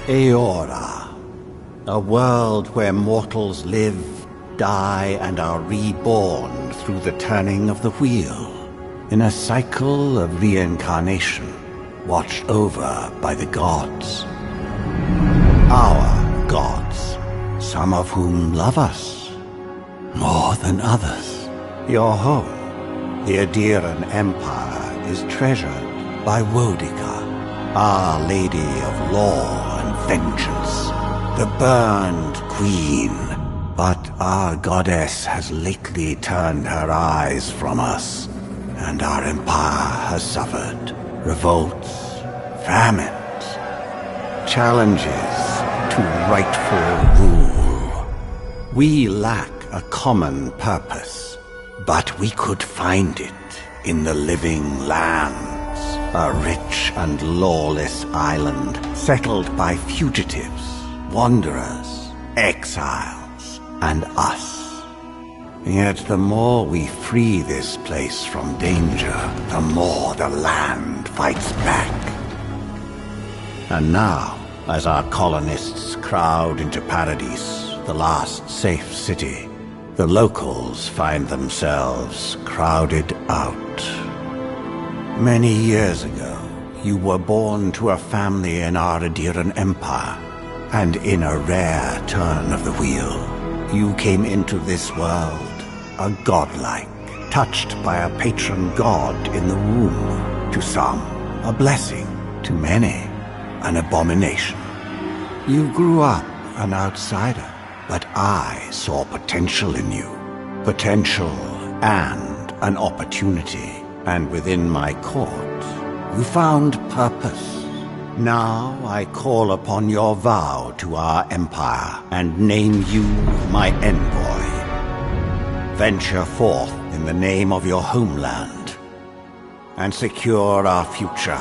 Eora, a world where mortals live, die, and are reborn through the turning of the wheel, in a cycle of reincarnation, watched over by the gods. Our gods, some of whom love us more than others. Your home, the Adiran Empire, is treasured by Wodica, Our Lady of Law and Vengeance, the Burned Queen. But our goddess has lately turned her eyes from us, and our empire has suffered revolts, famines, challenges to rightful rule. We lack a common purpose, but we could find it in the living lands, a rich and lawless island settled by fugitives, wanderers, exiles, and us. Yet the more we free this place from danger, the more the land fights back. And now, as our colonists crowd into Paradise, the last safe city, the locals find themselves crowded out. Many years ago, you were born to a family in our Adiran Empire, and in a rare turn of the wheel, you came into this world, a godlike, touched by a patron god in the womb. To some, a blessing; to many, an abomination. You grew up an outsider, but I saw potential in you. Potential and an opportunity. And within my court, you found purpose. Now I call upon your vow to our empire and name you my envoy. Venture forth in the name of your homeland and secure our future.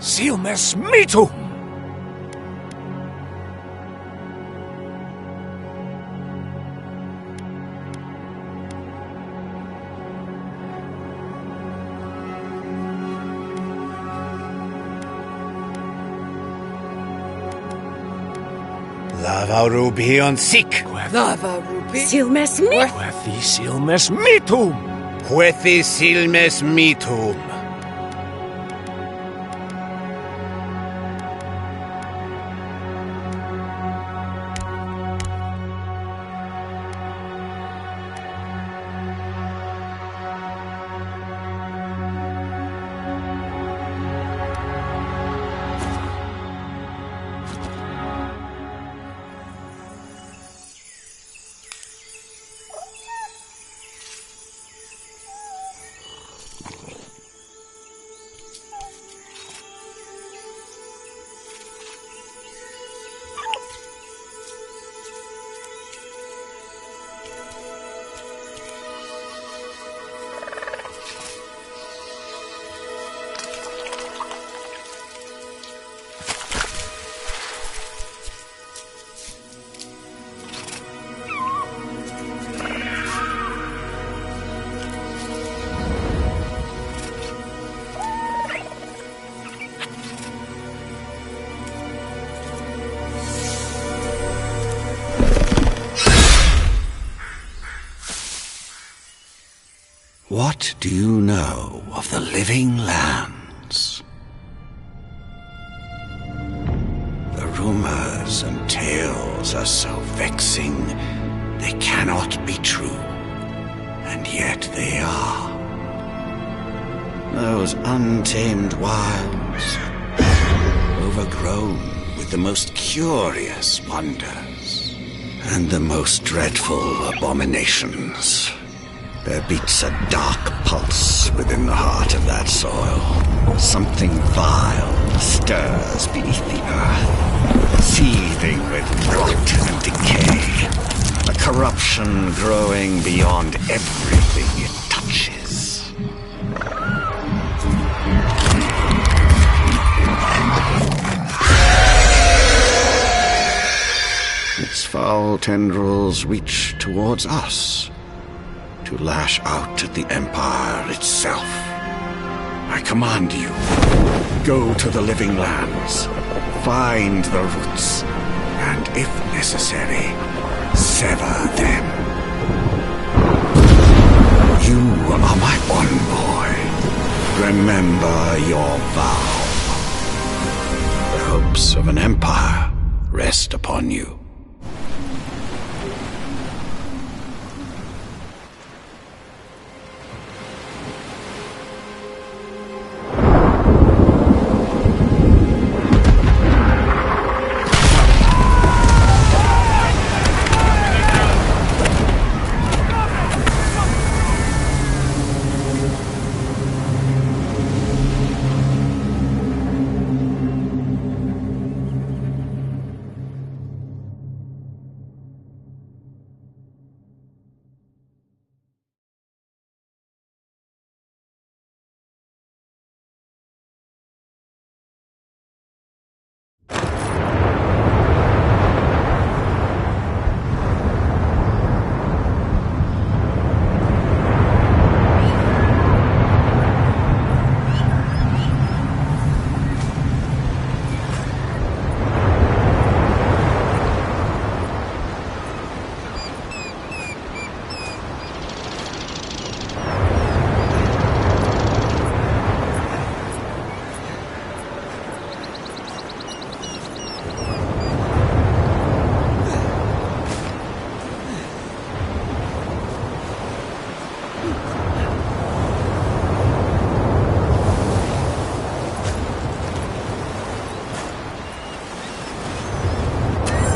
Silmes mitu! Lava rubi on sik. Lava ruby. Silmes mit. Huethi silmes mitum! Huethi silmes mitum. What do you know of the living lands? The rumors and tales are so vexing, they cannot be true, and yet they are. Those untamed wilds, overgrown with the most curious wonders, and the most dreadful abominations. There beats a dark pulse within the heart of that soil. Something vile stirs beneath the earth, seething with rot and decay. A corruption growing beyond everything it touches. Its foul tendrils reach towards us, to lash out at the Empire itself. I command you, go to the living lands, find the roots, and if necessary, sever them. You are my one boy. Remember your vow. The hopes of an empire rest upon you.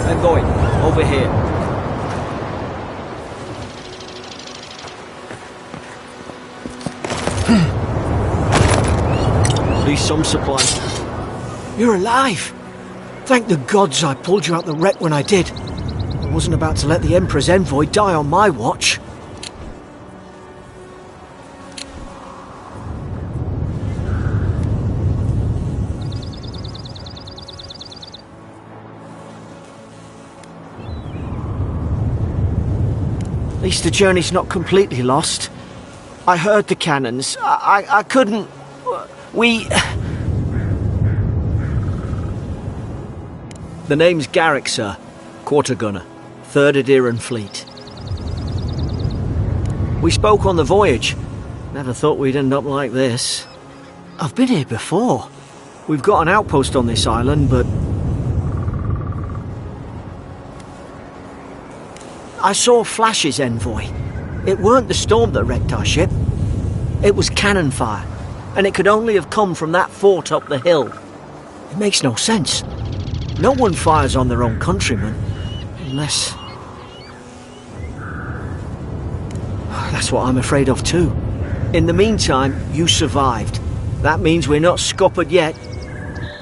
I'm going. Over here. At least some supplies. You're alive! Thank the gods I pulled you out the wreck when I did. I wasn't about to let the Emperor's envoy die on my watch. least the journey's not completely lost. I heard the cannons. I couldn't... We... The name's Garrick, sir. Quarter gunner. 3rd Adheran Fleet. We spoke on the voyage. Never thought we'd end up like this. I've been here before. We've got an outpost on this island, but... I saw flashes, Envoy. It weren't the storm that wrecked our ship. It was cannon fire, and it could only have come from that fort up the hill. It makes no sense. No one fires on their own countrymen, unless... That's what I'm afraid of too. In the meantime, you survived. That means we're not scuppered yet.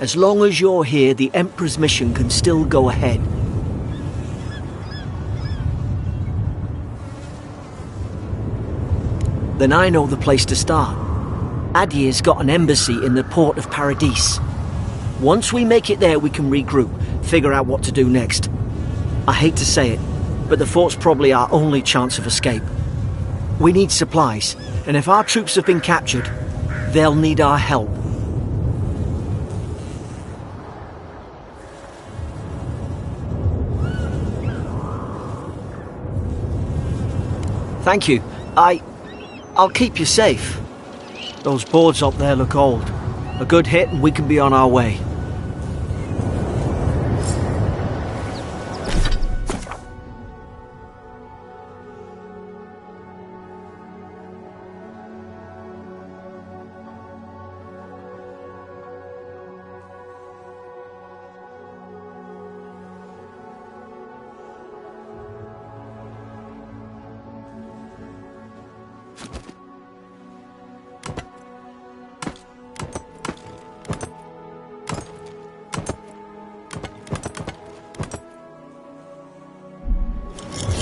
As long as you're here, the Emperor's mission can still go ahead. Then I know the place to start. Adir's got an embassy in the port of Paradis. Once we make it there, we can regroup, figure out what to do next. I hate to say it, but the fort's probably our only chance of escape. We need supplies, and if our troops have been captured, they'll need our help. Thank you. I'll keep you safe. Those boards up there look old. A good hit and we can be on our way.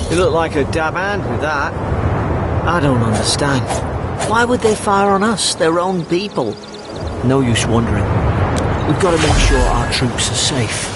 You look like a dab hand with that. I don't understand. Why would they fire on us, their own people? No use wondering. We've got to make sure our troops are safe.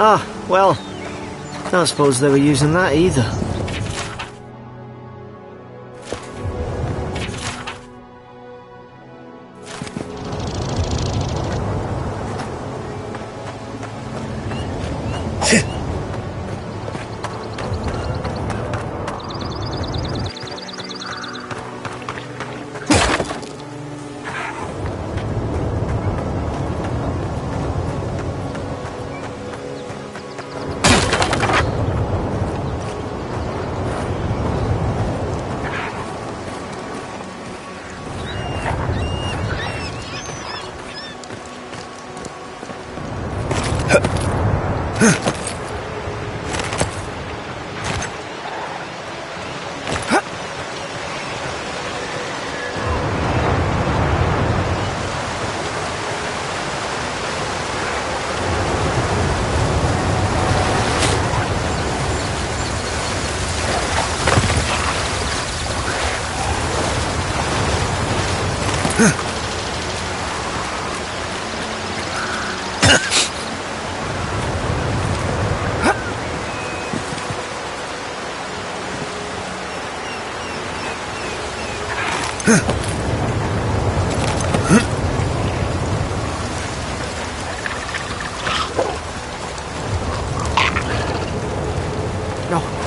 Ah, well, don't suppose they were using that either.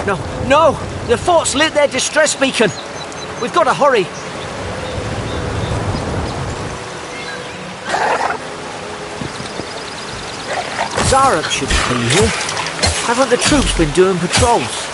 No, no! The fort's lit their distress beacon! We've got to hurry! Zarek should be here. Haven't the troops been doing patrols?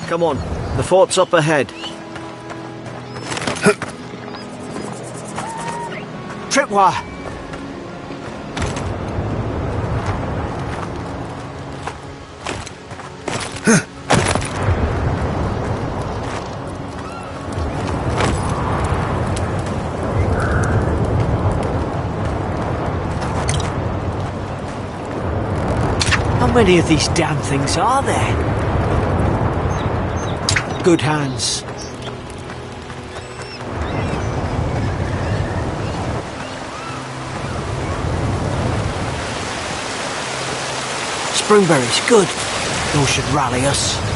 Come on, the fort's up ahead. Tripwire! How many of these damn things are there? Good hands. Springberries, good. Those should rally us.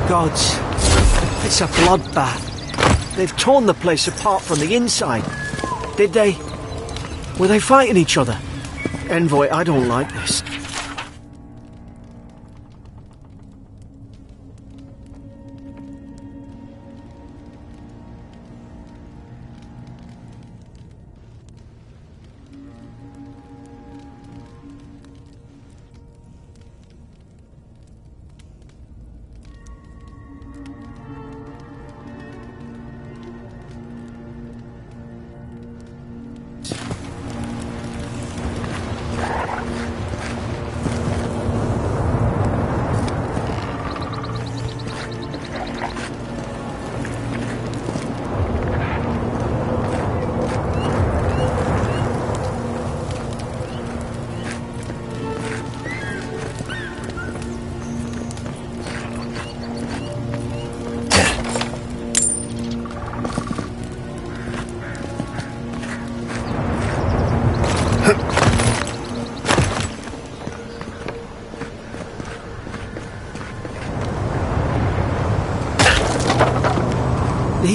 Gods, it's a bloodbath. They've torn the place apart from the inside. Did they? Were they fighting each other? Envoy, I don't like this.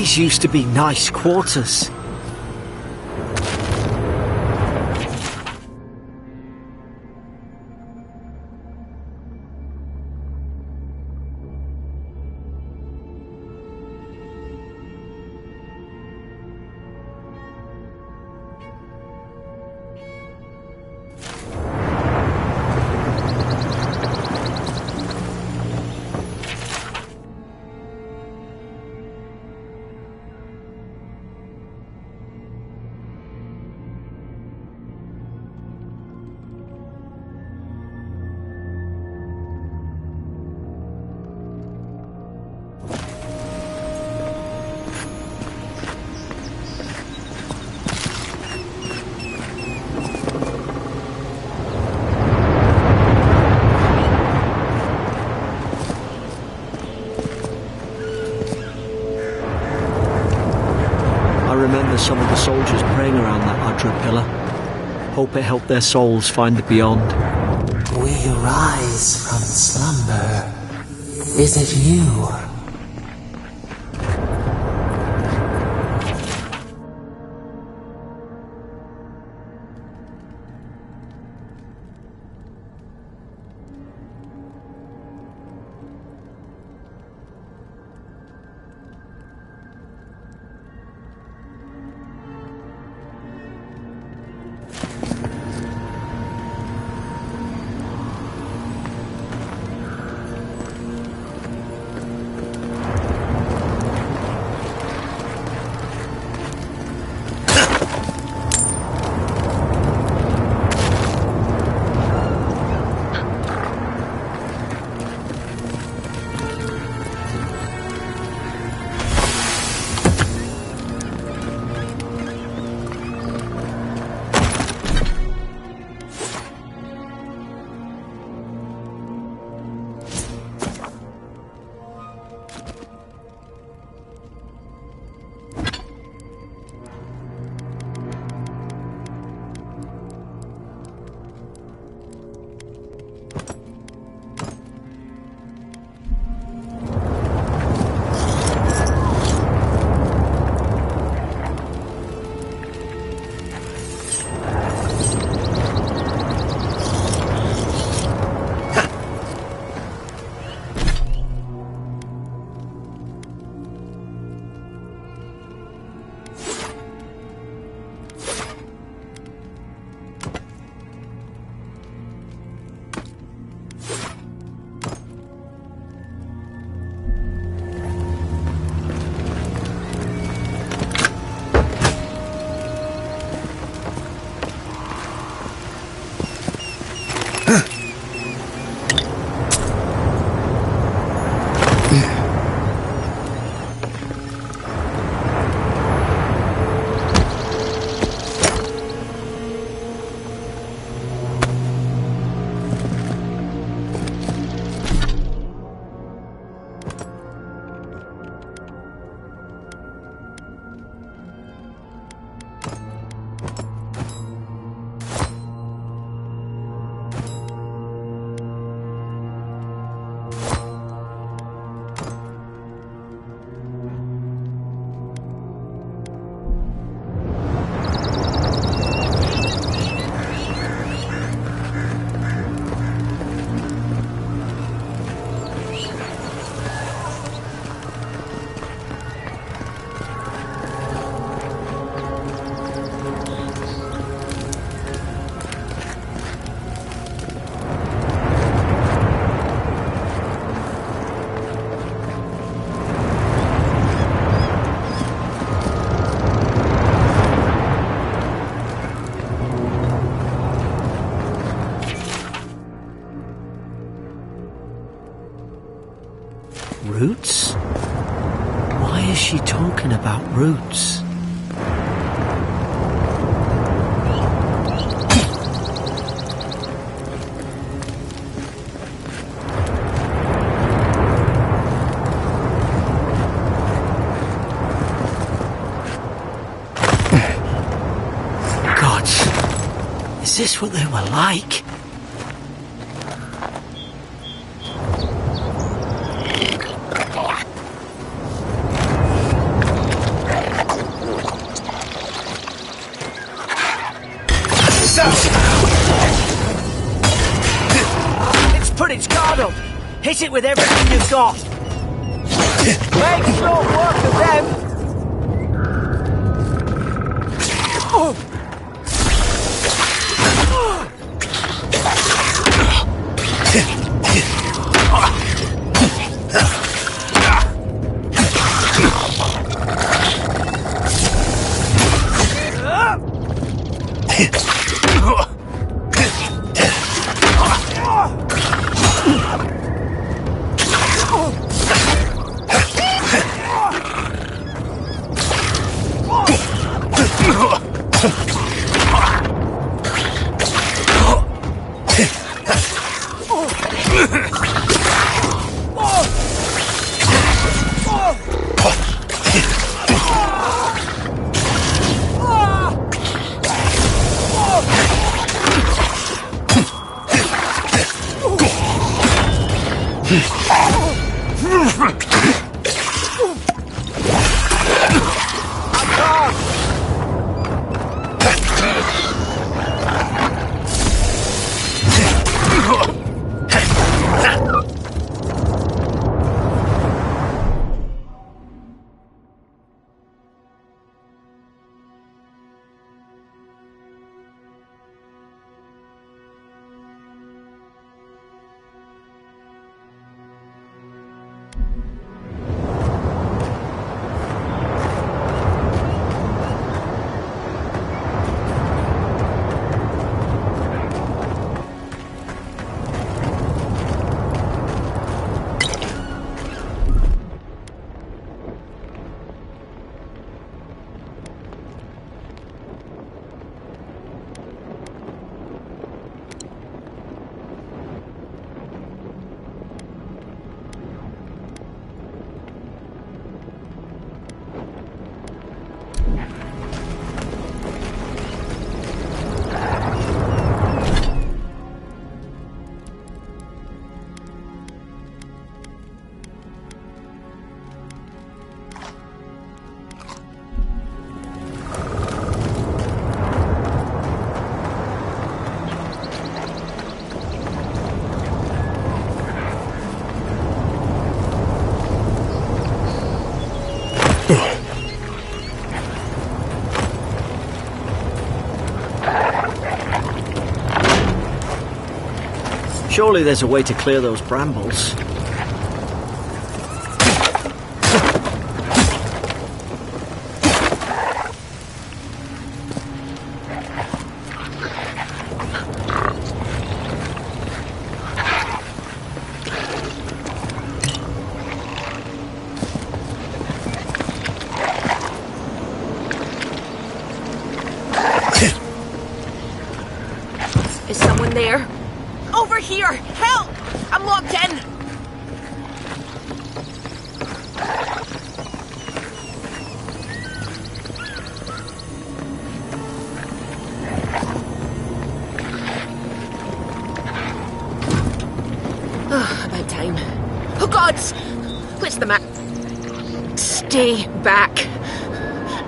These used to be nice quarters. Some of the soldiers praying around that Adra pillar. Hope it helped their souls find the beyond. We rise from slumber. Is it you? Roots? Why is she talking about roots? Gods, is this what they were like? Hit it with everything you've got! Make short work of them! Surely there's a way to clear those brambles. Is someone there? Over here! Help! I'm locked in! About time. Oh, gods! Where's the map? Stay back.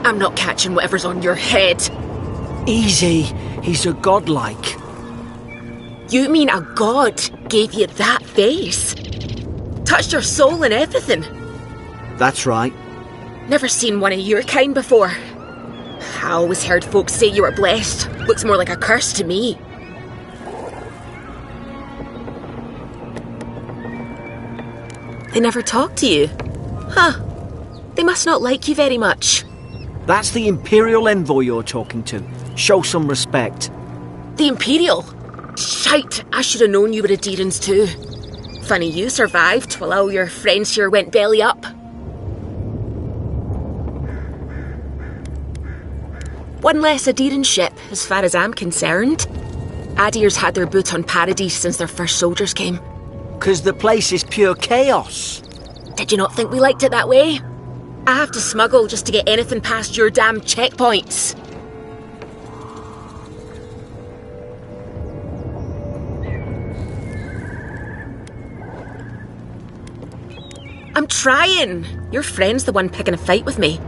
I'm not catching whatever's on your head. Easy. He's a godlike. You mean a god gave you that face? Touched your soul and everything? That's right. Never seen one of your kind before. I always heard folks say you were blessed. Looks more like a curse to me. They never talk to you? Huh. They must not like you very much. That's the Imperial envoy you're talking to. Show some respect. The Imperial? Shite, I should have known you were a Deerans too. Funny you survived while all your friends here went belly up. One less Aderan ship, as far as I'm concerned. Adir's had their boot on Paradise since their first soldiers came. 'Cause the place is pure chaos. Did you not think we liked it that way? I have to smuggle just to get anything past your damn checkpoints. I'm trying. Your friend's the one picking a fight with me.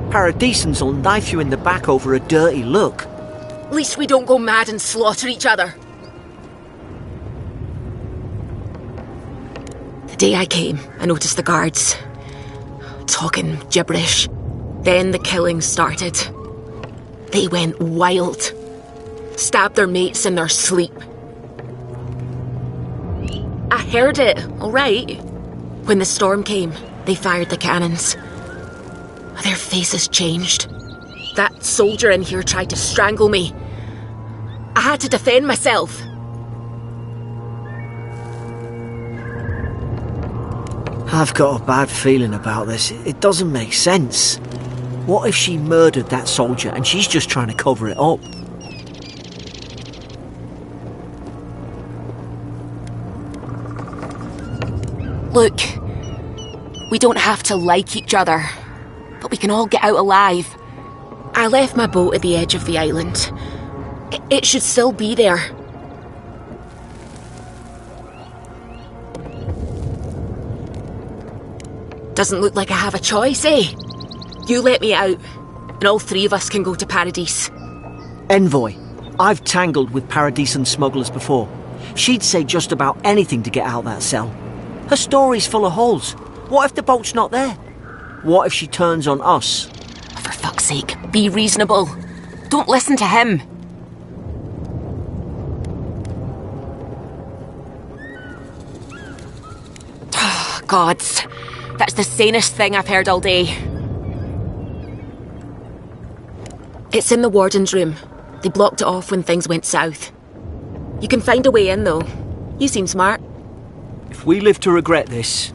Paradisans will knife you in the back over a dirty look. At least we don't go mad and slaughter each other. day I came, I noticed the guards talking gibberish. Then the killing started. They went wild. Stabbed their mates in their sleep. I heard it, all right. When the storm came, they fired the cannons. Their faces changed. That soldier in here tried to strangle me. I had to defend myself. I've got a bad feeling about this. It doesn't make sense. What if she murdered that soldier and she's just trying to cover it up? Look, we don't have to like each other, but we can all get out alive. I left my boat at the edge of the island. It should still be there. Doesn't look like I have a choice, eh? You let me out, and all three of us can go to Paradise. Envoy, I've tangled with Paradisan smugglers before. She'd say just about anything to get out of that cell. Her story's full of holes. What if the boat's not there? What if she turns on us? For fuck's sake, be reasonable. Don't listen to him. Oh, gods. That's the sanest thing I've heard all day. It's in the warden's room. They blocked it off when things went south. You can find a way in, though. You seem smart. If we live to regret this...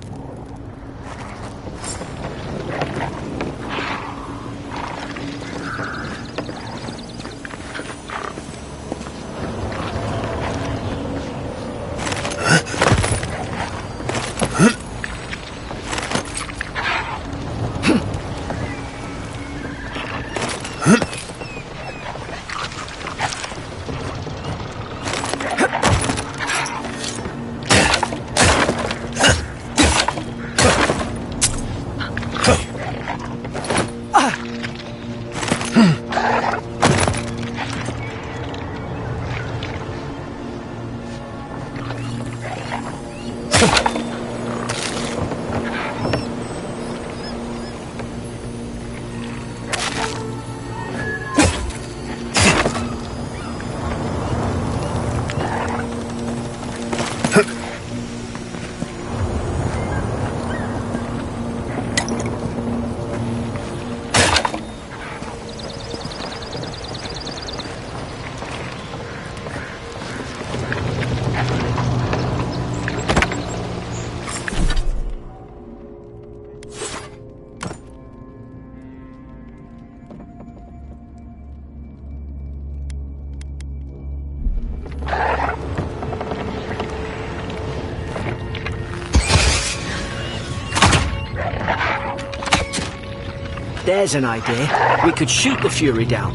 There's an idea. We could shoot the Fury down.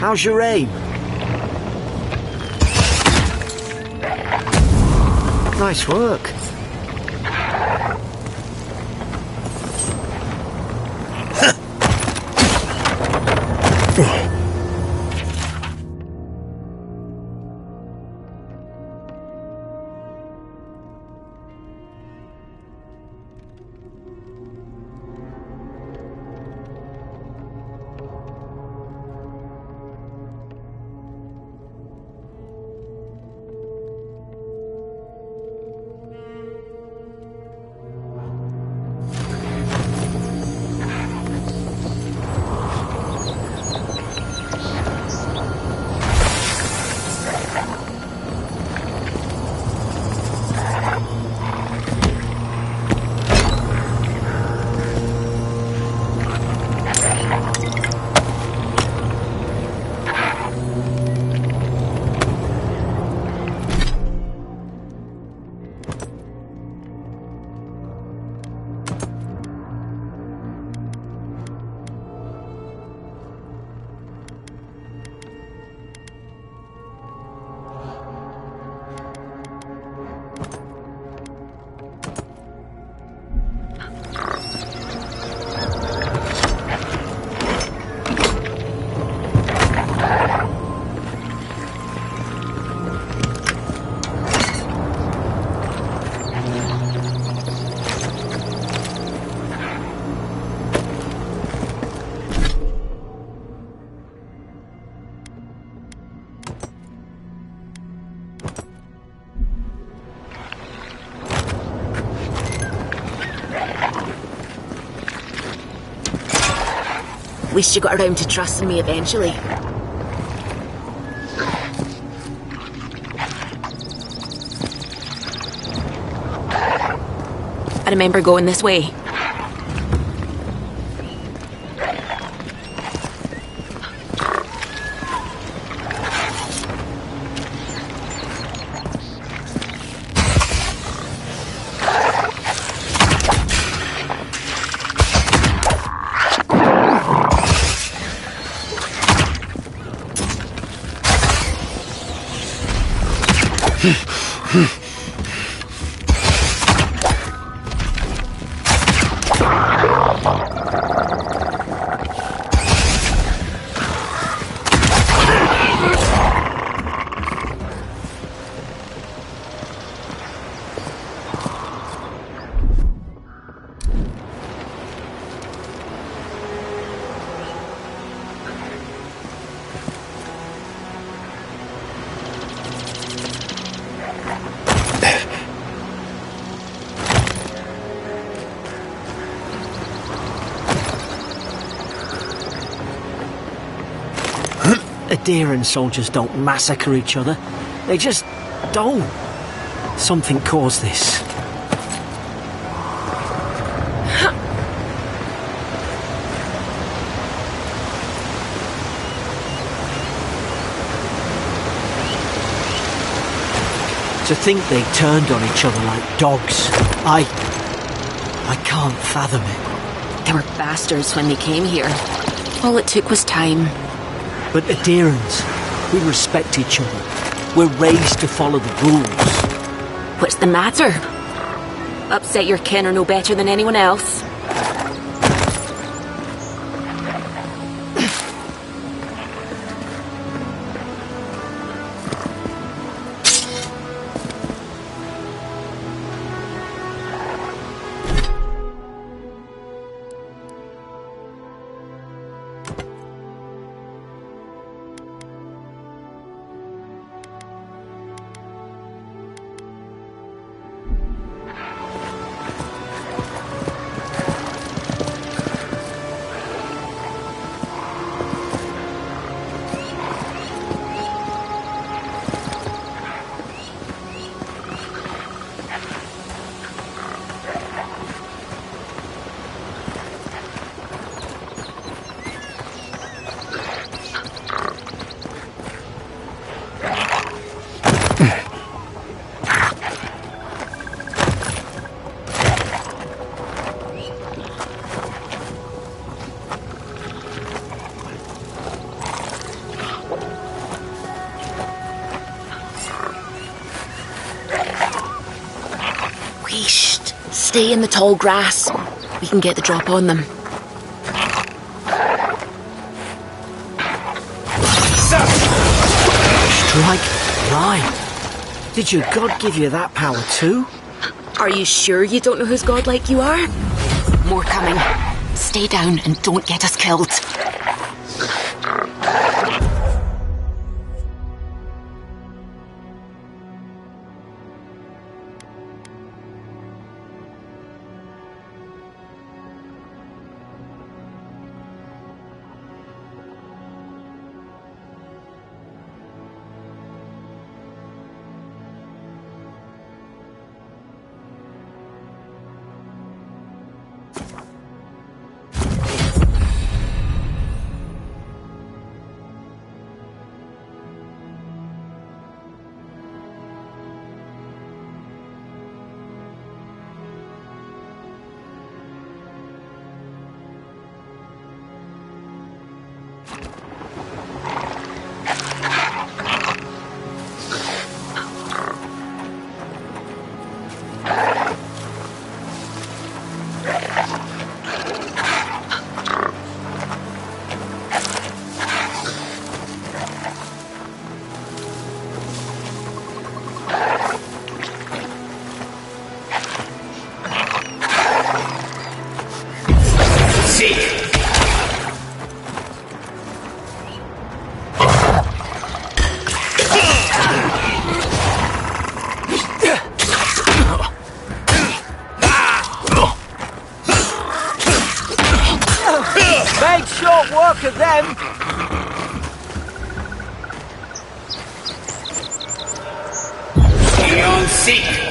How's your aim? Nice work. least you got around to trusting me eventually. I remember going this way. Adherent soldiers don't massacre each other. They just don't. Something caused this. To think they turned on each other like dogs. I can't fathom it. They were bastards when they came here. All it took was time. But adherents, we respect each other. We're raised to follow the rules. What's the matter? Upset your kin are no better than anyone else. Stay in the tall grass. We can get the drop on them. Strike blind. Did your god give you that power too? Are you sure you don't know whose godlike you are? More coming. Stay down and don't get us killed. at them! Beyond seek.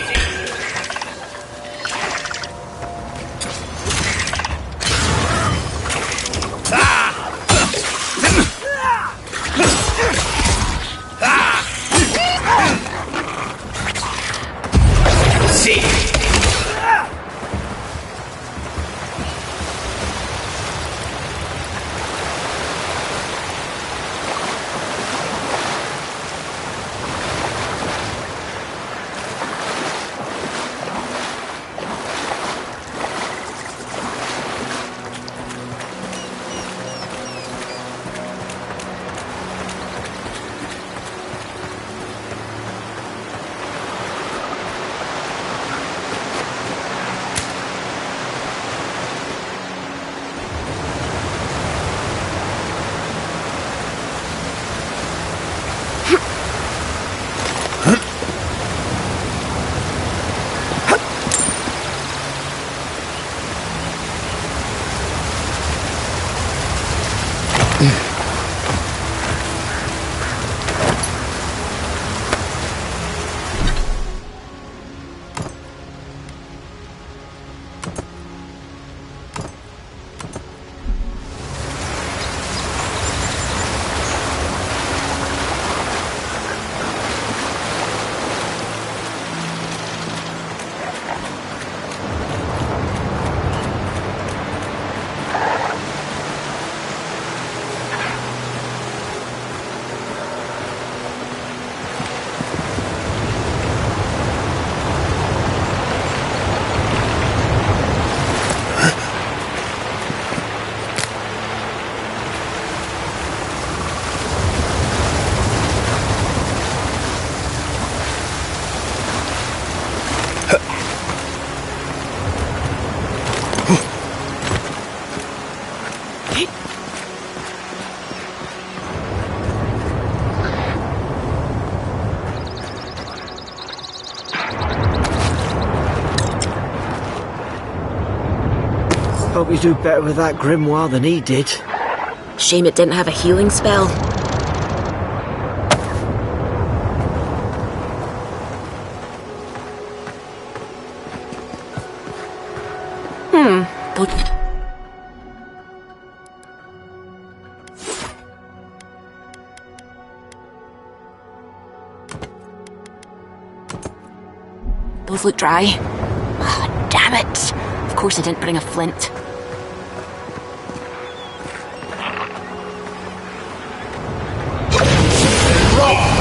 Hope you do better with that grimoire than he did. Shame it didn't have a healing spell. Those look dry. Oh, damn it. Of course I didn't bring a flint.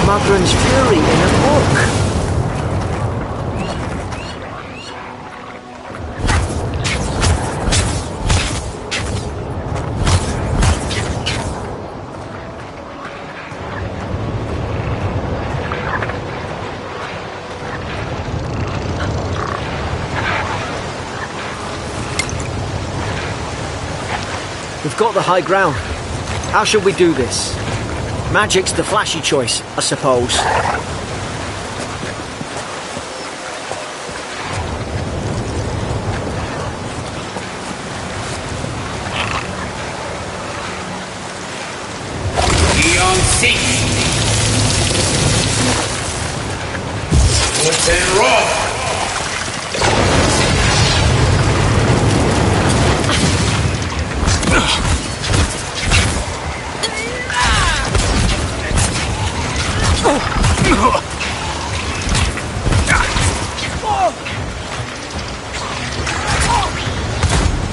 Magran's Fury in a book. We've got the high ground. How should we do this? Magic's the flashy choice, I suppose. Beyond seek. What's in raw?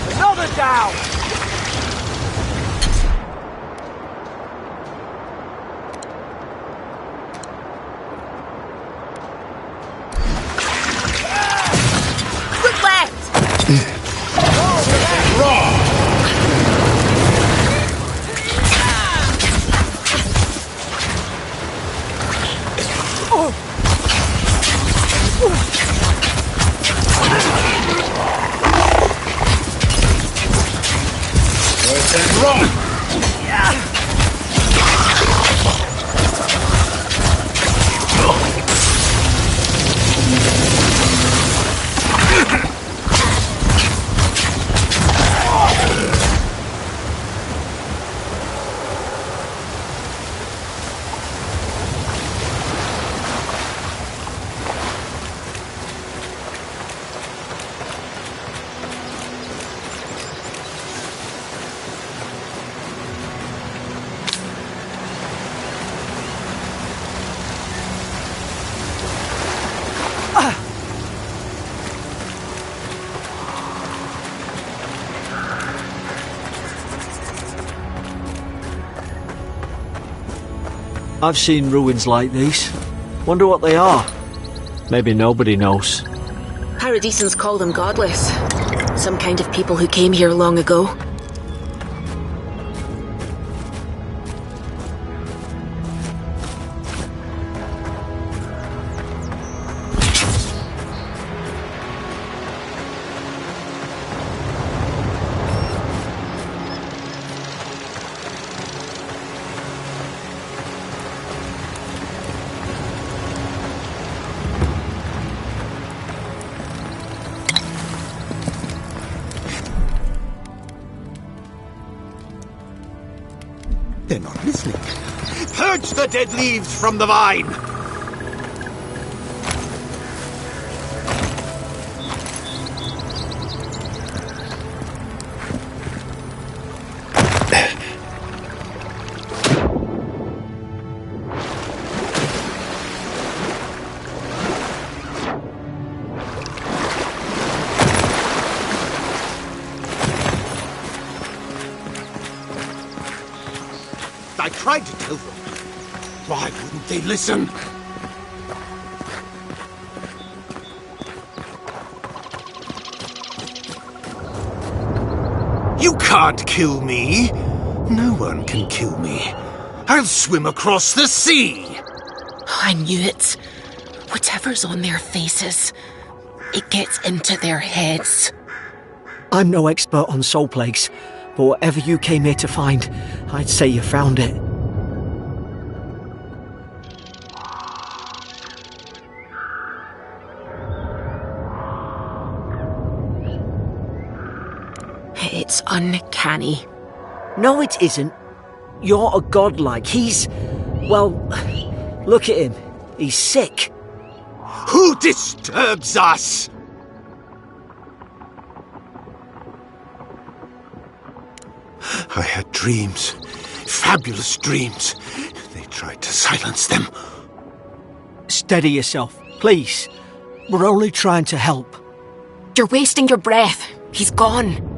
Another down! Look left! I've seen ruins like these. Wonder what they are. Maybe nobody knows. Paradisans call them godless. Some kind of people who came here long ago. They're not listening. Purge the dead leaves from the vine! I tried to tell them. Why wouldn't they listen? You can't kill me. No one can kill me. I'll swim across the sea. I knew it. Whatever's on their faces, it gets into their heads. I'm no expert on soul plagues, but whatever you came here to find, I'd say you found it. It's uncanny. No, it isn't. You're a godlike. He's... well, look at him. He's sick. Who disturbs us? I had dreams. Fabulous dreams. They tried to silence them. Steady yourself, please. We're only trying to help. You're wasting your breath. He's gone.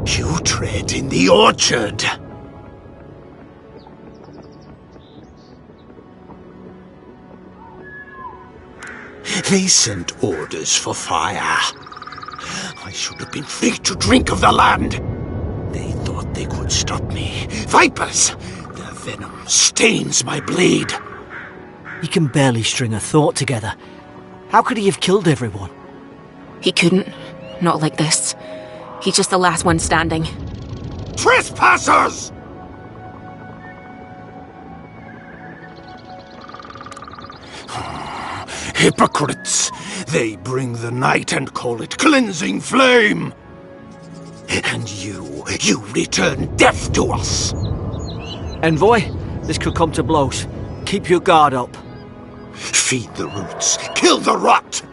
You tread in the orchard. They sent orders for fire. I should have been free to drink of the land. They thought they could stop me. Vipers! Their venom stains my blade. He can barely string a thought together. How could he have killed everyone? He couldn't. Not like this. He's just the last one standing. Trespassers! Hypocrites! They bring the night and call it cleansing flame! And you return death to us! Envoy, this could come to blows. Keep your guard up. Feed the roots, kill the rot!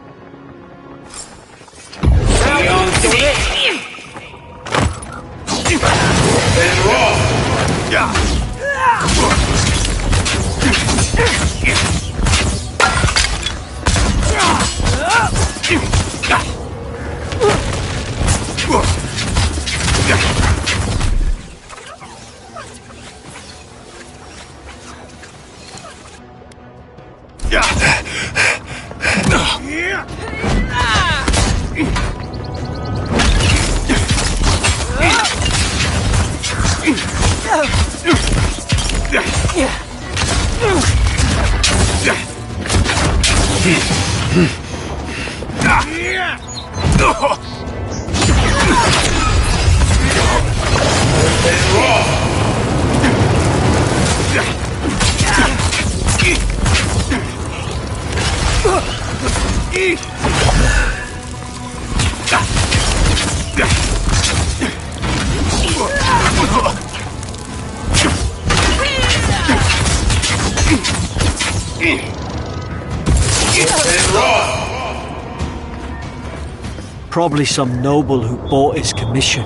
Probably some noble who bought his commission.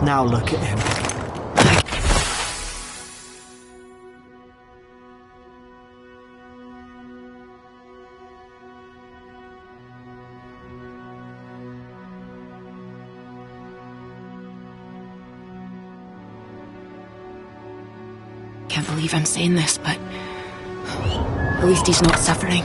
Now look at him. can't believe I'm saying this, but at least he's not suffering.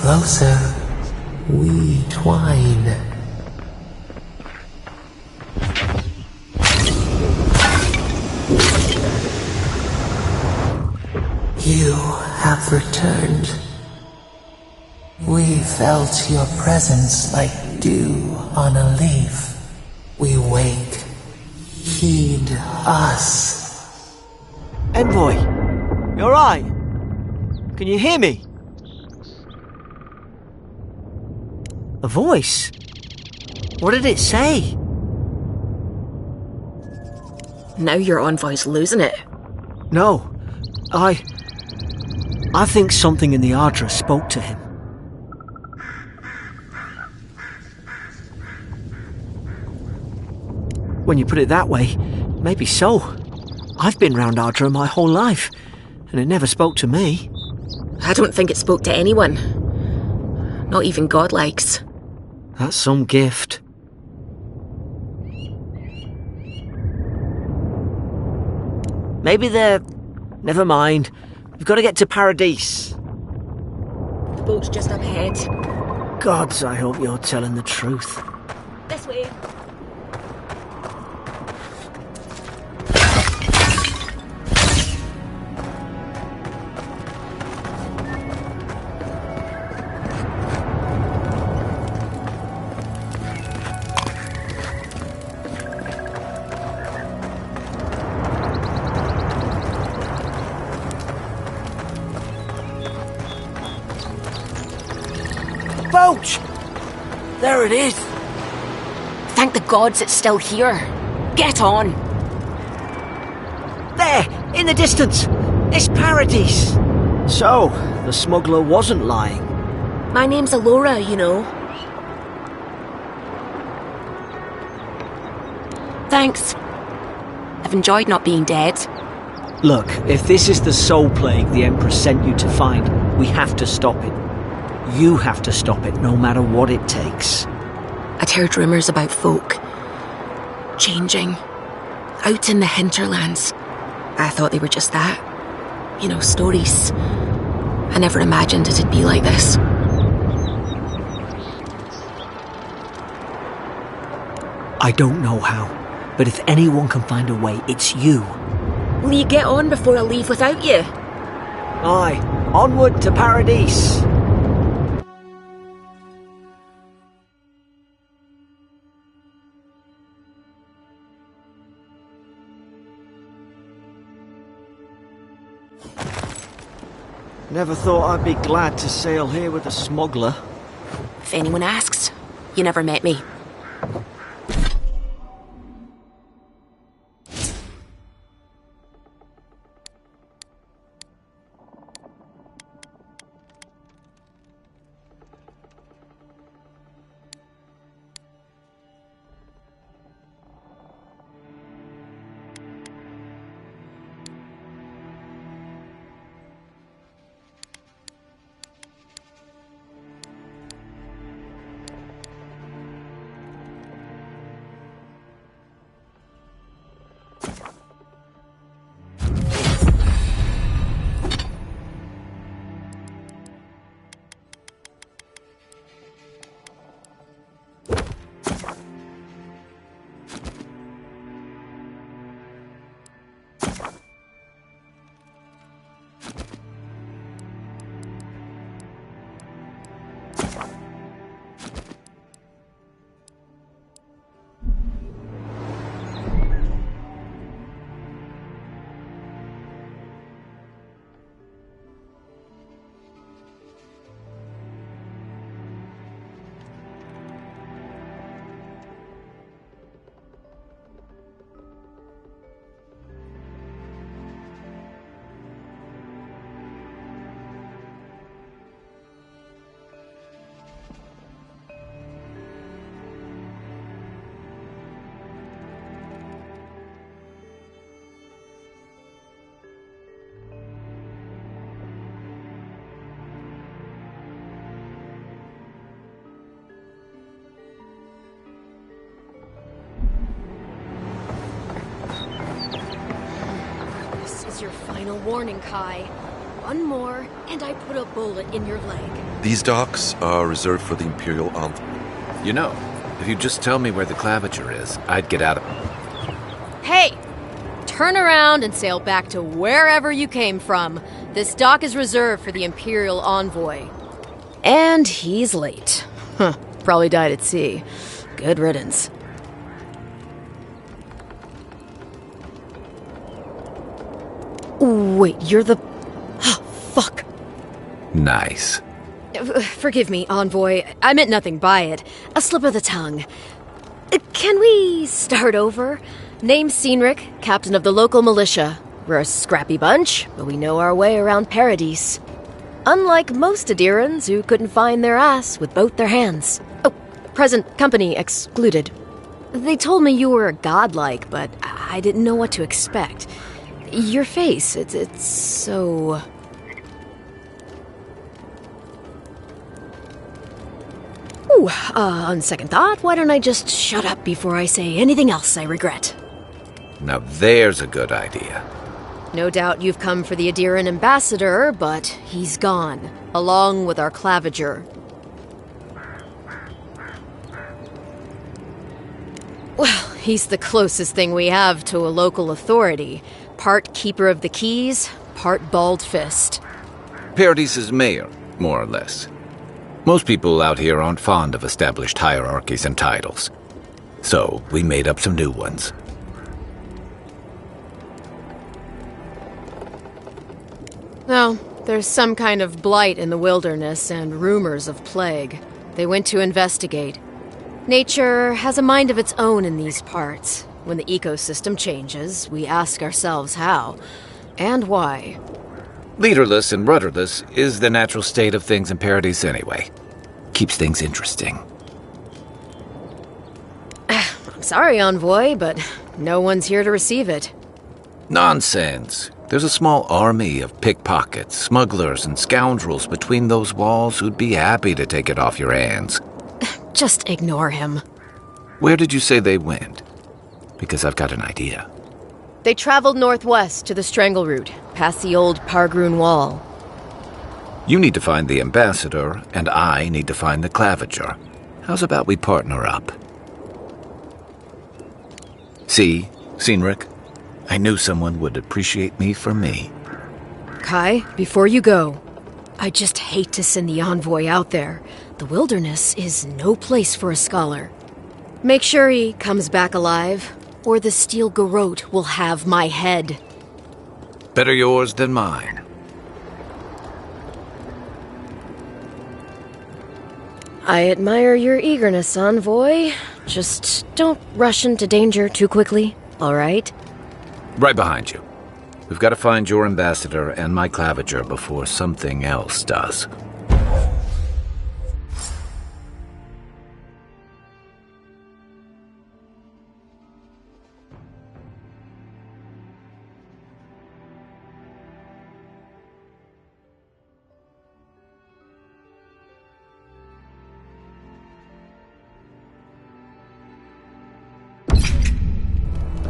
Closer we twine. You have returned. We felt your presence like dew on a leaf. We wake. Heed us. Envoy, You alright? Can you hear me? A voice? What did it say? Now your envoy's losing it. No, I think something in the Ardra spoke to him. When you put it that way, maybe so. I've been round Ardra my whole life, and it never spoke to me. I don't think it spoke to anyone. Not even godlikes. That's some gift. Maybe they're... Never mind. We've got to get to Paradise. The boat's just up ahead. Gods, I hope you're telling the truth. This way. Boat! There it is! Thank the gods it's still here. Get on! There! In the distance! It's Paradise! So, the smuggler wasn't lying. My name's Alora, you know. Thanks. I've enjoyed not being dead. Look, if this is the soul plague the Empress sent you to find, we have to stop it. You have to stop it, no matter what it takes. I'd heard rumours about folk changing out in the hinterlands. I thought they were just that. You know, stories. I never imagined it'd be like this. I don't know how, but if anyone can find a way, it's you. Will you get on before I leave without you? Aye, onward to Paradise. Never thought I'd be glad to sail here with a smuggler. If anyone asks, you never met me. Your final warning, Kai. One more, and I put a bullet in your leg. These docks are reserved for the Imperial Envoy. You know, if you just tell me where the claviture is, I'd get out of it. Hey! Turn around and sail back to wherever you came from. This dock is reserved for the Imperial Envoy. And he's late. Huh. Probably died at sea. Good riddance. Wait, you're the Fuck. Nice. Forgive me, Envoy. I meant nothing by it. A slip of the tongue. Can we start over? Name's Cynric, captain of the local militia. We're a scrappy bunch, but we know our way around Paradise. Unlike most Adirans who couldn't find their ass with both their hands. Oh, present company excluded. They told me you were godlike, but I didn't know what to expect. Your face, it's so... Ooh, on second thought, why don't I just shut up before I say anything else I regret? Now there's a good idea. No doubt you've come for the Adiran ambassador, but he's gone, along with our claviger. Well, he's the closest thing we have to a local authority. Part keeper of the keys, part bald fist. Paradise's mayor, more or less. Most people out here aren't fond of established hierarchies and titles. So, we made up some new ones. No, there's some kind of blight in the wilderness and rumors of plague. They went to investigate. Nature has a mind of its own in these parts. When the ecosystem changes, we ask ourselves how and why. Leaderless and rudderless is the natural state of things in Paradise anyway. Keeps things interesting. I'm sorry, Envoy, but no one's here to receive it. Nonsense. There's a small army of pickpockets, smugglers, and scoundrels between those walls who'd be happy to take it off your hands. Just ignore him. Where did you say they went? Because I've got an idea. They traveled northwest to the Strangle Route, past the old Pargroon Wall. You need to find the ambassador, and I need to find the claviger. How's about we partner up? See, Cynric? I knew someone would appreciate me for me. Kai, before you go, I just hate to send the Envoy out there. The wilderness is no place for a scholar. Make sure he comes back alive, or the Steel Garrote will have my head. Better yours than mine. I admire your eagerness, Envoy. Just don't rush into danger too quickly, all right? Right behind you. We've got to find your ambassador and my claviger before something else does.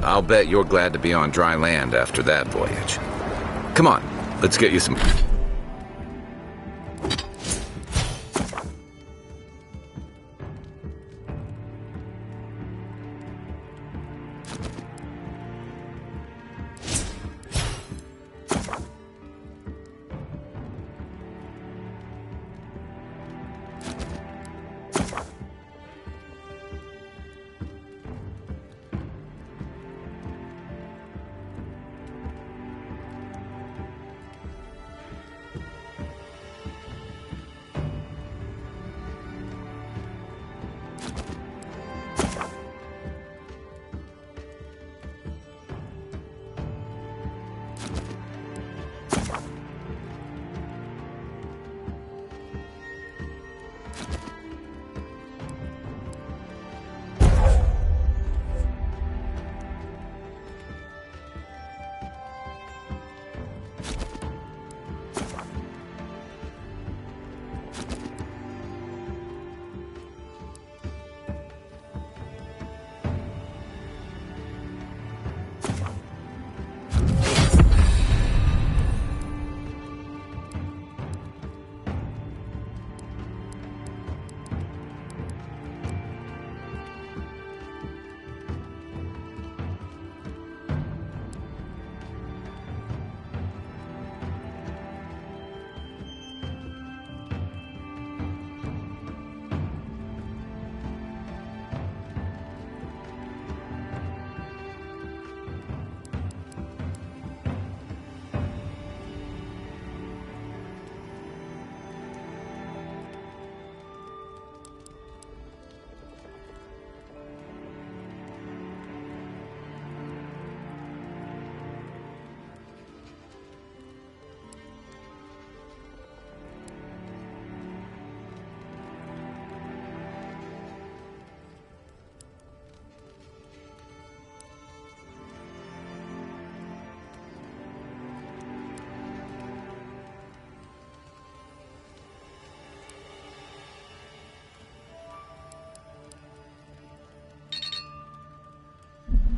I'll bet you're glad to be on dry land after that voyage. Come on, let's get you some...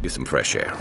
Get some fresh air.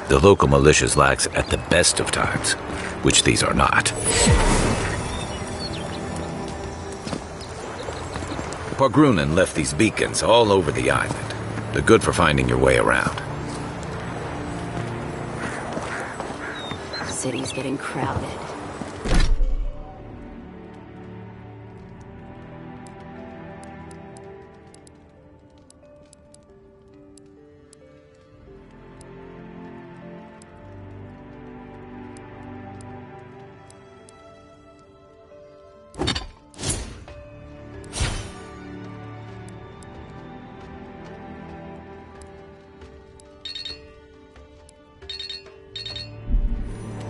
The local militia's lax at the best of times, which these are not. Pargrunen left these beacons all over the island. They're good for finding your way around. City's getting crowded.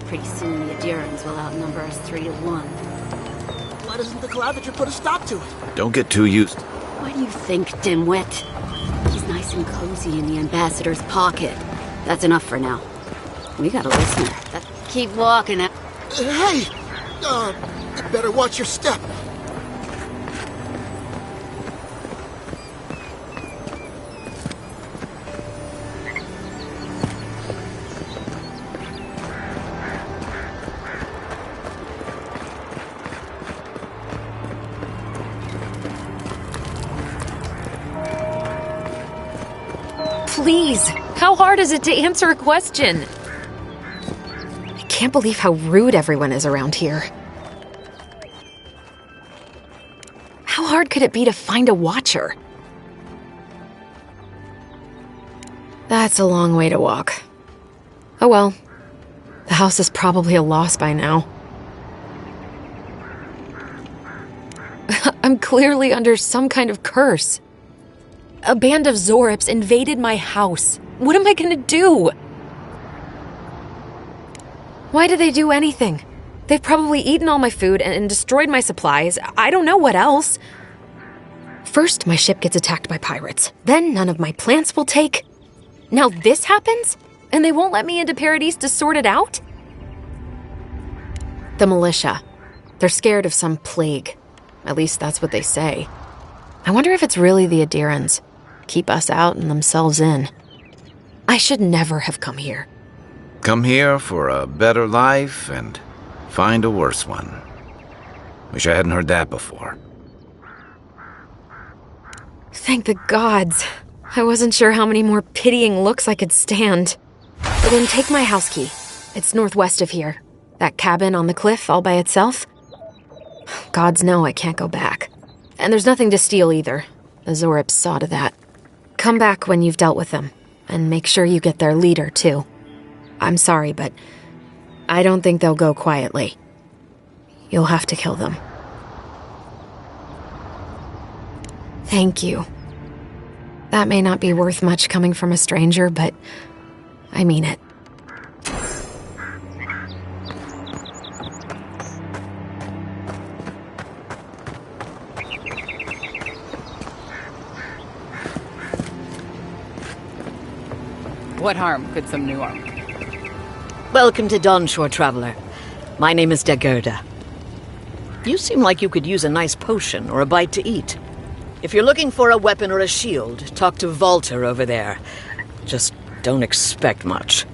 Pretty soon the Adirans will outnumber us 3-1. Why doesn't the Claviger put a stop to it? Don't get too used. What do you think, dimwit? He's nice and cozy in the ambassador's pocket. That's enough for now. We got a listener. Keep walking. Hey! You better watch your step. Please, how hard is it to answer a question? I can't believe how rude everyone is around here. How hard could it be to find a watcher? That's a long way to walk. Oh well, the house is probably a loss by now. I'm clearly under some kind of curse. A band of Zorips invaded my house. What am I gonna do? Why did they do anything? They've probably eaten all my food and destroyed my supplies. I don't know what else. First, my ship gets attacked by pirates. Then none of my plants will take. Now this happens? And they won't let me into Paradise to sort it out? The militia. They're scared of some plague. At least that's what they say. I wonder if it's really the Adirans. Keep us out and themselves in. I should never have come here. Come here for a better life and find a worse one. Wish I hadn't heard that before. Thank the gods. I wasn't sure how many more pitying looks I could stand. Then take my house key. It's northwest of here. That cabin on the cliff all by itself. Gods know I can't go back. And there's nothing to steal either. The Zorips saw to that. Come back when you've dealt with them, and make sure you get their leader, too. I'm sorry, but I don't think they'll go quietly. You'll have to kill them. Thank you. That may not be worth much coming from a stranger, but I mean it. What harm could some new armor? Welcome to Dawnshore, Traveler. My name is Dagerda. You seem like you could use a nice potion or a bite to eat. If you're looking for a weapon or a shield, talk to Walter over there. Just don't expect much.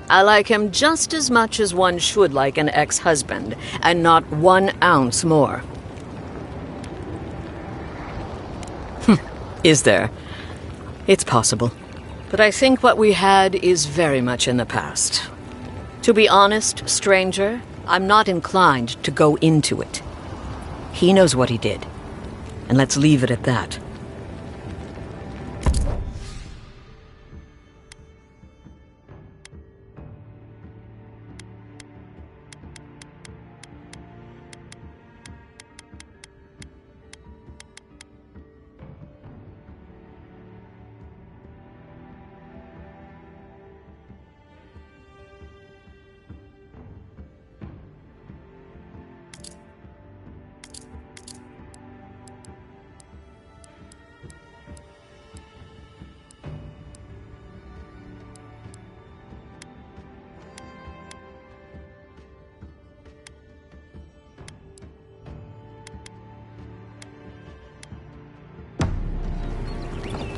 I like him just as much as one should like an ex-husband, and not 1 ounce more. Is there? It's possible. But I think what we had is very much in the past. To be honest, stranger, I'm not inclined to go into it. He knows what he did. And let's leave it at that.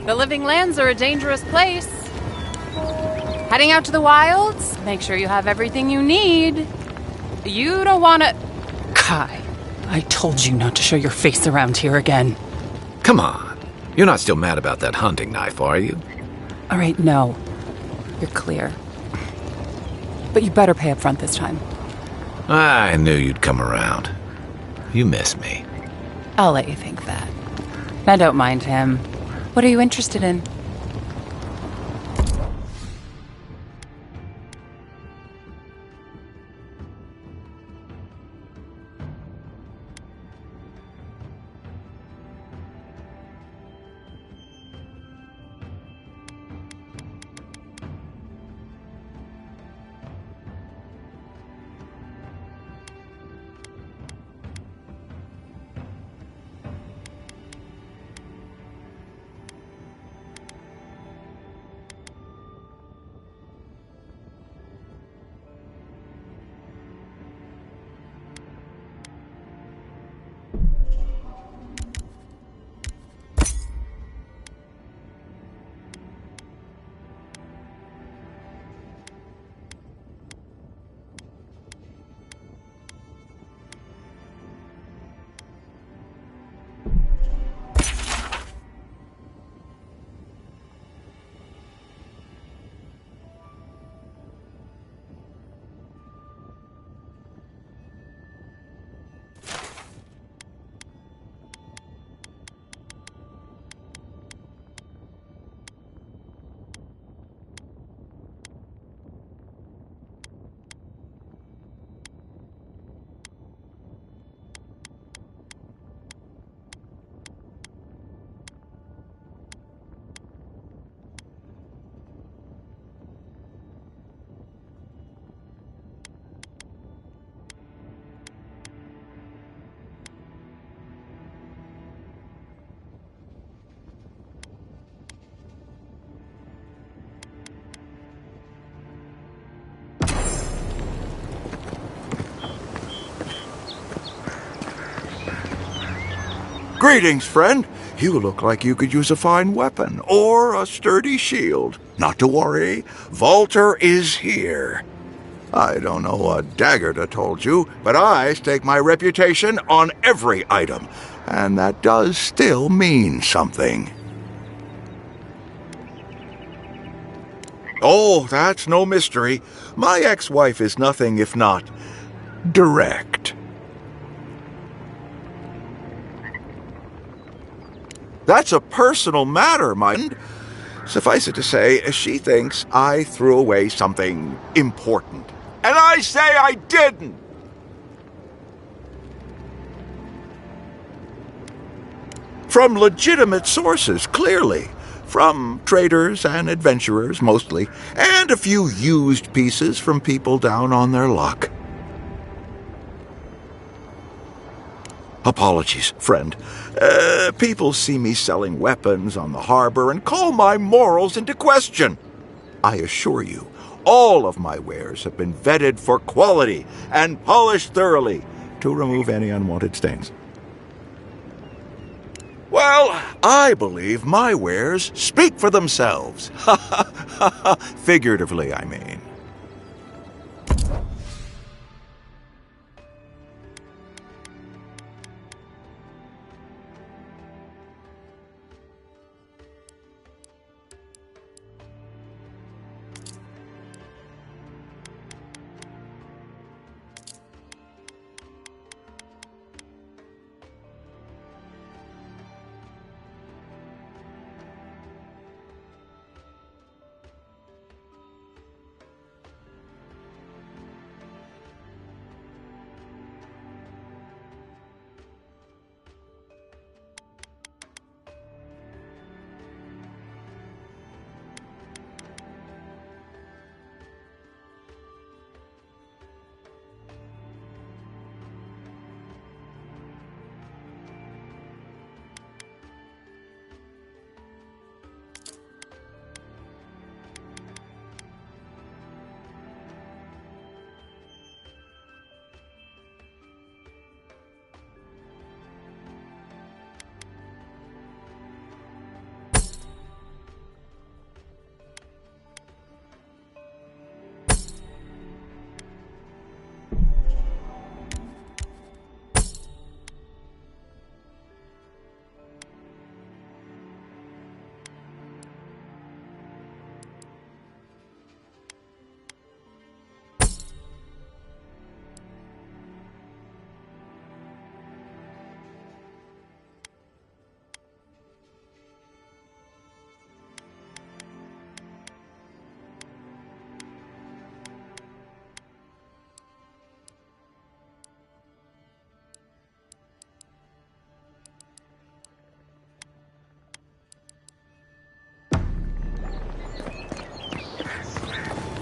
The living lands are a dangerous place. Heading out to the wilds? Make sure you have everything you need. You don't want to... Kai, I told you not to show your face around here again. Come on. You're not still mad about that hunting knife, are you? All right, no. You're clear. But you better pay up front this time. I knew you'd come around. You miss me. I'll let you think that. Now don't mind him. What are you interested in? Greetings, friend. You look like you could use a fine weapon or a sturdy shield. Not to worry, Walter is here. I don't know what Dagerda told you, but I stake my reputation on every item, and that does still mean something. Oh, that's no mystery. My ex-wife is nothing if not direct. That's a personal matter, mind. Suffice it to say, she thinks I threw away something important. And I say I didn't! From legitimate sources, clearly. From traders and adventurers, mostly. And a few used pieces from people down on their luck. Apologies, friend. People see me selling weapons on the harbor and call my morals into question. I assure you, all of my wares have been vetted for quality and polished thoroughly to remove any unwanted stains. Well, I believe my wares speak for themselves. Figuratively, I mean.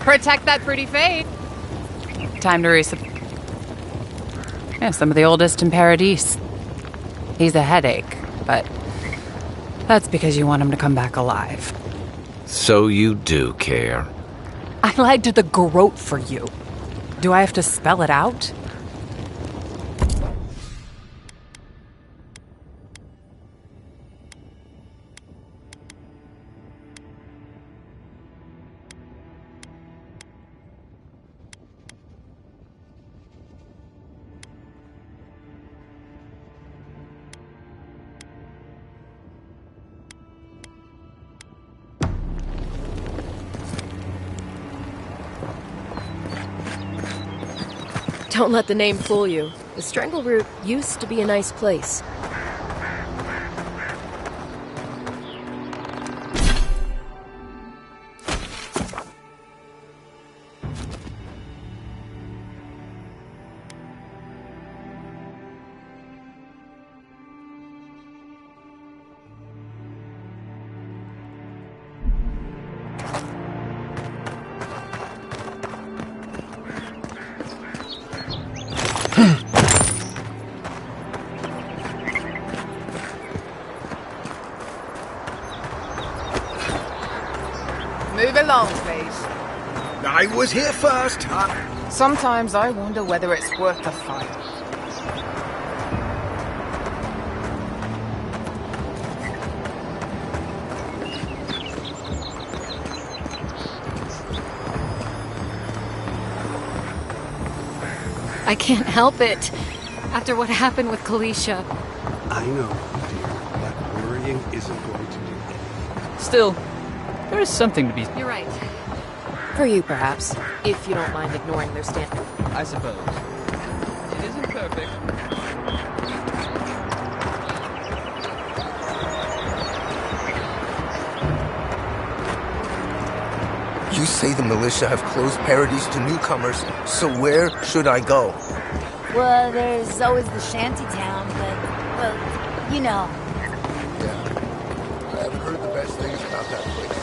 Protect that pretty fade. Time to reset. Yeah, some of the oldest in Paradise. He's a headache, but that's because you want him to come back alive. So you do care. I lied to the garrote for you. Do I have to spell it out? Don't let the name fool you. The Strangle Root used to be a nice place. Move along, please. I was here first. Sometimes I wonder whether it's worth the fight. I can't help it. After what happened with Kalisha. I know, dear, but worrying isn't going to do it. Still, there is something to be... You're right. For you, perhaps, if you don't mind ignoring their stand. I suppose. It isn't perfect. You say the militia have closed Paradise to newcomers, so where should I go? Well, there's always the shanty town, but, well, you know. Yeah, I've heard the best things about that place.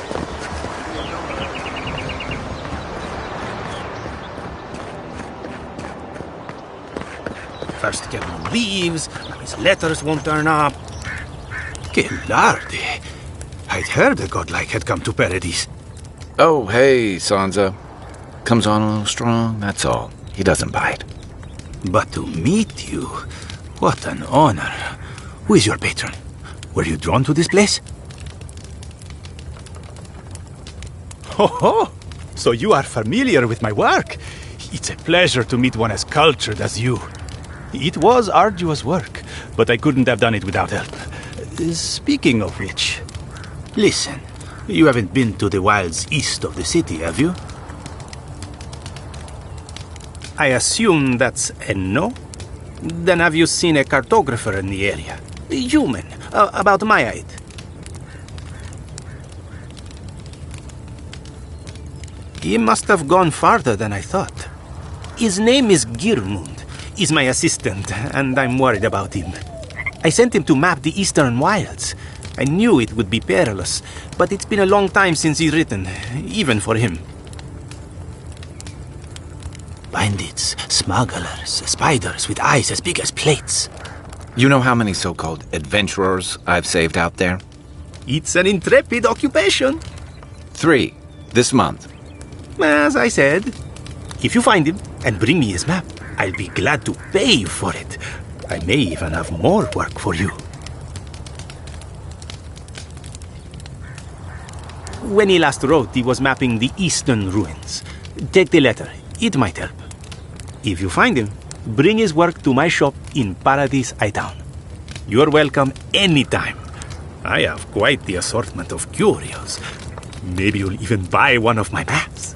First Kevin leaves, now his letters won't turn up. Que larde. I'd heard a godlike had come to Paradise. Oh, hey, Sansa. Comes on a little strong, that's all. He doesn't bite. But to meet you, what an honor. Who is your patron? Were you drawn to this place? Ho ho! So you are familiar with my work? It's a pleasure to meet one as cultured as you. It was arduous work, but I couldn't have done it without help. Speaking of which... Listen, you haven't been to the wilds east of the city, have you? I assume that's a no? Then have you seen a cartographer in the area? A human, about my height. He must have gone farther than I thought. His name is Girmund. He's my assistant, and I'm worried about him. I sent him to map the eastern wilds. I knew it would be perilous, but it's been a long time since he's written, even for him. Bandits, smugglers, spiders with eyes as big as plates. You know how many so-called adventurers I've saved out there? It's an intrepid occupation. 3, this month. As I said, if you find him and bring me his map, I'll be glad to pay you for it. I may even have more work for you. When he last wrote, he was mapping the eastern ruins. Take the letter. It might help. If you find him, bring his work to my shop in Paradise Town. You're welcome anytime. I have quite the assortment of curios. Maybe you'll even buy one of my maps.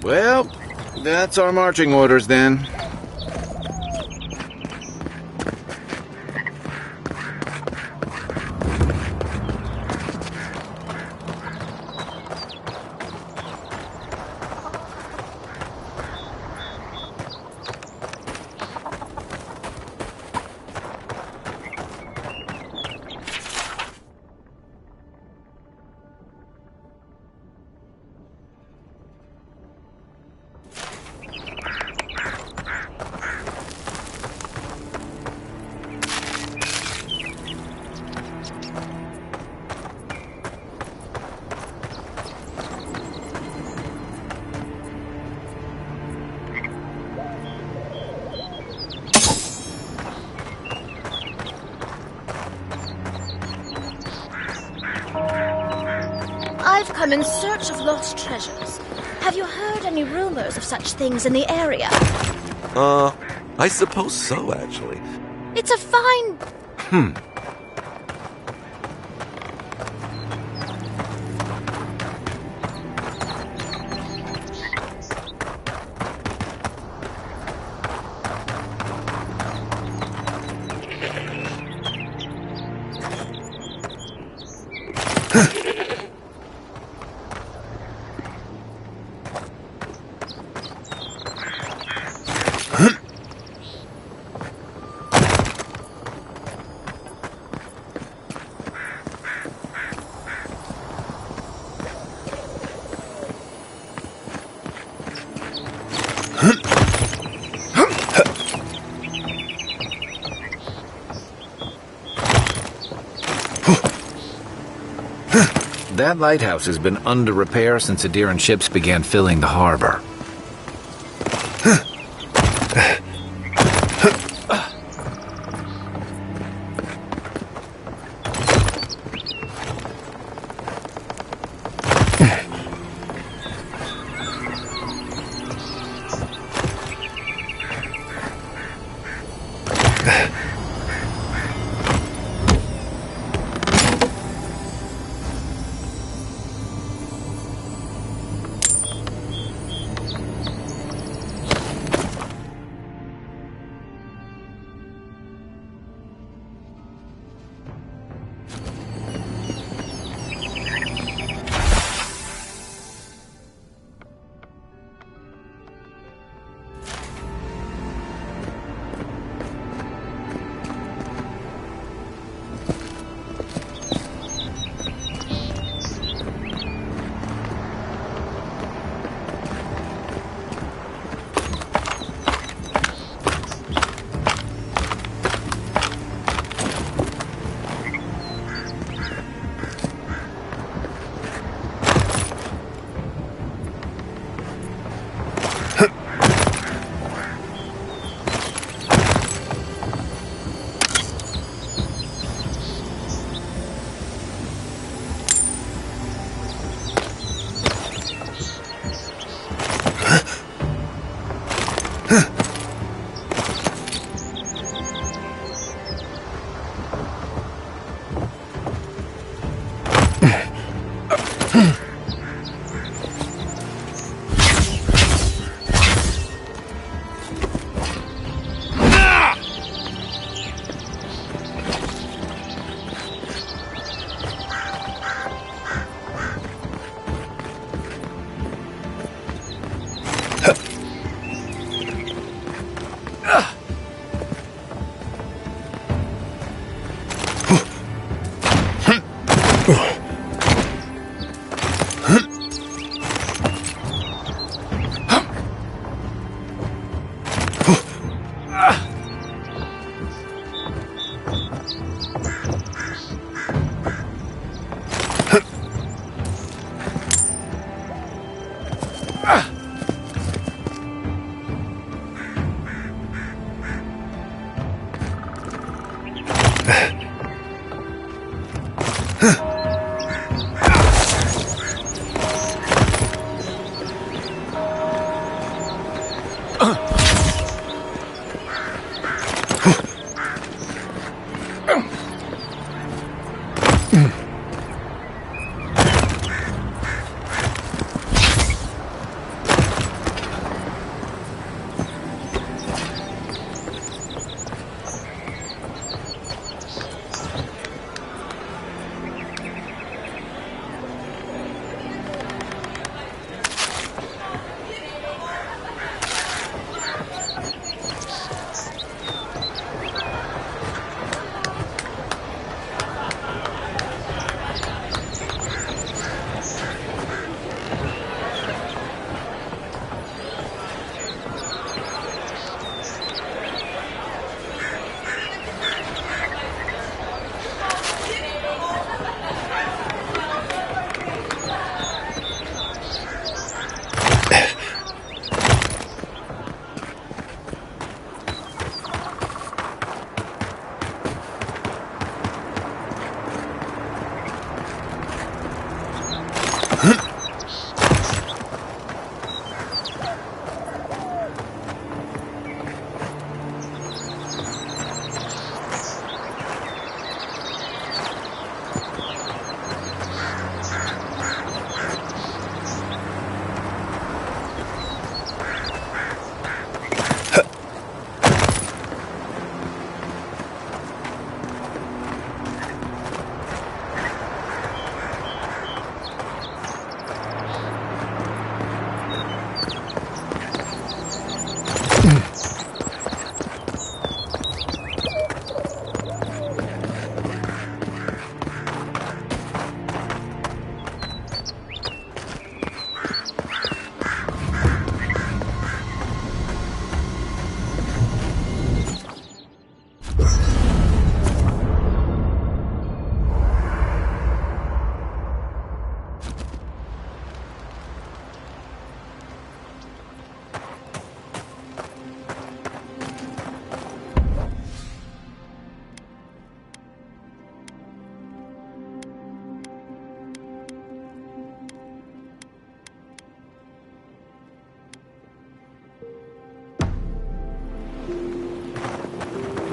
Well, that's our marching orders then. I've come in search of lost treasures. Have you heard any rumors of such things in the area? I suppose so, actually. It's a fine... That lighthouse has been under repair since Adiran ships began filling the harbor.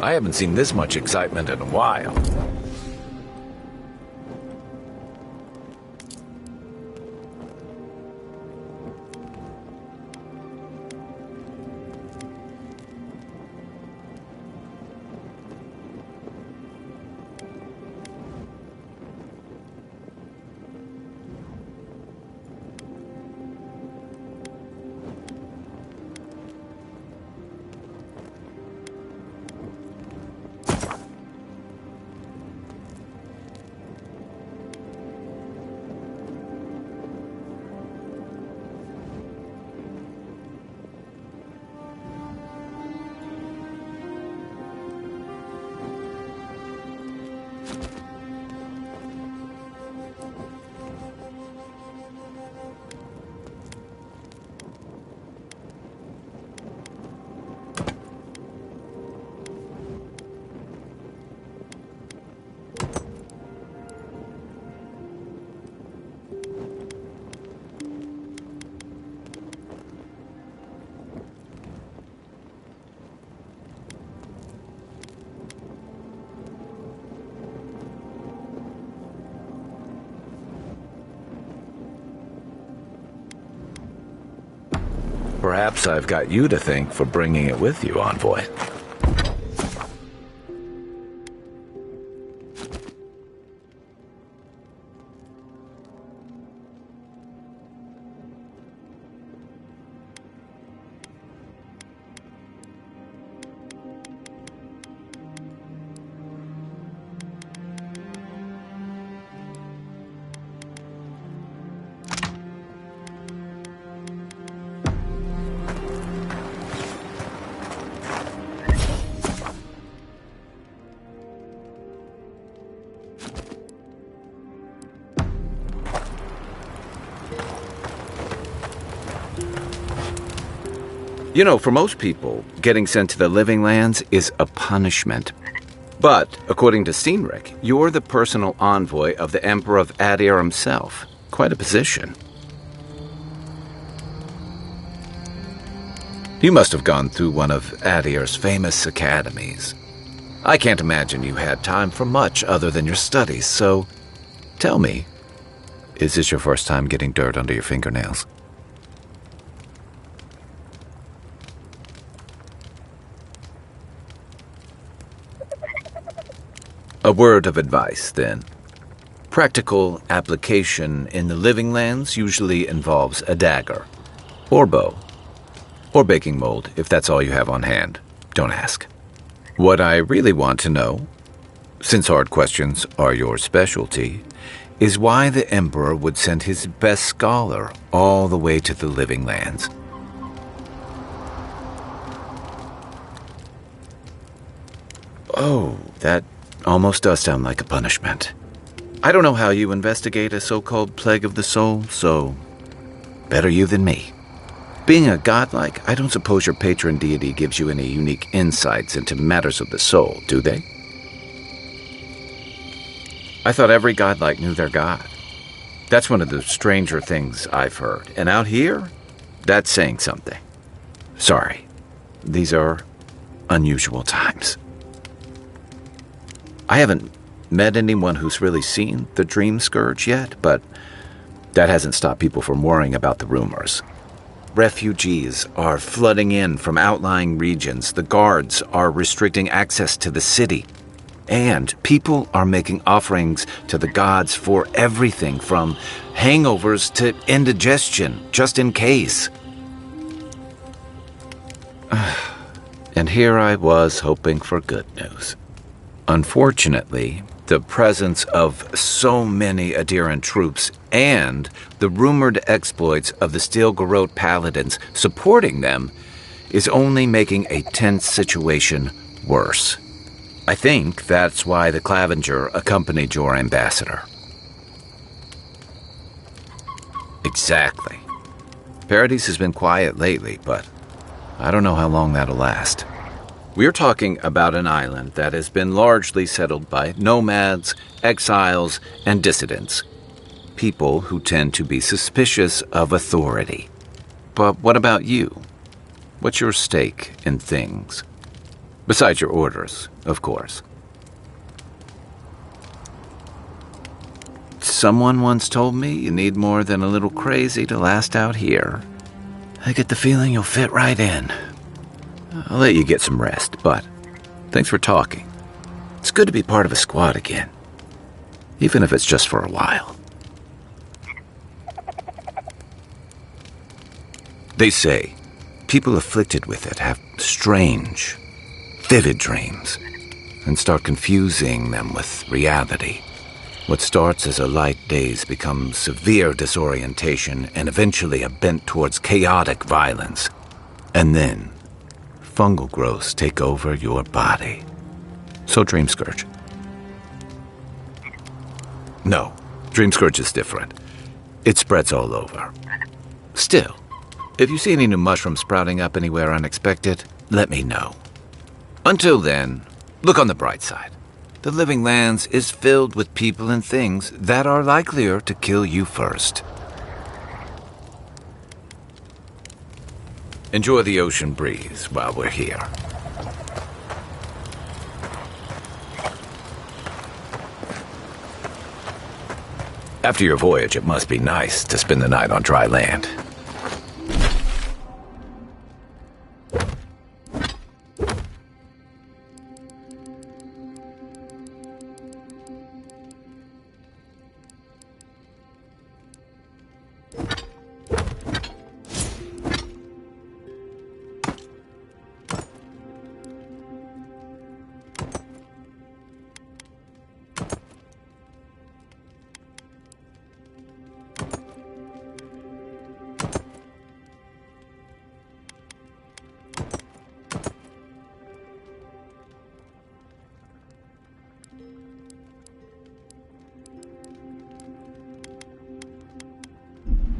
I haven't seen this much excitement in a while. Perhaps I've got you to thank for bringing it with you, Envoy. You know, for most people, getting sent to the Living Lands is a punishment. But, according to Steenrick, you're the personal envoy of the Emperor of Adir himself. Quite a position. You must have gone through one of Adir's famous academies. I can't imagine you had time for much other than your studies, so tell me, is this your first time getting dirt under your fingernails? A word of advice, then. Practical application in the living lands usually involves a dagger, or bow, or baking mold, if that's all you have on hand. Don't ask. What I really want to know, since hard questions are your specialty, is why the Emperor would send his best scholar all the way to the living lands. Oh, that almost does sound like a punishment. I don't know how you investigate a so-called plague of the soul, so better you than me. Being a godlike, I don't suppose your patron deity gives you any unique insights into matters of the soul, do they? I thought every godlike knew their god. That's one of the stranger things I've heard. And out here, that's saying something. Sorry, these are unusual times. I haven't met anyone who's really seen the Dream Scourge yet, but that hasn't stopped people from worrying about the rumors. Refugees are flooding in from outlying regions. The guards are restricting access to the city. And people are making offerings to the gods for everything from hangovers to indigestion, just in case. And here I was hoping for good news. Unfortunately, the presence of so many Adiran troops and the rumored exploits of the Steel-Garrote paladins supporting them is only making a tense situation worse. I think that's why the Clavenger accompanied your ambassador. Exactly. Paradise has been quiet lately, but I don't know how long that'll last. We're talking about an island that has been largely settled by nomads, exiles, and dissidents. People who tend to be suspicious of authority. But what about you? What's your stake in things? Besides your orders, of course. Someone once told me you need more than a little crazy to last out here. I get the feeling you'll fit right in. I'll let you get some rest, but thanks for talking. It's good to be part of a squad again, even if it's just for a while. They say people afflicted with it have strange, vivid dreams and start confusing them with reality. What starts as a light daze becomes severe disorientation and eventually a bent towards chaotic violence. And then fungal growths take over your body. So Dream Scourge. No, Dream Scourge is different. It spreads all over. Still, if you see any new mushrooms sprouting up anywhere unexpected, let me know. Until then, look on the bright side. The Living Lands is filled with people and things that are likelier to kill you first. Enjoy the ocean breeze while we're here. After your voyage, it must be nice to spend the night on dry land.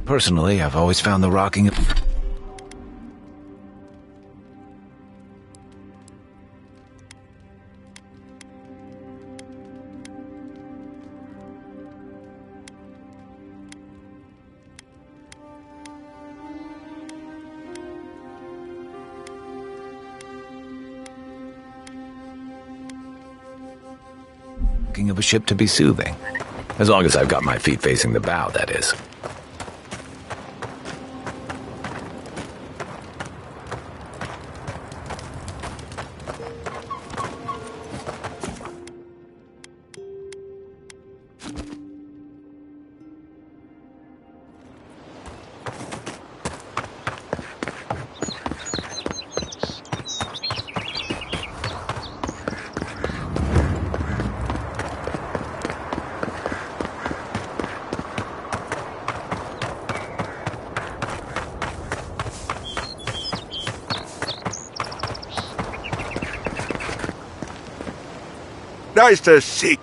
Personally, I've always found the rocking of... rocking of a ship to be soothing. As long as I've got my feet facing the bow, that is. Nice to see.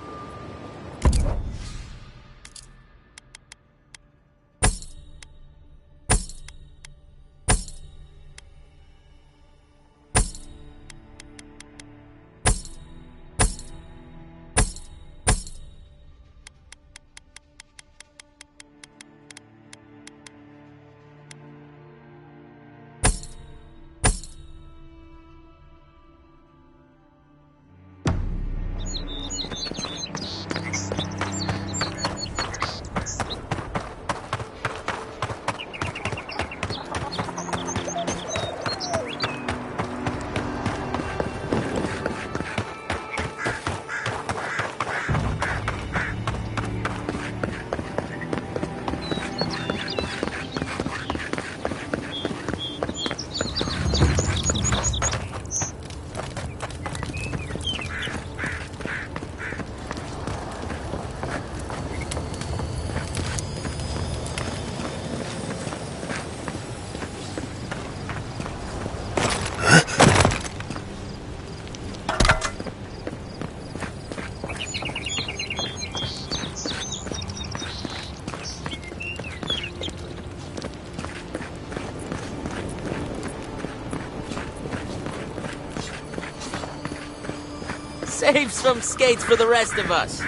Save some skates for the rest of us.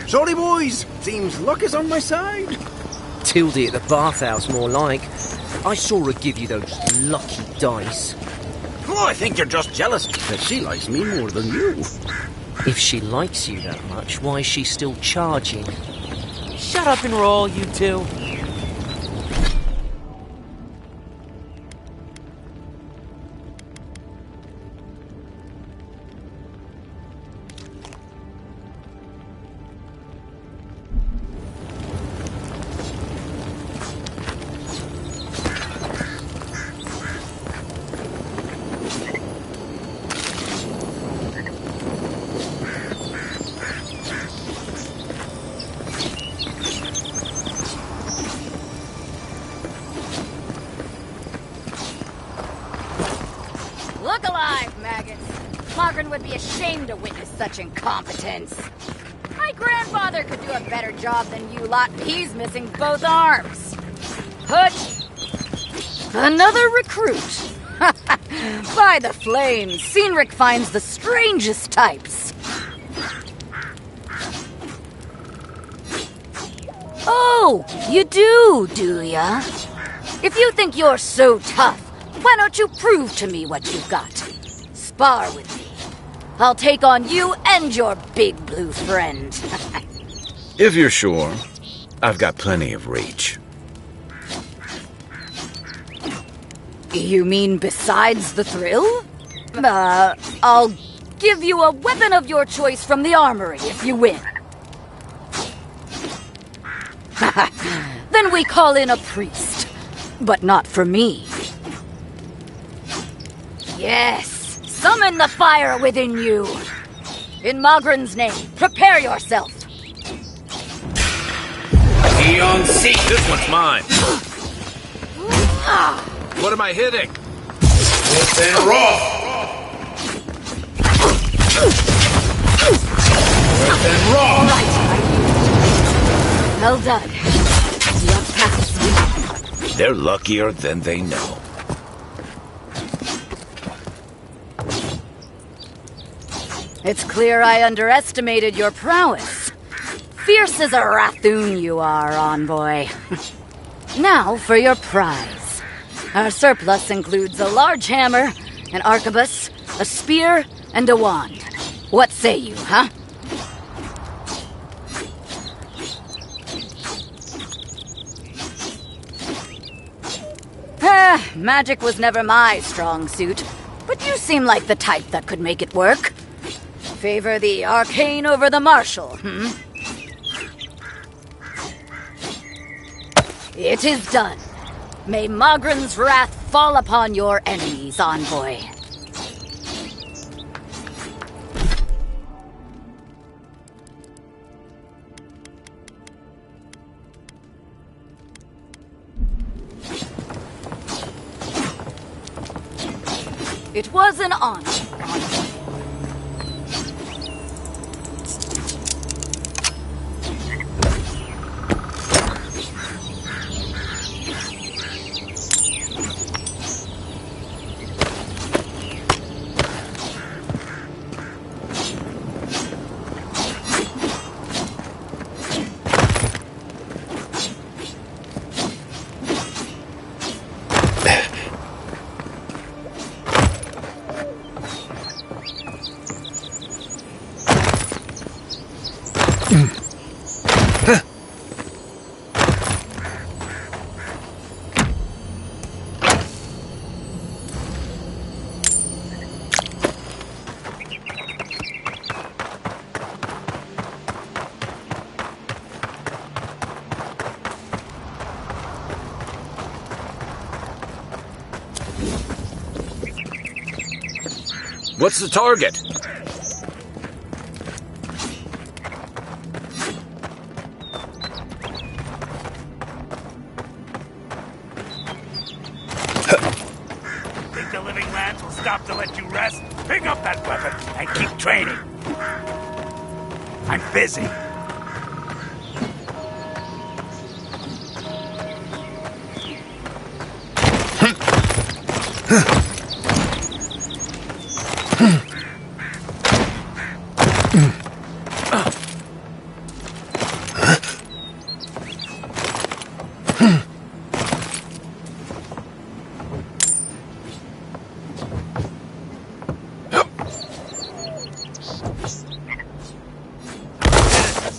Sorry, boys. Seems luck is on my side. Tildy at the bathhouse, more like. I saw her give you those lucky dice. Oh, I think you're just jealous that she likes me more than you. If she likes you that much, why is she still charging? Shut up and roll, you two. Look alive, maggots. Mogren would be ashamed to witness such incompetence. My grandfather could do a better job than you lot. He's missing both arms. Hutch! Another recruit. By the flames, Cynric finds the strangest types. Oh, you do ya? If you think you're so tough, why don't you prove to me what you've got? Spar with me. I'll take on you and your big blue friend. If you're sure, I've got plenty of reach. You mean besides the thrill? I'll give you a weapon of your choice from the armory if you win. Then we call in a priest. But not for me. Yes, summon the fire within you. In Mogren's name, prepare yourself. Eon Seek. This one's mine. What am I hitting? Listen rough. Listen rough. Right. Well done. You have passed me. They're luckier than they know. It's clear I underestimated your prowess. Fierce as a Rathoon you are, envoy. Now for your prize. Our surplus includes a large hammer, an arquebus, a spear, and a wand. What say you, huh? Magic was never my strong suit, but you seem like the type that could make it work. Favor the arcane over the martial, hmm? It is done. May Magran's wrath fall upon your enemies, envoy. It was an honor. What's the target? Think the living lands will stop to let you rest? Pick up that weapon and keep training. I'm busy.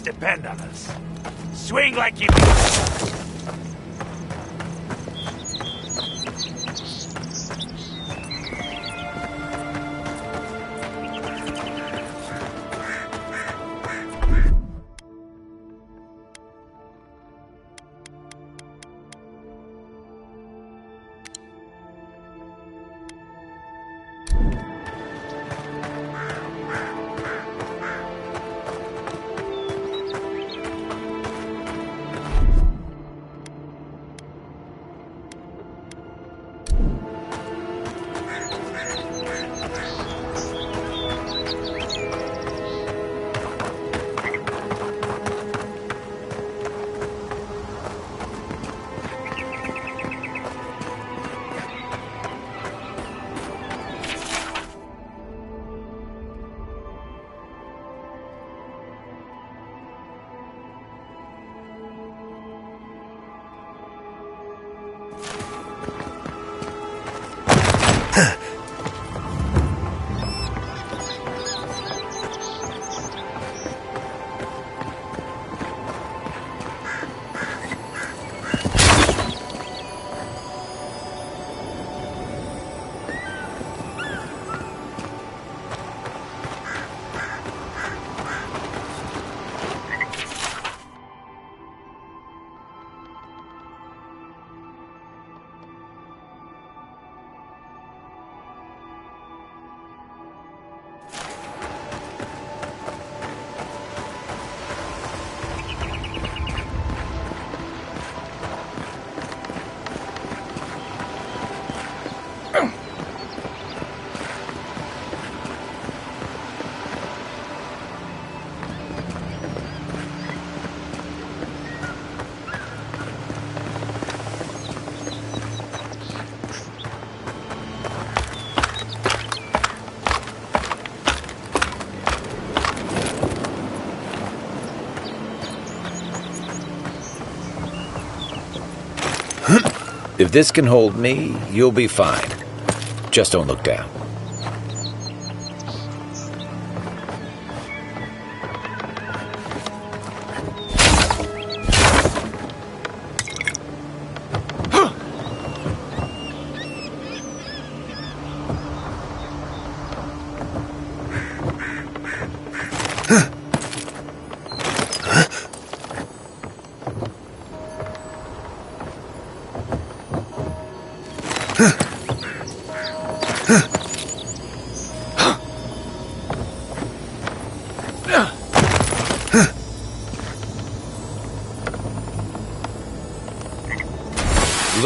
Depend on us. Swing like you... If this can hold me, you'll be fine. Just don't look down.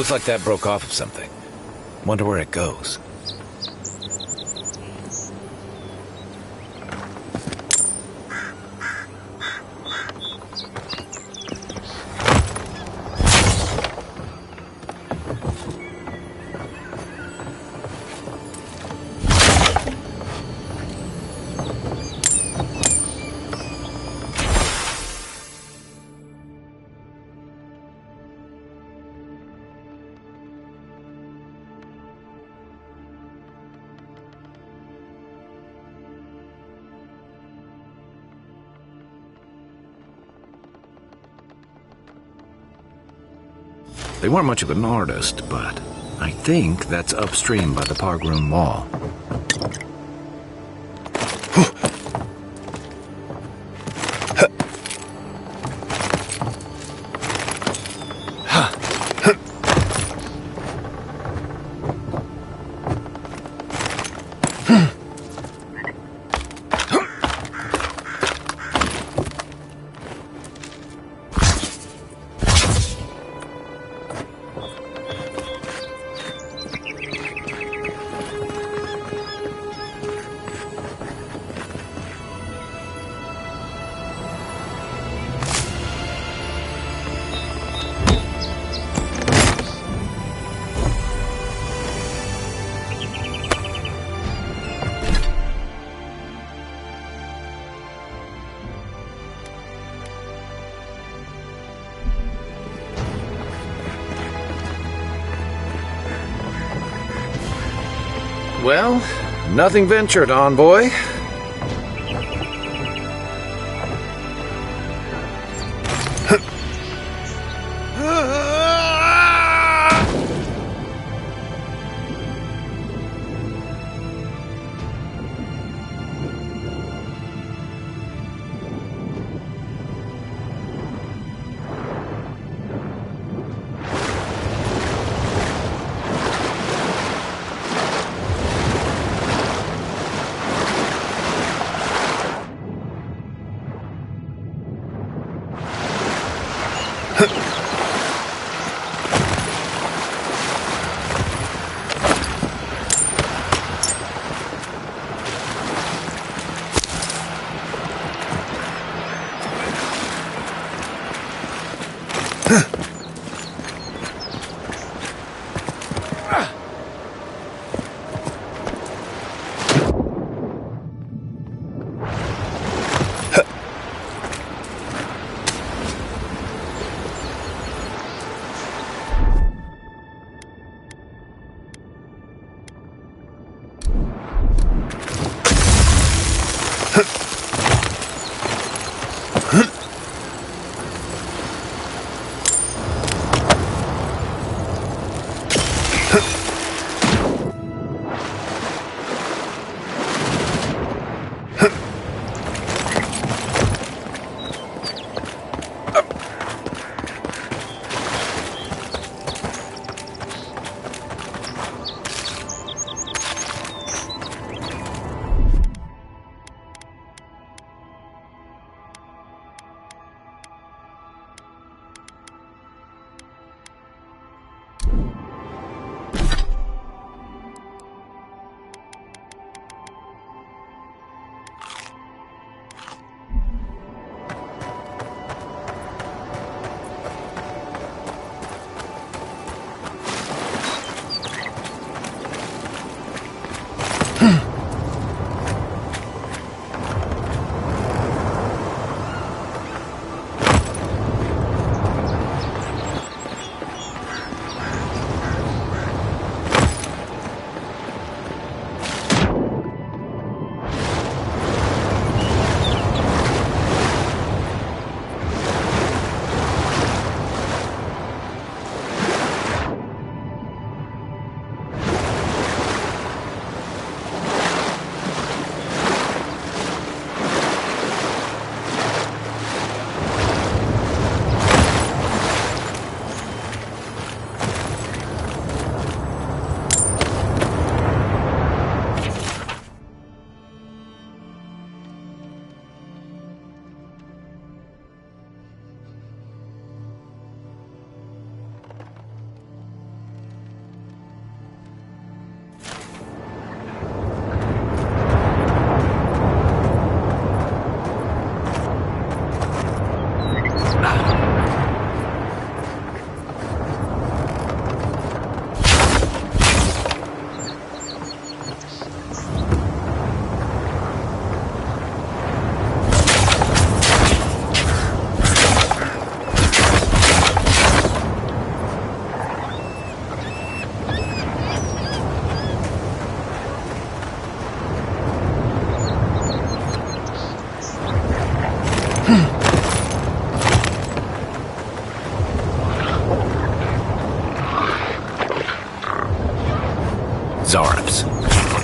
Looks like that broke off of something. Wonder where it goes. They weren't much of an artist, but I think that's upstream by the park room wall. Well, nothing ventured, envoy.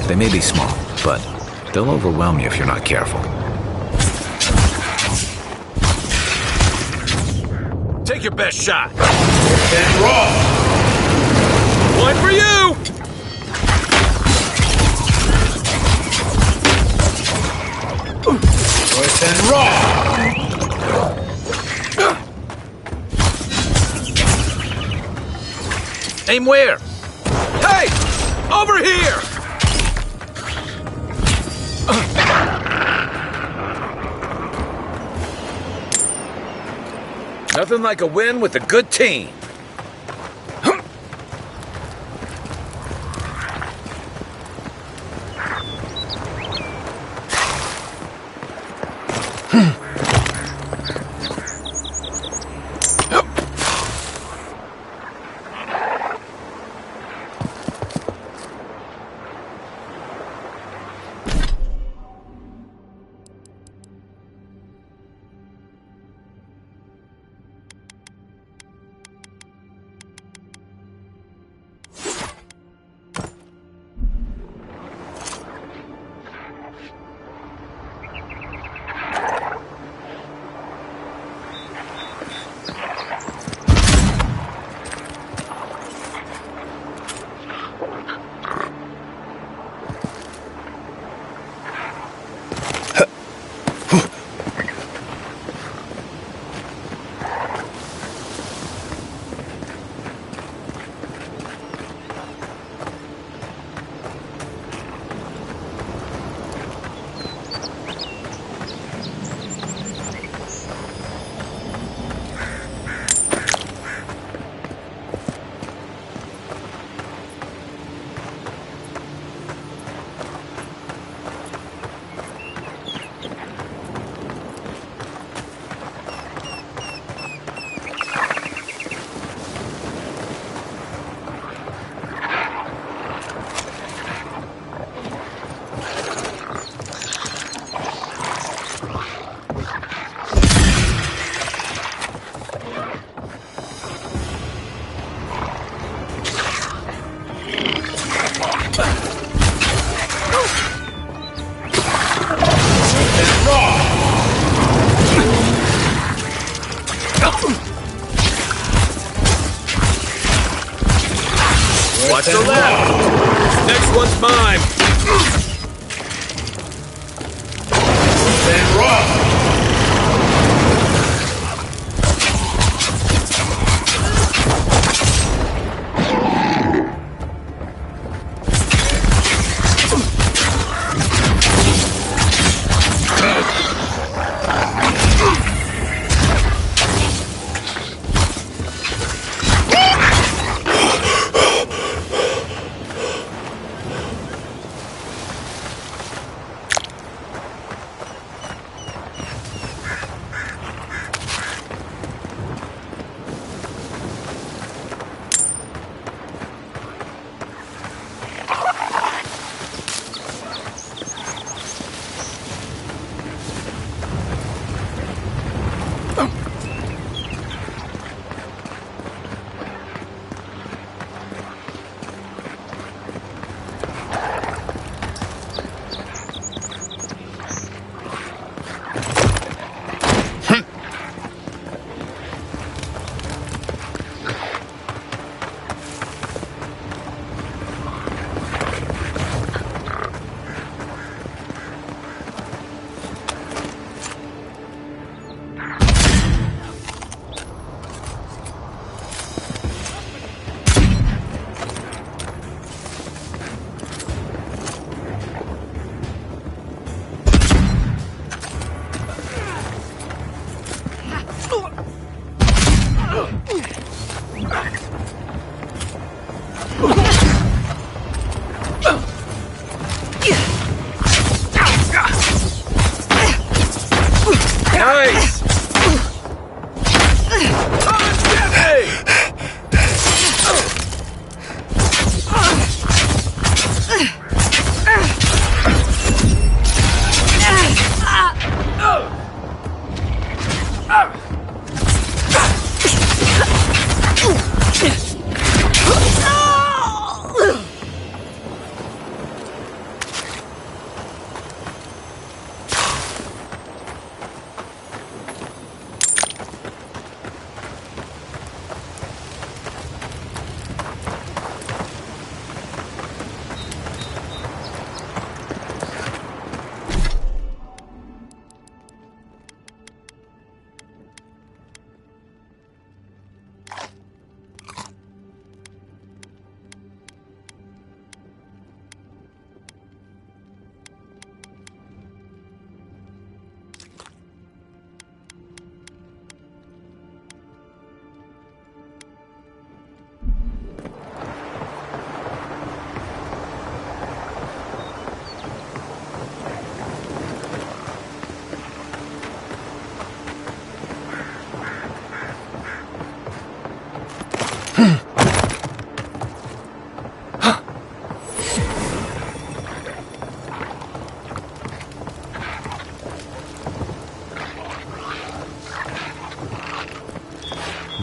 They may be small, but they'll overwhelm you if you're not careful. Take your best shot. And rough. One for you! Twist and rough. Aim where? Hey! Over here! Nothing like a win with a good team. Watch the left! Next one's mine! And rough.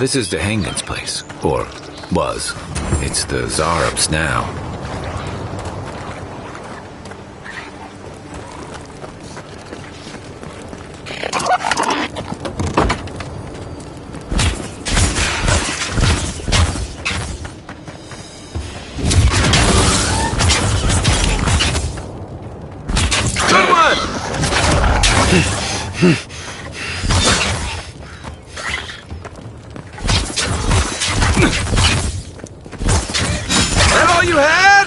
this is the Hangen's place. Or was. It's the Zarub's now. That all you had?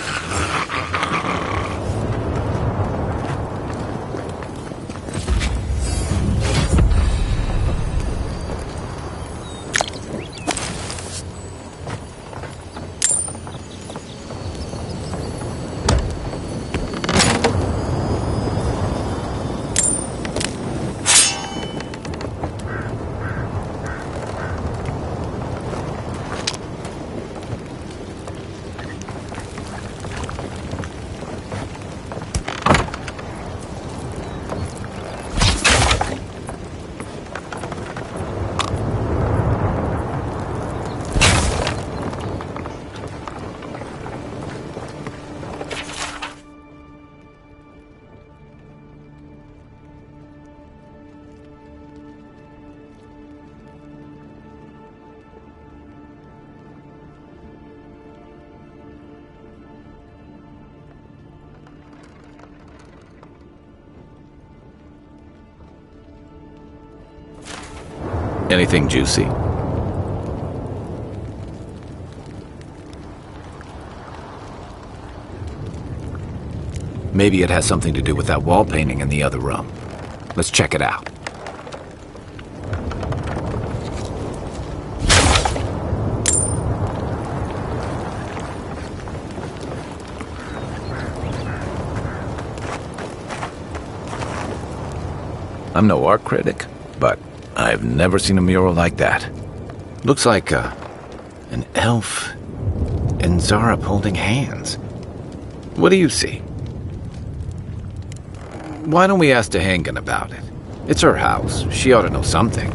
Anything juicy? Maybe it has something to do with that wall painting in the other room. Let's check it out. I'm no art critic, but I've never seen a mural like that. Looks like an elf and Zarub holding hands. What do you see? Why don't we ask Hangen about it? It's her house. She ought to know something.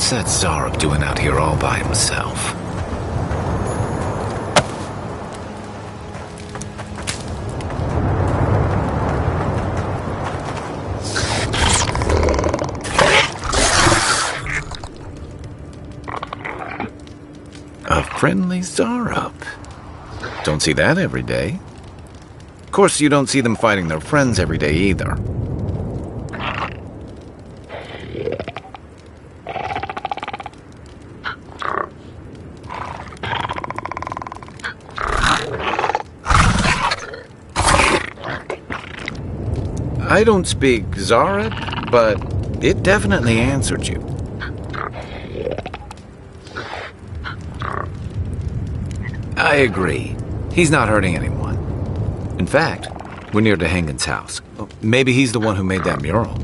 What's that Zarok doing out here all by himself? A friendly Zarok. Don't see that every day. Of course, you don't see them fighting their friends every day either. I don't speak Zarok, but it definitely answered you. I agree. He's not hurting anyone. In fact, we're near Dehangan's house. Maybe he's the one who made that mural.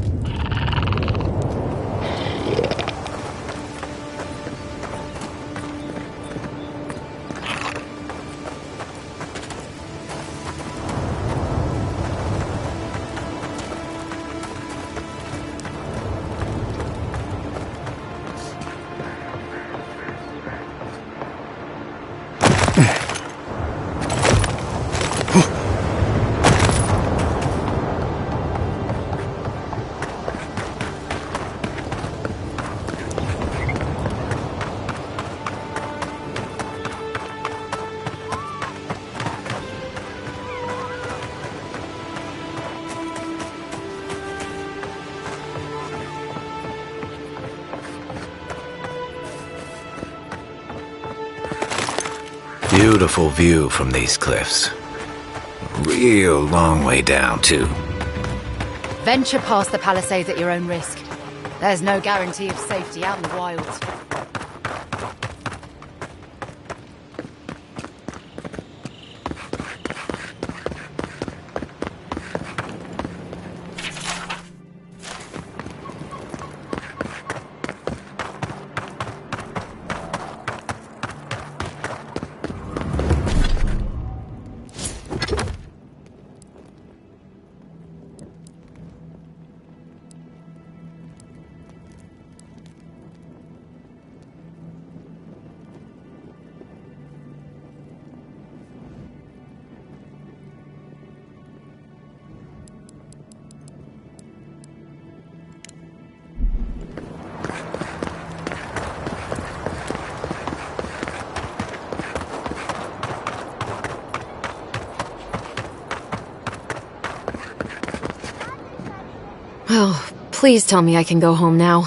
Beautiful view from these cliffs. Real long way down, too. Venture past the palisades at your own risk. There's no guarantee of safety out in the wilds. Oh, please tell me I can go home now.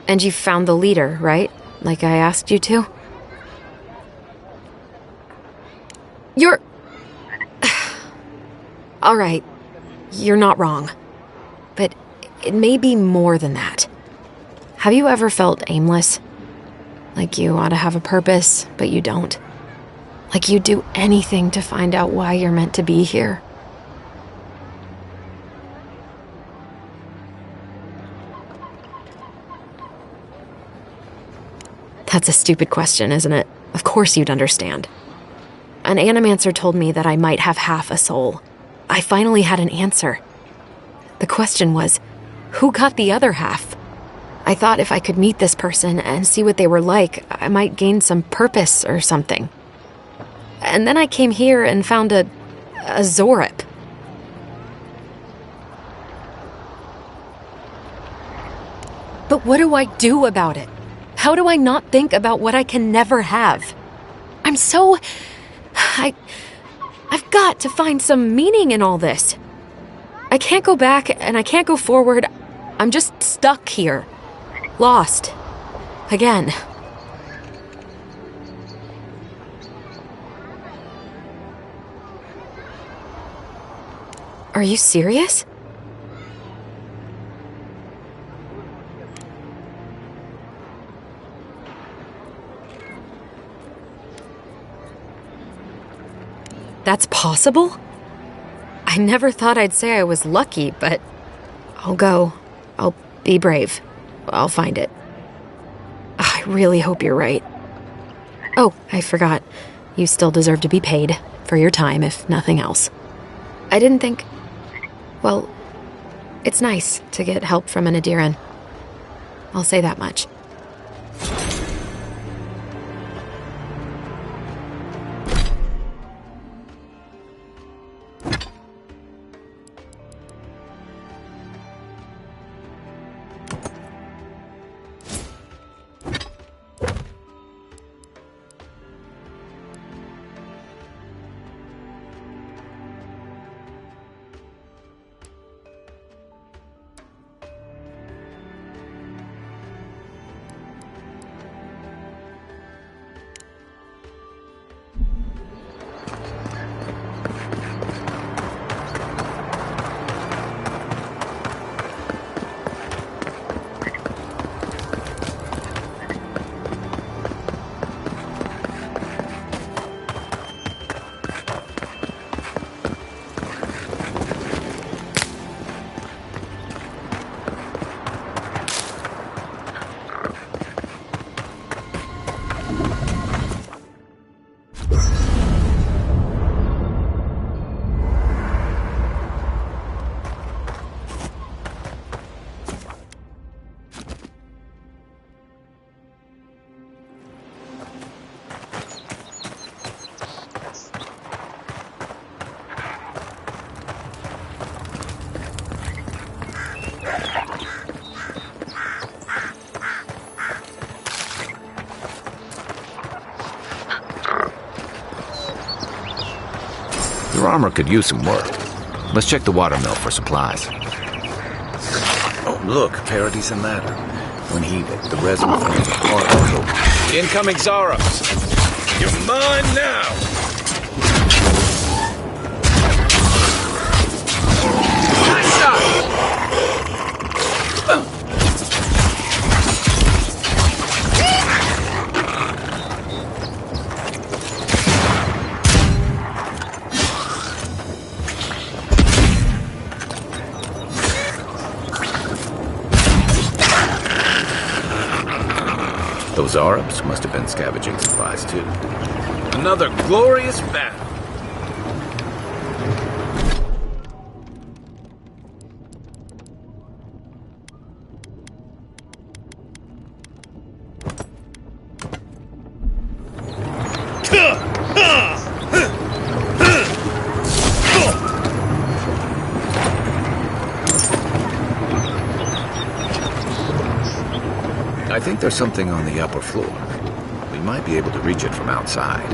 And you found the leader, right? Like I asked you to? You're... Alright, you're not wrong. But it may be more than that. Have you ever felt aimless? Like you ought to have a purpose, but you don't? Like you'd do anything to find out why you're meant to be here? That's a stupid question, isn't it? Of course you'd understand. An animancer told me that I might have half a soul. I finally had an answer. The question was, who got the other half? I thought if I could meet this person and see what they were like, I might gain some purpose or something. And then I came here and found a Zorip. But what do I do about it? How do I not think about what I can never have? I'm so... I've got to find some meaning in all this. I can't go back and I can't go forward. I'm just stuck here. Lost. Again. Are you serious? That's possible? I never thought I'd say I was lucky, but I'll go. I'll be brave. I'll find it. I really hope you're right. Oh, I forgot. You still deserve to be paid for your time, if nothing else. I didn't think... Well, It's nice to get help from an Adiran. I'll say that much. Your armor could use some work. Let's check the watermill for supplies. Oh, look, Paradis and ladder. When heated, the resin forms a hard coat. Incoming Zaros! You're mine now! Nice shot! Those Arabs must have been scavenging supplies, too. Another glorious battle! I think there's something on the upper floor. We might be able to reach it from outside.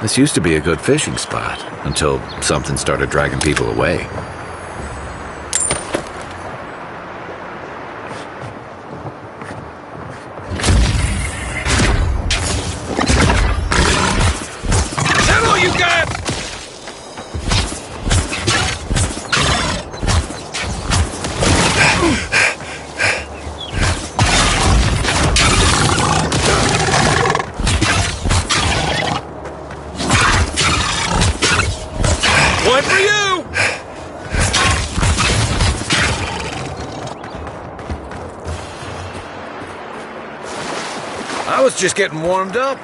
This used to be a good fishing spot, until something started dragging people away. One for you! I was just getting warmed up.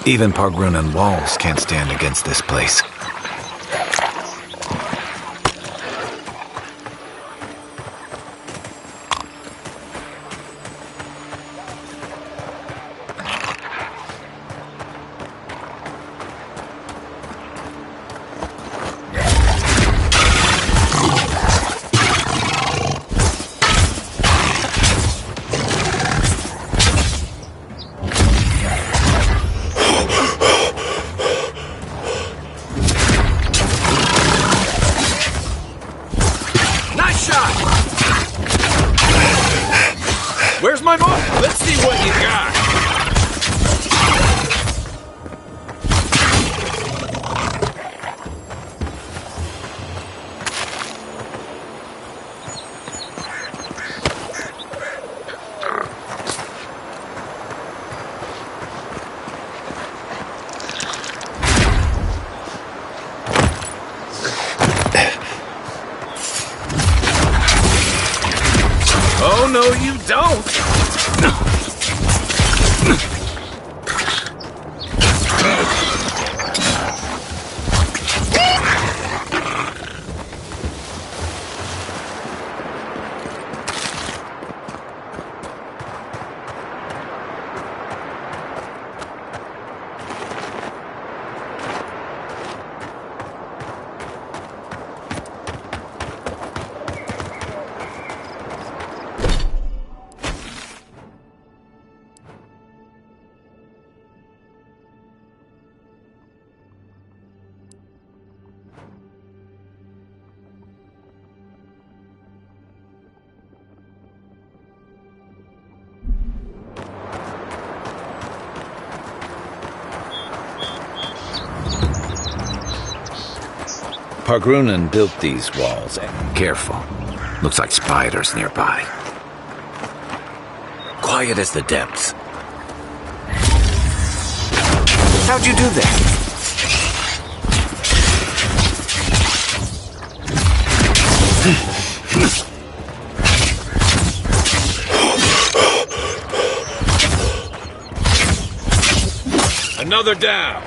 Even Pargrunan walls can't stand against this place. Where's my mark? Let's see what you got. Oh, no, you don't! Pargrunan built these walls. Careful. Looks like spiders nearby. Quiet as the depths. How'd you do that? Another down.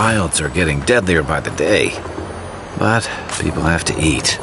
wilds are getting deadlier by the day. But people have to eat.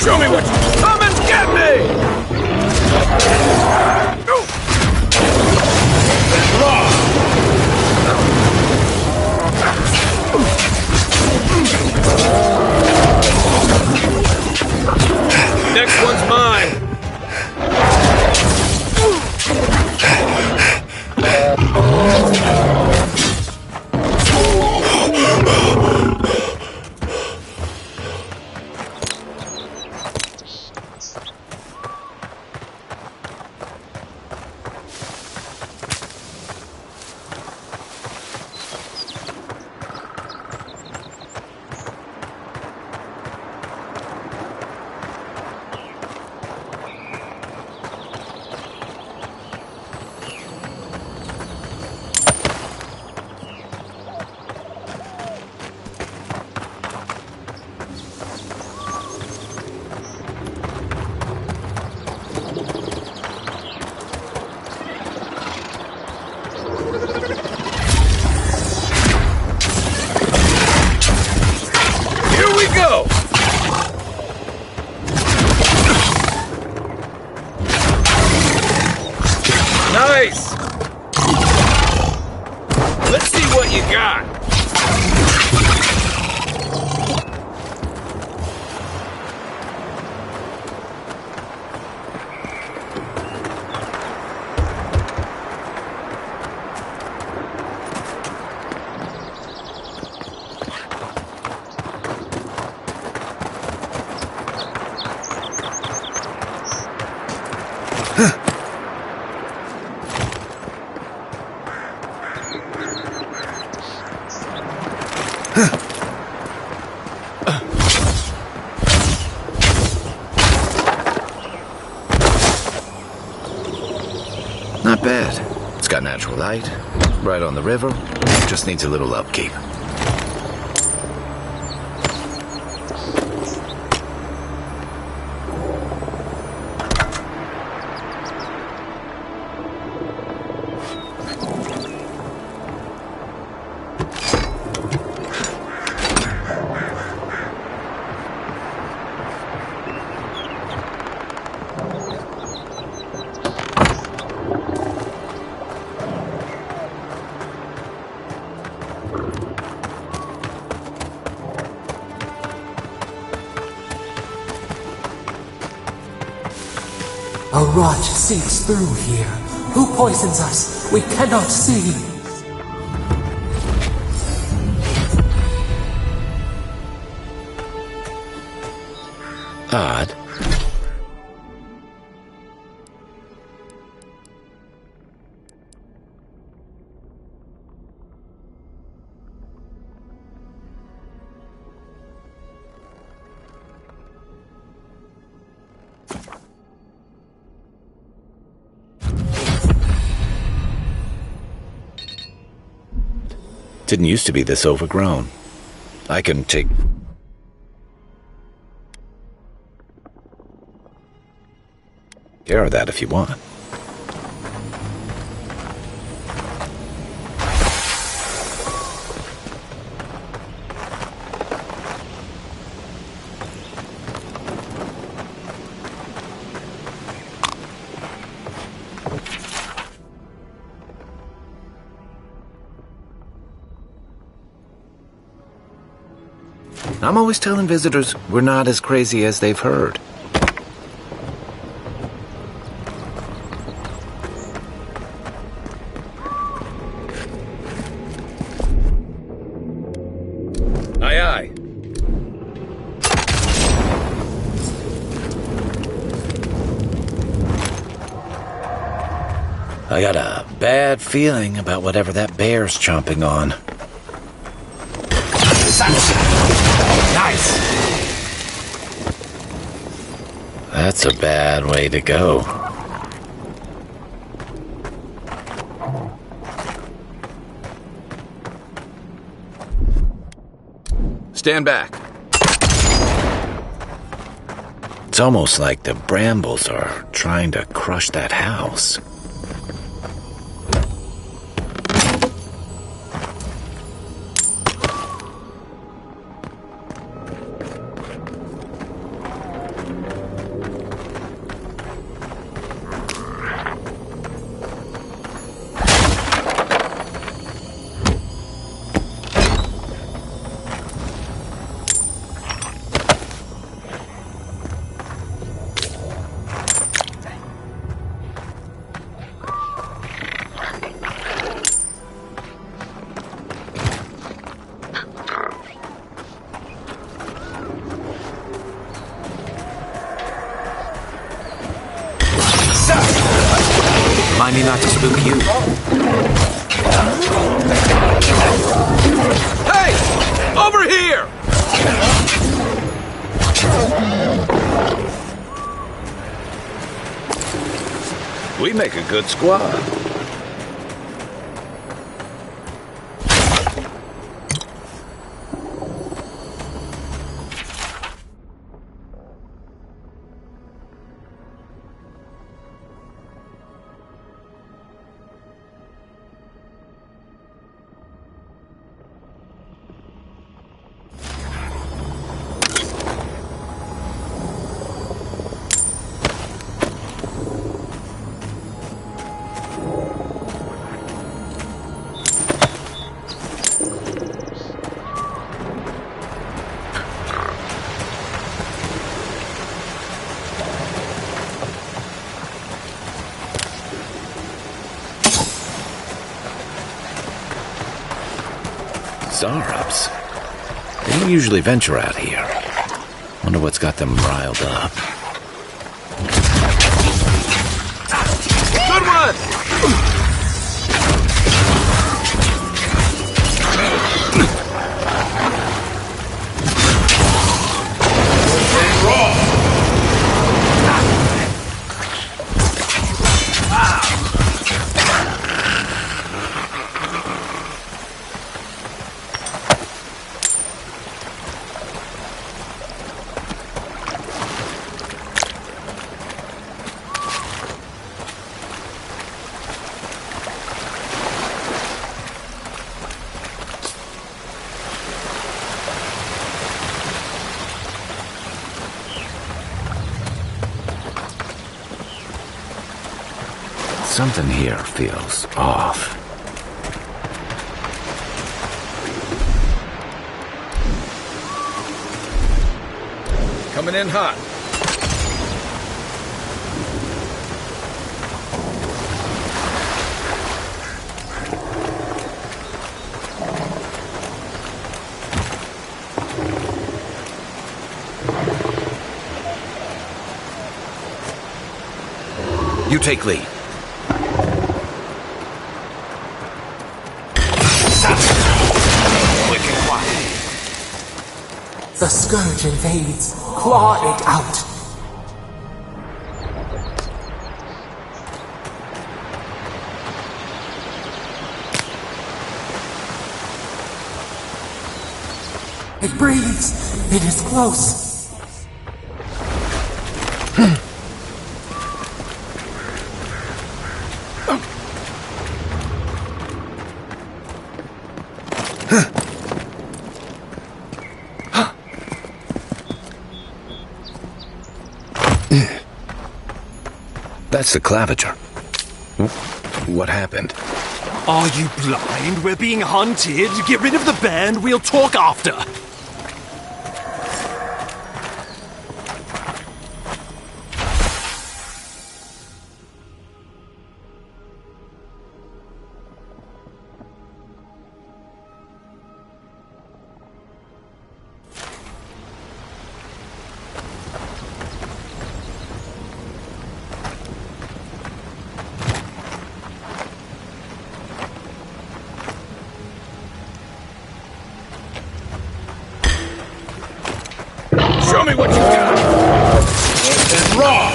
Show me what you... Come and get me! Next one's mine. Nice! Let's see what you got. Not bad. It's got natural light, right on the river. Just needs a little upkeep. A rot seeps through here. Who poisons us? We cannot see. Odd. Didn't used to be this overgrown. I can take... care of that if you want. I'm always telling visitors we're not as crazy as they've heard. I got a bad feeling about whatever that bear's chomping on. Nice! That's a bad way to go. Stand back. It's almost like the brambles are trying to crush that house. Remind me not to spook you. Hey! Over here! We make a good squad. Zarups. They don't usually venture out here. Wonder what's got them riled up. Good one! Something here feels off. Coming in hot. You take lead. The scourge invades. Claw it out. It breathes. It is close. That's the claviger. What happened? Are you blind? We're being hunted. Get rid of the band. We'll talk after. Show me what you got! And raw!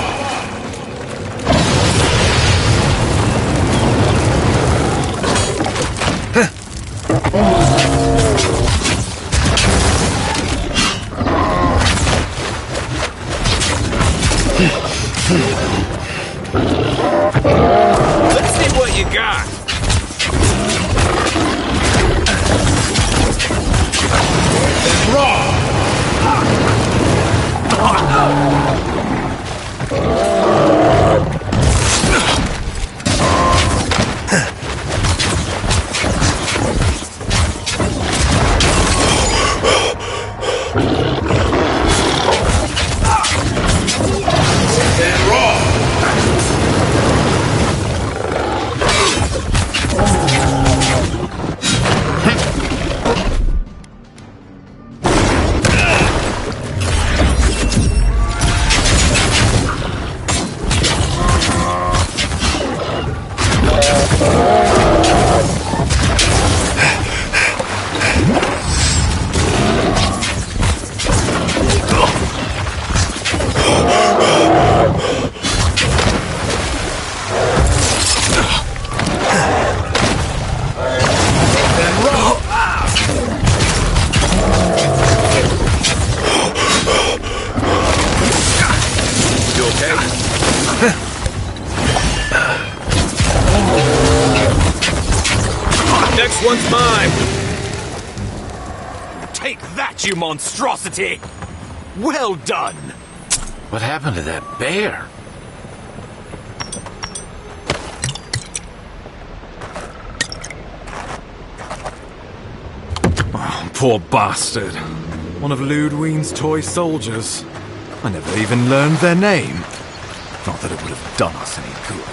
Let's see what you got! And raw! Next one's mine! Take that, you monstrosity! Well done! What happened to that bear? Oh, poor bastard. One of Ludwine's toy soldiers. I never even learned their name. Not that it would have done us any good.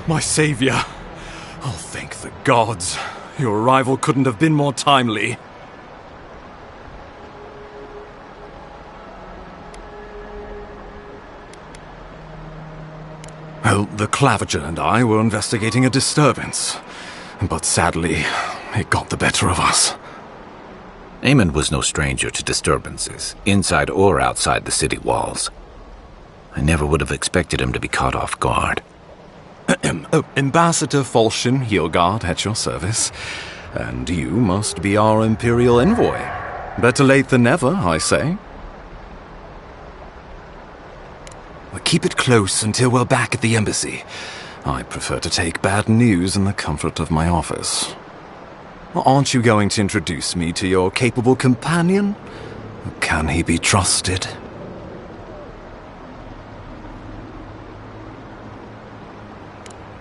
My savior. Oh, thank the gods. Your arrival couldn't have been more timely. Well, the Claviger and I were investigating a disturbance. But sadly, it got the better of us. Eamon was no stranger to disturbances, inside or outside the city walls. I never would have expected him to be caught off guard. Ambassador Falchion Heelguard at your service. And you must be our Imperial envoy. Better late than never, I say. Well, keep it close until we're back at the embassy. I prefer to take bad news in the comfort of my office. Aren't you going to introduce me to your capable companion? Can he be trusted?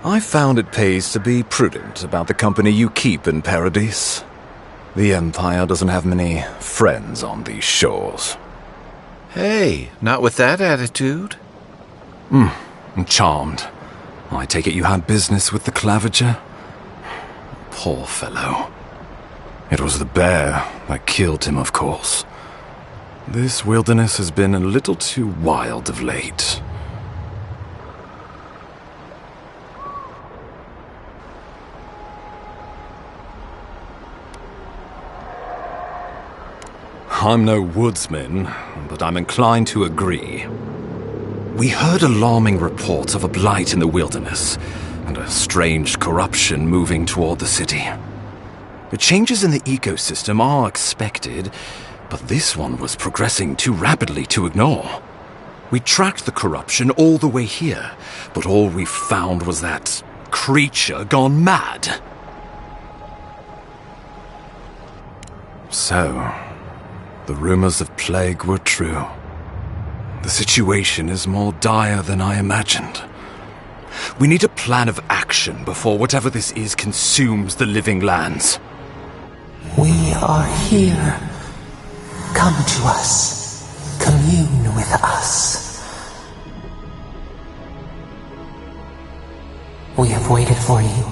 I found it pays to be prudent about the company you keep in Paradise. The Empire doesn't have many friends on these shores. Hey, not with that attitude. I'm charmed. I take it you had business with the Claviger? Poor fellow. It was the bear that killed him, of course. This wilderness has been a little too wild of late. I'm no woodsman, but I'm inclined to agree. We heard alarming reports of a blight in the wilderness, and a strange corruption moving toward the city. The changes in the ecosystem are expected, but this one was progressing too rapidly to ignore. We tracked the corruption all the way here, but all we found was that creature gone mad. So, the rumors of plague were true. The situation is more dire than I imagined. We need a plan of action before whatever this is consumes the living lands. We are here. Come to us. Commune with us. We have waited for you.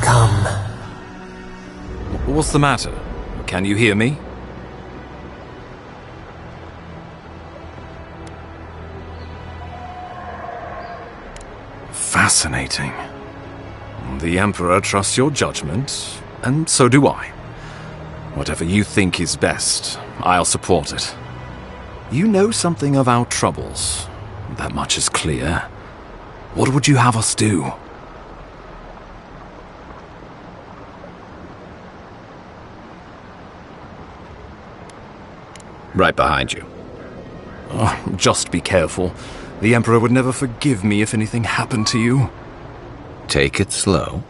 Come. What's the matter? Can you hear me? Fascinating. The Emperor trusts your judgment, and so do I. Whatever you think is best, I'll support it. You know something of our troubles. That much is clear. What would you have us do? Right behind you. Oh, just be careful. The Emperor would never forgive me if anything happened to you. Take it slow.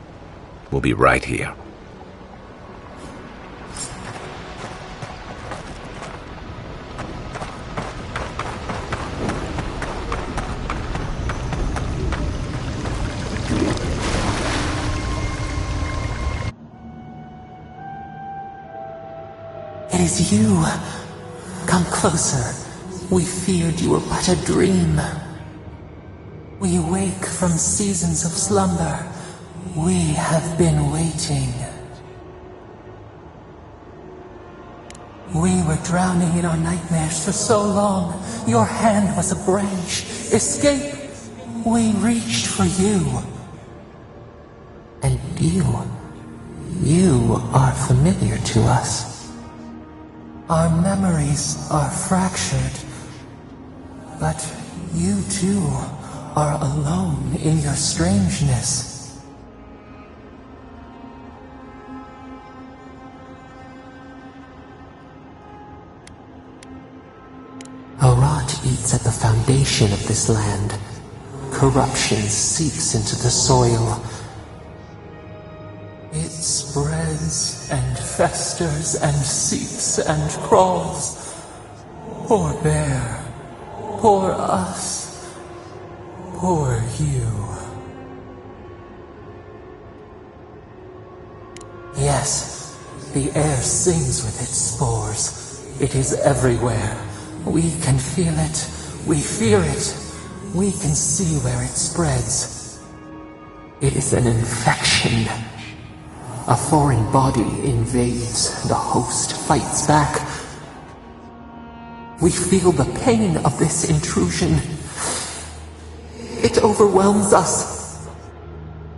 We'll be right here. It is you. Come closer. We feared you were but a dream. We wake from seasons of slumber. We have been waiting. We were drowning in our nightmares for so long. Your hand was a branch. Escape! We reached for you. And you are familiar to us. Our memories are fractured, but you too are alone in your strangeness. A rot eats at the foundation of this land. Corruption seeps into the soil. It spreads and festers and seeps and crawls. Poor bear. Poor us. Poor you. Yes, the air sings with its spores. It is everywhere. We can feel it. We fear it. We can see where it spreads. It is an infection. A foreign body invades, the host fights back. We feel the pain of this intrusion. It overwhelms us.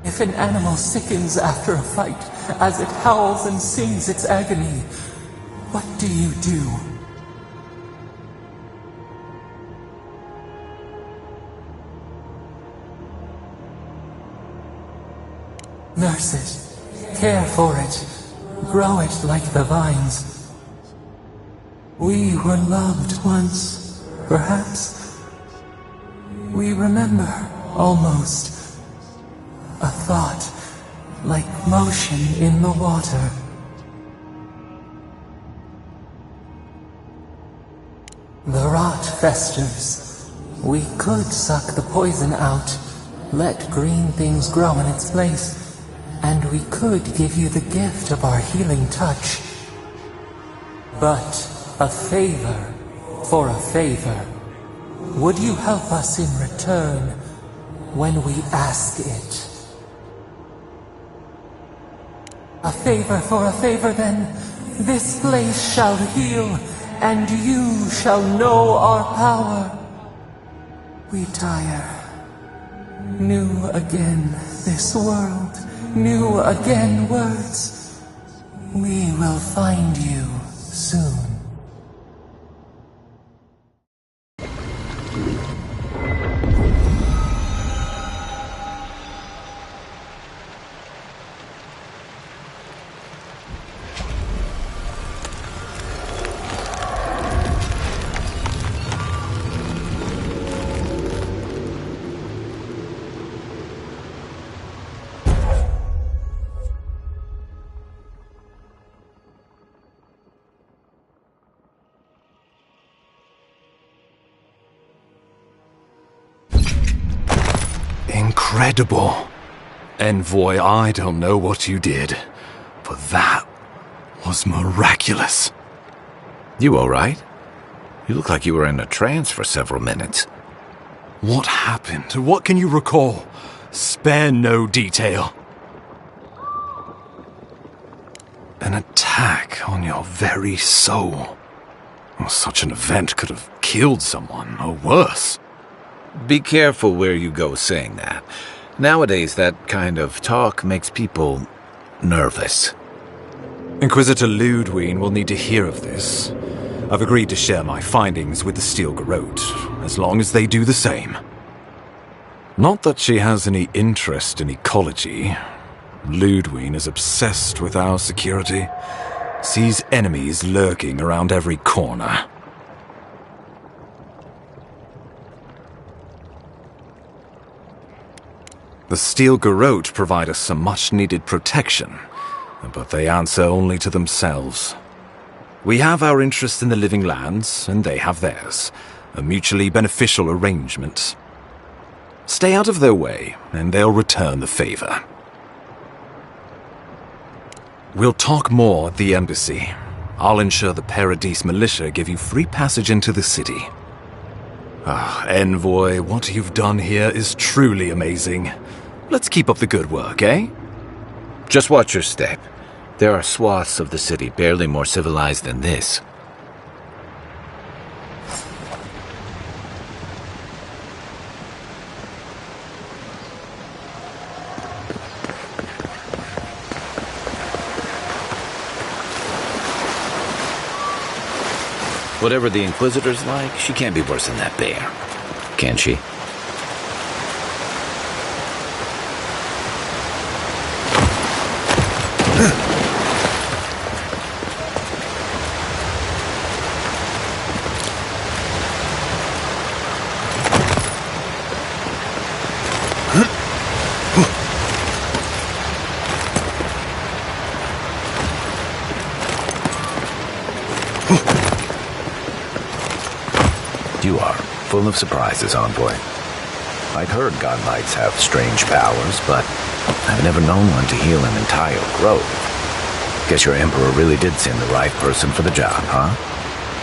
If an animal sickens after a fight, as it howls and sings its agony, what do you do? Nurse it. Care for it. Grow it like the vines. We were loved once, perhaps. We remember, almost. A thought, like motion in the water. The rot festers. We could suck the poison out, let green things grow in its place. And we could give you the gift of our healing touch. But a favor for a favor. Would you help us in return when we ask it? A favor for a favor then. This place shall heal, and you shall know our power. We tire. New again this world. New again words. We will find you soon. incredible. Envoy, I don't know what you did, but that was miraculous. You all right? You look like you were in a trance for several minutes. What happened? What can you recall? Spare no detail. An attack on your very soul. Well, such an event could have killed someone, or worse. Be careful where you go saying that. Nowadays, that kind of talk makes people nervous. Inquisitor Ludwig will need to hear of this. I've agreed to share my findings with the Steel Garrote, as long as they do the same. Not that she has any interest in ecology. Ludwig is obsessed with our security, sees enemies lurking around every corner. The Steel Garrote provide us some much-needed protection, but they answer only to themselves. We have our interest in the living lands, and they have theirs. A mutually beneficial arrangement. Stay out of their way, and they'll return the favor. We'll talk more at the embassy. I'll ensure the Paradise militia give you free passage into the city. Envoy, what you've done here is truly amazing. Let's keep up the good work, eh? Just watch your step. There are swaths of the city barely more civilized than this. Whatever the Inquisitor's like, she can't be worse than that bear. Can she? You are full of surprises, Envoy. I'd heard God Knights have strange powers, but I've never known one to heal an entire grove. Guess your Emperor really did send the right person for the job, huh?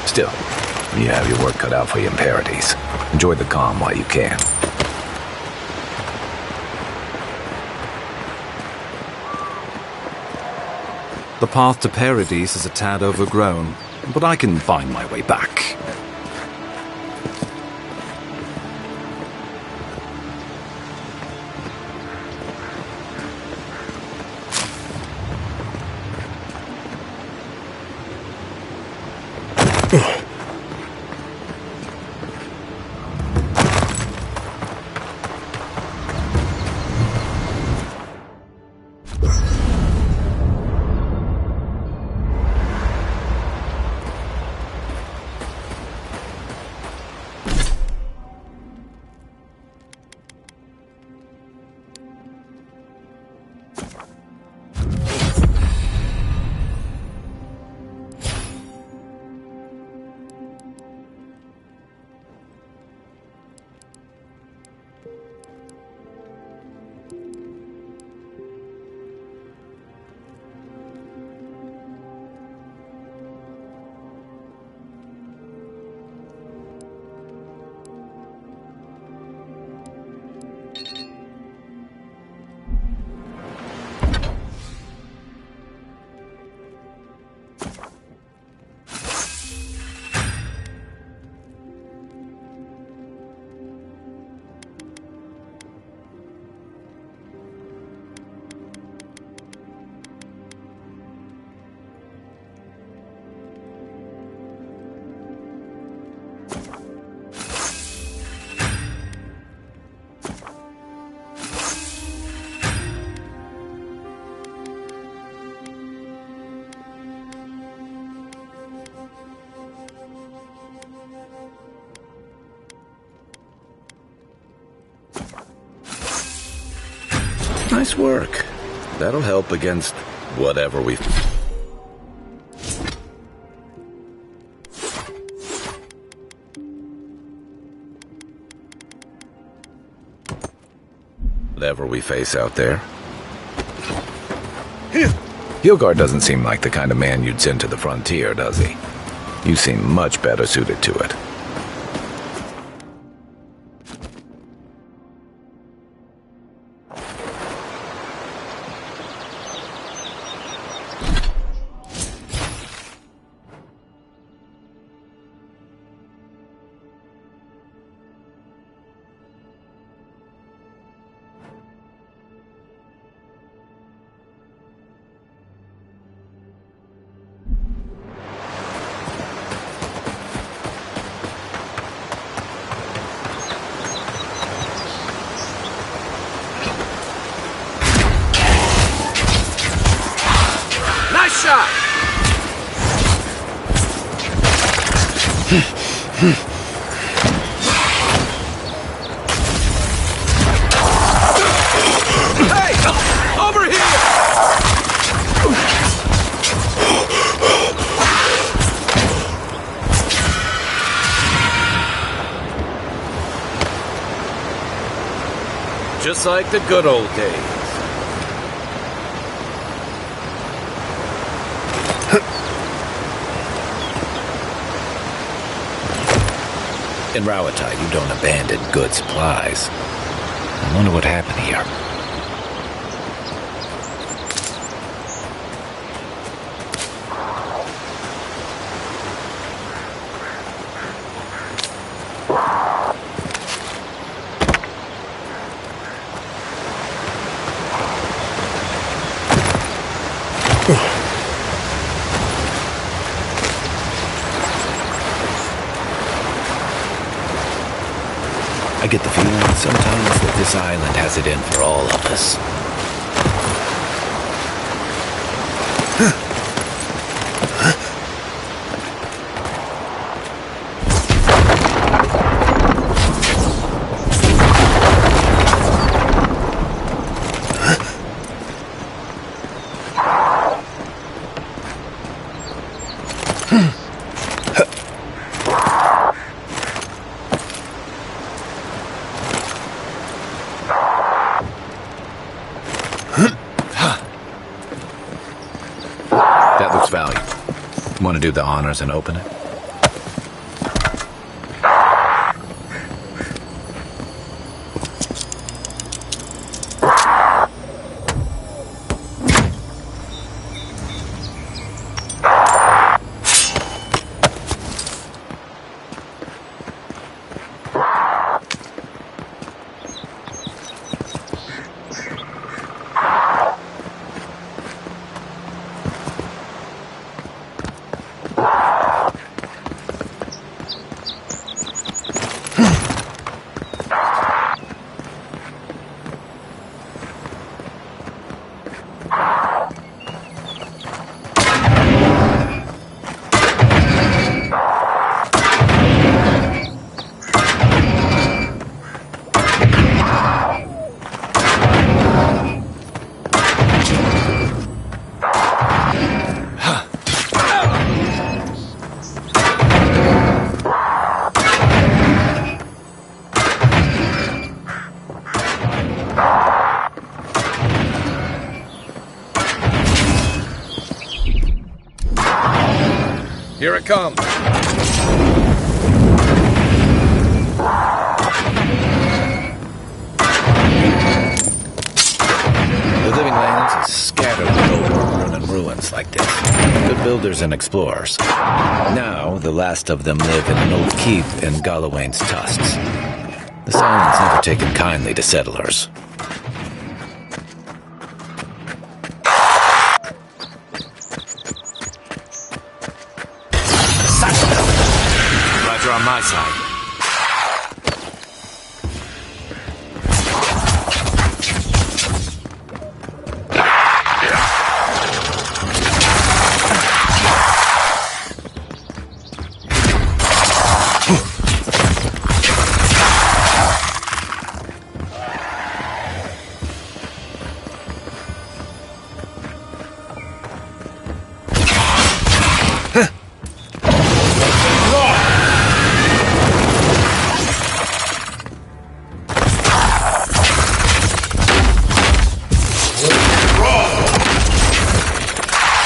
Still, you have your work cut out for you in Paradise. Enjoy the calm while you can. The path to Paradise is a tad overgrown, but I can find my way back. Nice work. That'll help against whatever we've... whatever we face out there. Hilgard doesn't seem like the kind of man you'd send to the frontier, does he? You seem much better suited to it. Nice shot! Hey! Over here! Just like the good old days. In Rauatai, you don't abandon good supplies. I wonder what happened here. I get the feeling sometimes that this island has it in for all of us. That looks valuable. Want to do the honors and open it? Here it comes. The living lands is scattered with overgrown and ruins like this. Good builders and explorers. Now, the last of them live in an old keep in Galawain's tusks. This island's never taken kindly to settlers. Roger on my side.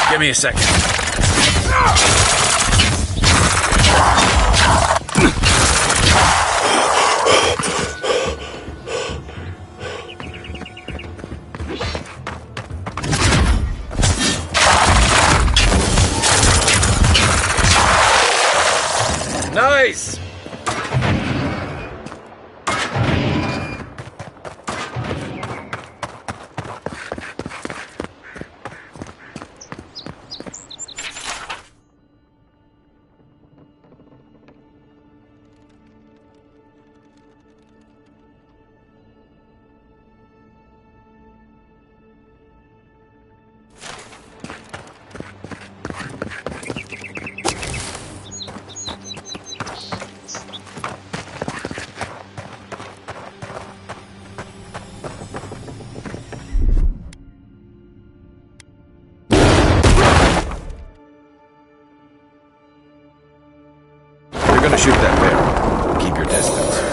Give me a second. Nice! You're gonna shoot that bear. Keep your distance.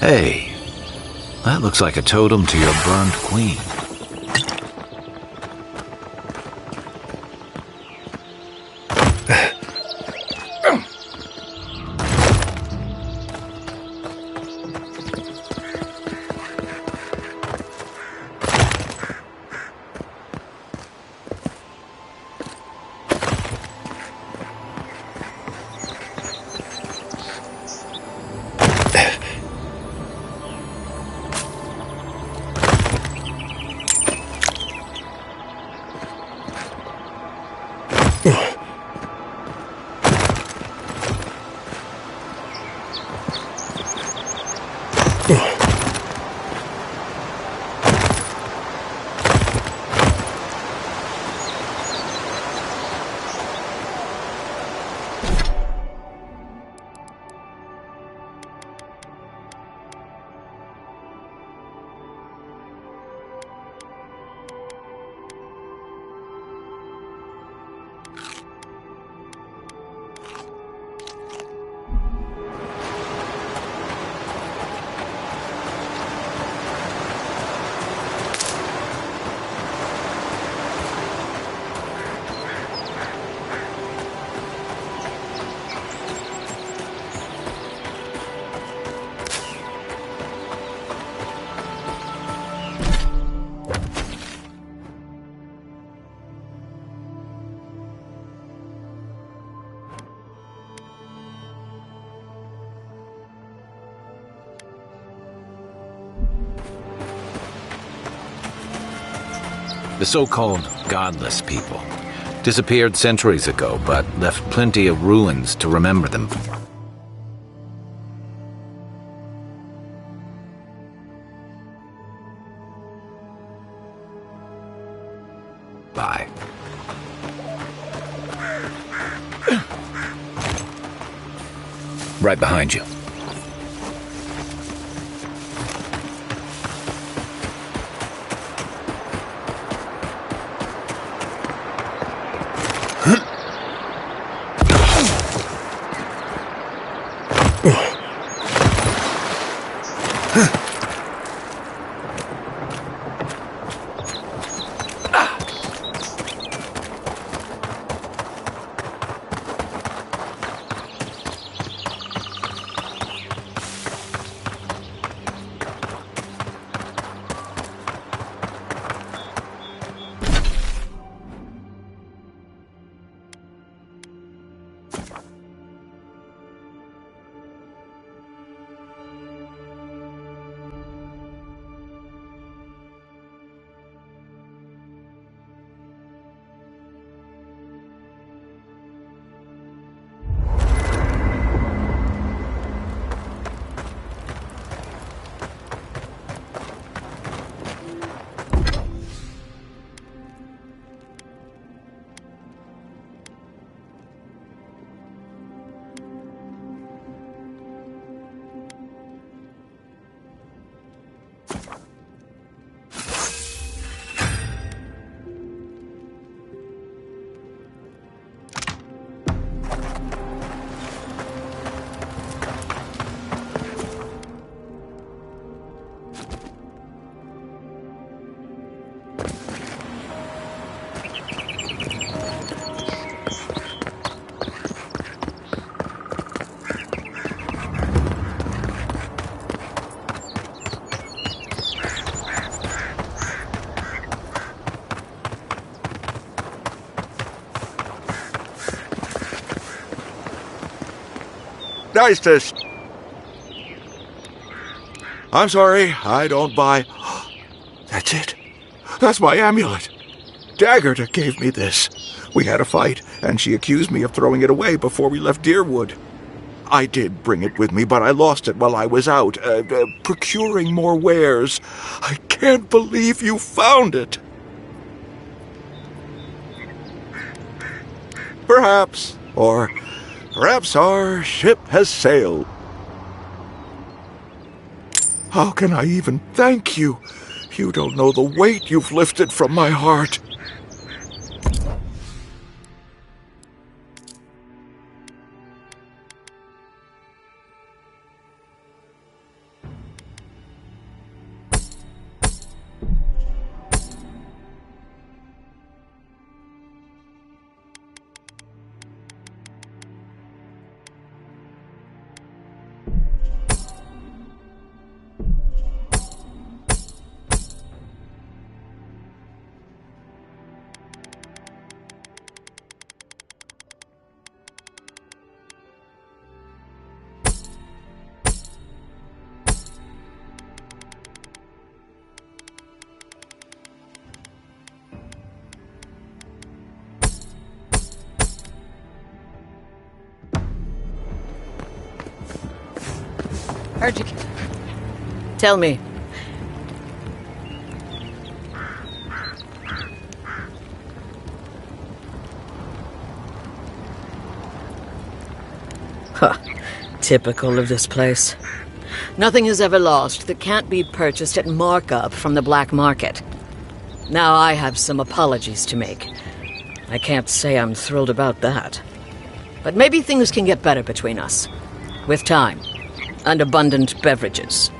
Hey, that looks like a totem to your burned queen. The so-called godless people. Disappeared centuries ago, but left plenty of ruins to remember them for. Bye. Right behind you. Nice to... I'm sorry, I don't buy... That's it. That's my amulet. Daggerta gave me this. We had a fight, and she accused me of throwing it away before we left Deerwood. I did bring it with me, but I lost it while I was out, procuring more wares. I can't believe you found it. Perhaps, or perhaps our ship has sailed. How can I even thank you? You don't know the weight you've lifted from my heart. Heard you. Tell me. Huh. Typical of this place. Nothing is ever lost that can't be purchased at markup from the black market. Now I have some apologies to make. I can't say I'm thrilled about that. But maybe things can get better between us. With time. And abundant beverages.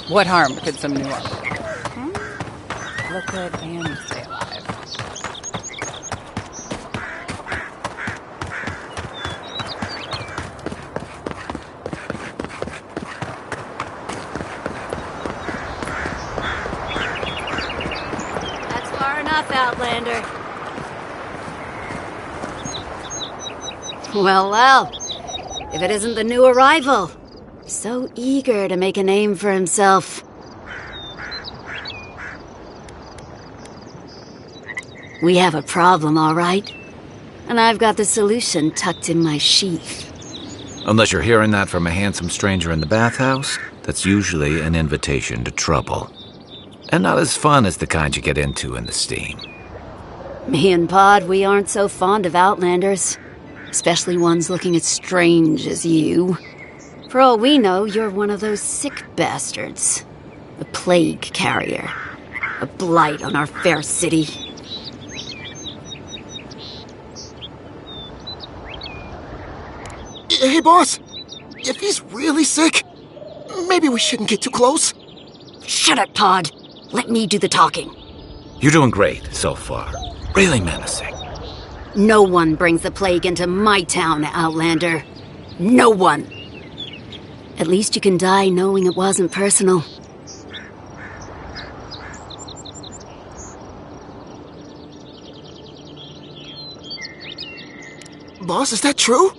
What harm could some new armor do? Look good and stay alive. That's far enough, Outlander. Well, well. If it isn't the new arrival. So eager to make a name for himself. We have a problem, all right? And I've got the solution tucked in my sheath. Unless you're hearing that from a handsome stranger in the bathhouse, that's usually an invitation to trouble. And not as fun as the kind you get into in the steam. Me and Pod, we aren't so fond of Outlanders. Especially ones looking as strange as you. For all we know, you're one of those sick bastards. A plague carrier. A blight on our fair city. Hey, boss. If he's really sick, maybe we shouldn't get too close. Shut it, Pod. Let me do the talking. You're doing great so far. Really menacing. No one brings the plague into my town, Outlander. No one. At least you can die knowing it wasn't personal. Boss, is that true?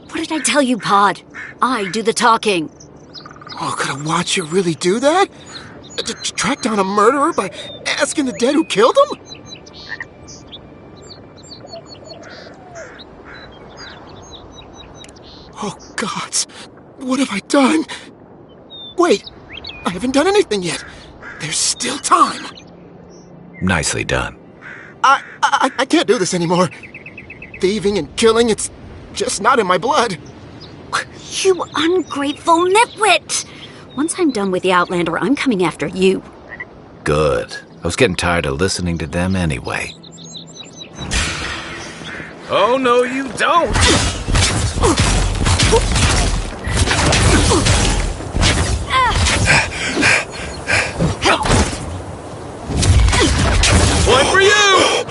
What did I tell you, Pod? I do the talking. Oh, could a watcher really do that? To track down a murderer by asking the dead who killed him? Oh, gods. What have I done? Wait, I haven't done anything yet. There's still time. Nicely done. I can't do this anymore. Thieving and killing, it's just not in my blood. You ungrateful nitwit! Once I'm done with the Outlander, I'm coming after you. Good. I was getting tired of listening to them anyway. Oh, no, you don't! One for you!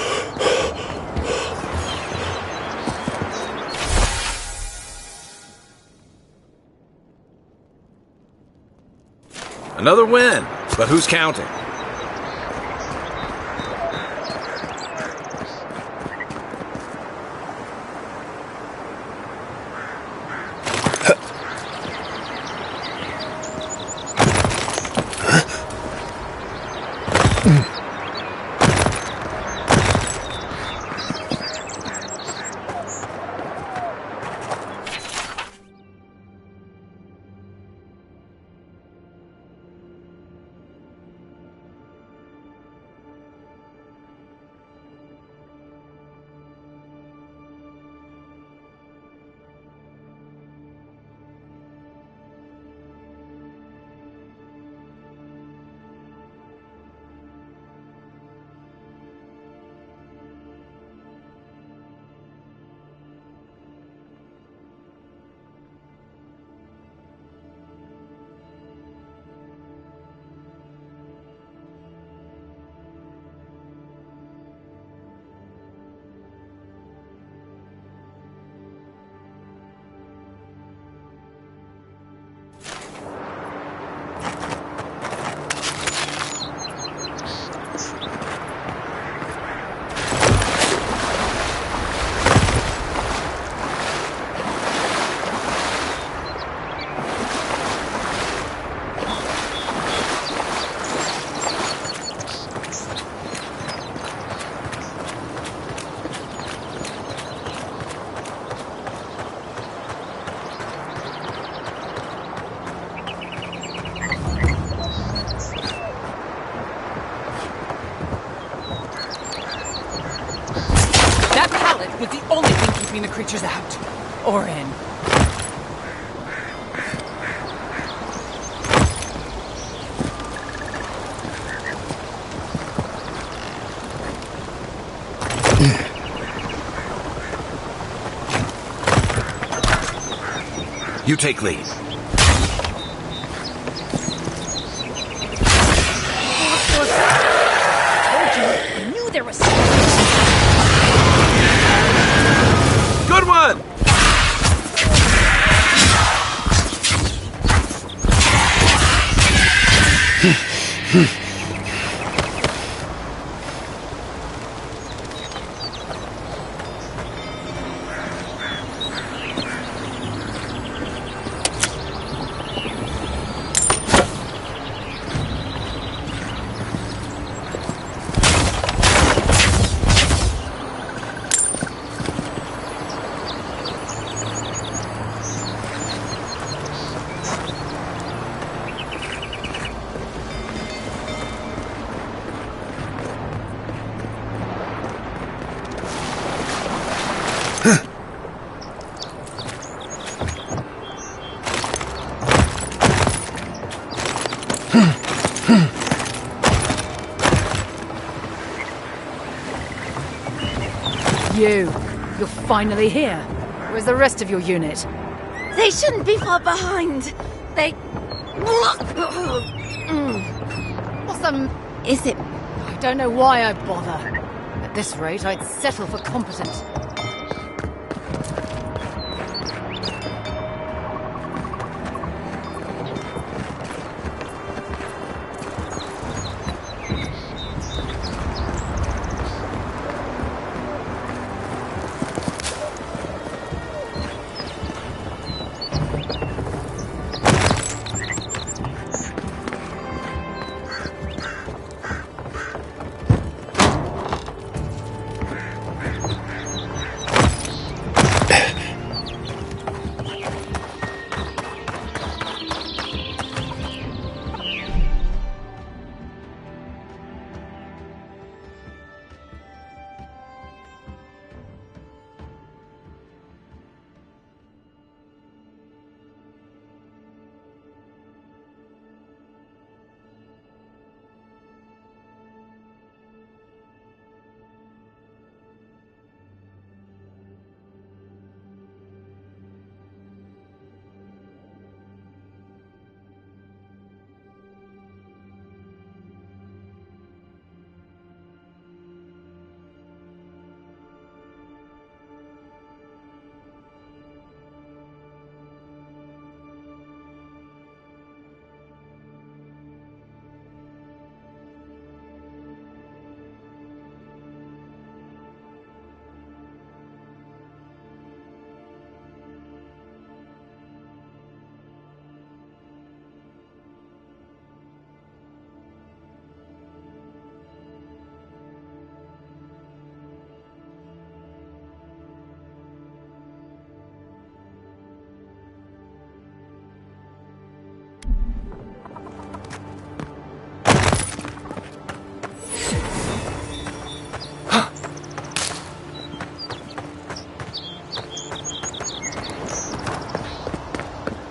Another win, but who's counting? Was the only thing keeping the creatures out. Or in. You take lead. You're finally here. Where's the rest of your unit? They shouldn't be far behind. They... What's the... Is it... I don't know why I bother. At this rate, I'd settle for competent.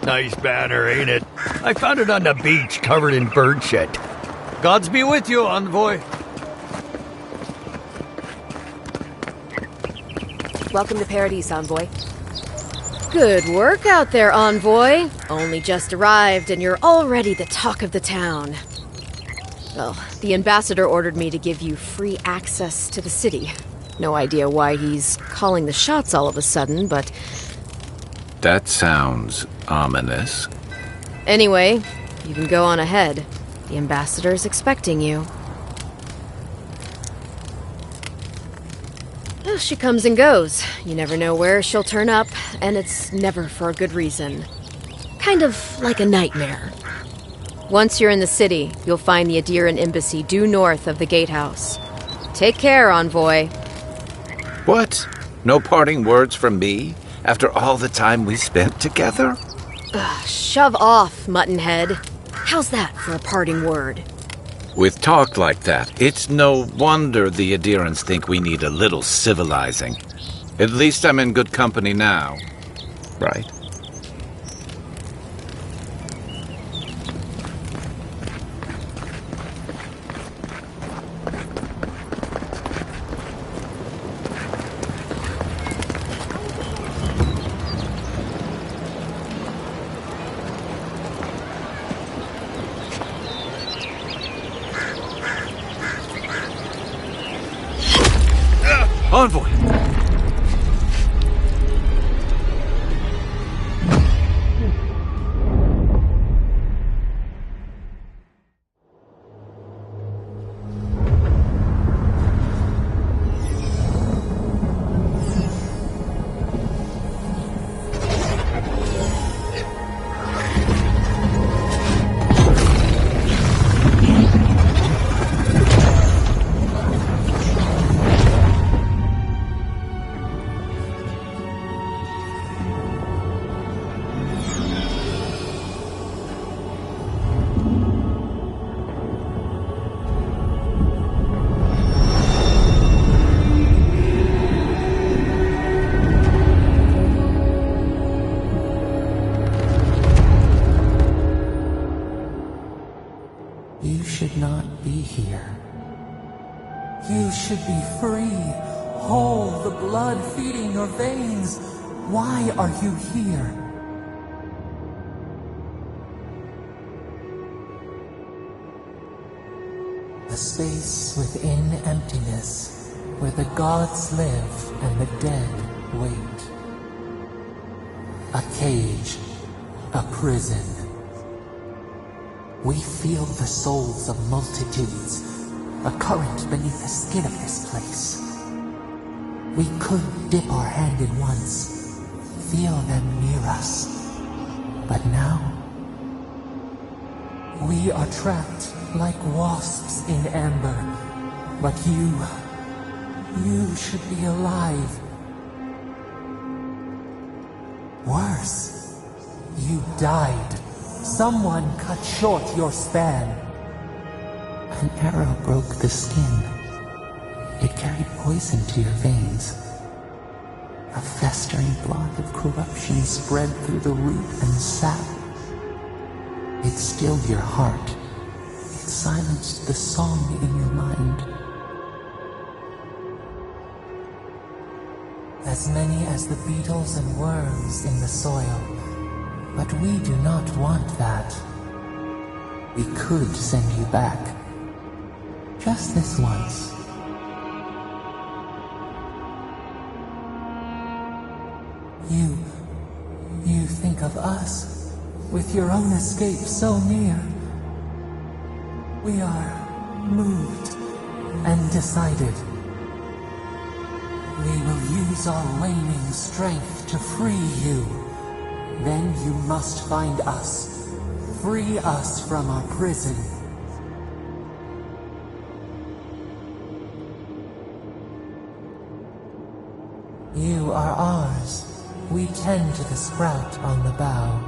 Nice banner, ain't it? I found it on the beach, covered in bird shit. Gods be with you, envoy. Welcome to Paradise, Envoy. Good work out there, Envoy. Only just arrived and you're already the talk of the town. Well, the ambassador ordered me to give you free access to the city. No idea why he's calling the shots all of a sudden, but... That sounds ominous. Anyway, you can go on ahead. The ambassador's expecting you. Well, she comes and goes. You never know where she'll turn up, and it's never for a good reason. Kind of like a nightmare. Once you're in the city, you'll find the Adiran embassy due north of the gatehouse. Take care, Envoy. What? No parting words from me? After all the time we spent together? Ugh, shove off, Muttonhead. How's that for a parting word? With talk like that, it's no wonder the Adirans think we need a little civilizing. At least I'm in good company now, right? Envoy! should be free, whole, the blood feeding your veins. Why are you here? A space within emptiness, where the gods live and the dead wait. A cage, a prison. We feel the souls of multitudes, a current beneath the skin of this place. We could dip our hand in once, feel them near us. But now, we are trapped like wasps in amber. But you should be alive. Worse, you died. Someone cut short your span. An arrow broke the skin. It carried poison to your veins. A festering blot of corruption spread through the root and sap. It stilled your heart. It silenced the song in your mind. As many as the beetles and worms in the soil. But we do not want that. We could send you back. Just this once. You think of us, with your own escape so near. We are moved and decided. We will use our waning strength to free you. Then you must find us. Free us from our prison. You are ours. We tend to the sprout on the bough.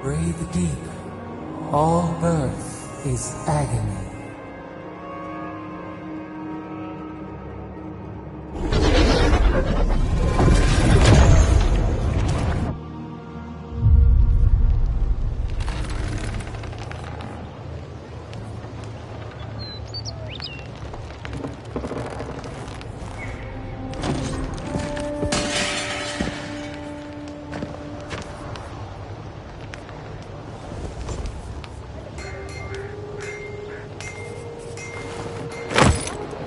Breathe deep. All birth is agony.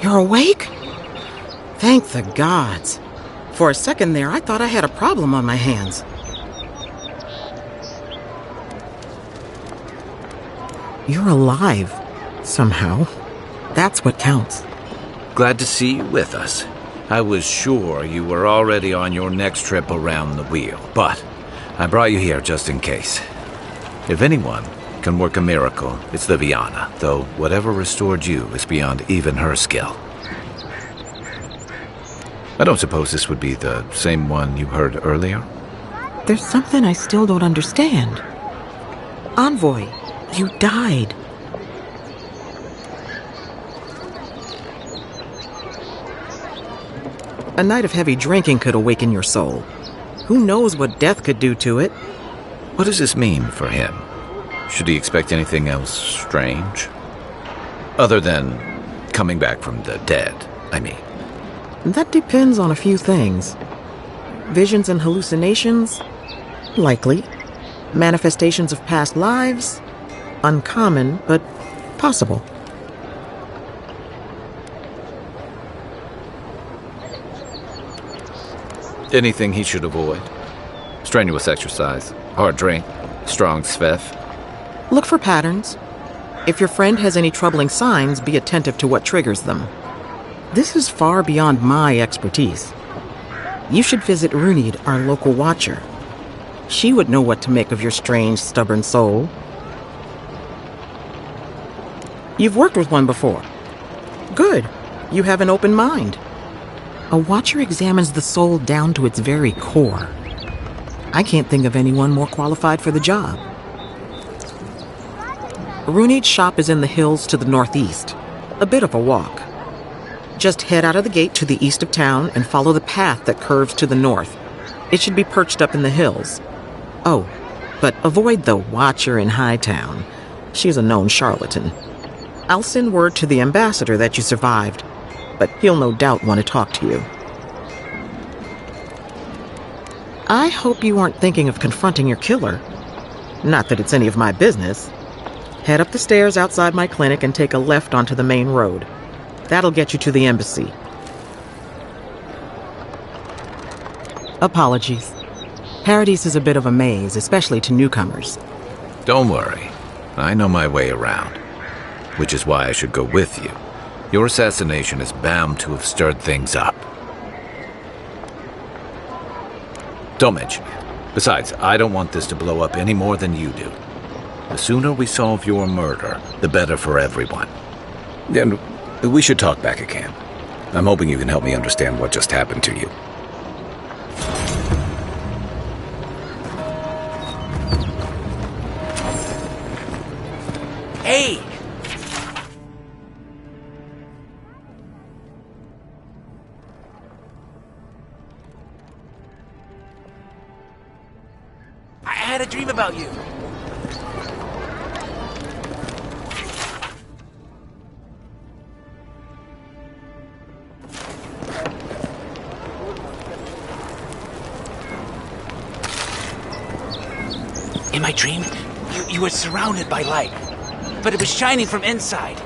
You're awake? Thank the gods. For a second there, I thought I had a problem on my hands. You're alive, somehow. That's what counts. Glad to see you with us. I was sure you were already on your next trip around the wheel, but I brought you here just in case. If anyone can work a miracle, it's Liviana, though whatever restored you is beyond even her skill. I don't suppose this would be the same one you heard earlier? There's something I still don't understand. Envoy, you died. A night of heavy drinking could awaken your soul. Who knows what death could do to it? What does this mean for him? Should he expect anything else strange? Other than coming back from the dead, I mean. That depends on a few things. Visions and hallucinations? Likely. Manifestations of past lives? Uncommon, but possible. Anything he should avoid? Strenuous exercise, hard drink, strong sveff? Look for patterns. If your friend has any troubling signs, be attentive to what triggers them. This is far beyond my expertise. You should visit Runid, our local watcher. She would know what to make of your strange, stubborn soul. You've worked with one before. Good. You have an open mind. A watcher examines the soul down to its very core. I can't think of anyone more qualified for the job. Runid's shop is in the hills to the northeast. A bit of a walk. Just head out of the gate to the east of town and follow the path that curves to the north. It should be perched up in the hills. Oh, but avoid the watcher in Hightown. She's a known charlatan. I'll send word to the ambassador that you survived. but he'll no doubt want to talk to you. I hope you aren't thinking of confronting your killer. Not that it's any of my business. Head up the stairs outside my clinic and take a left onto the main road. That'll get you to the embassy. Apologies. Paradise is a bit of a maze, especially to newcomers. Don't worry. I know my way around. Which is why I should go with you. Your assassination is bound to have stirred things up. Don't mention it. Besides, I don't want this to blow up any more than you do. The sooner we solve your murder, the better for everyone. And we should talk back at camp. I'm hoping you can help me understand what just happened to you. Hey! I had a dream about you. In my dream, you were surrounded by light, but it was shining from inside.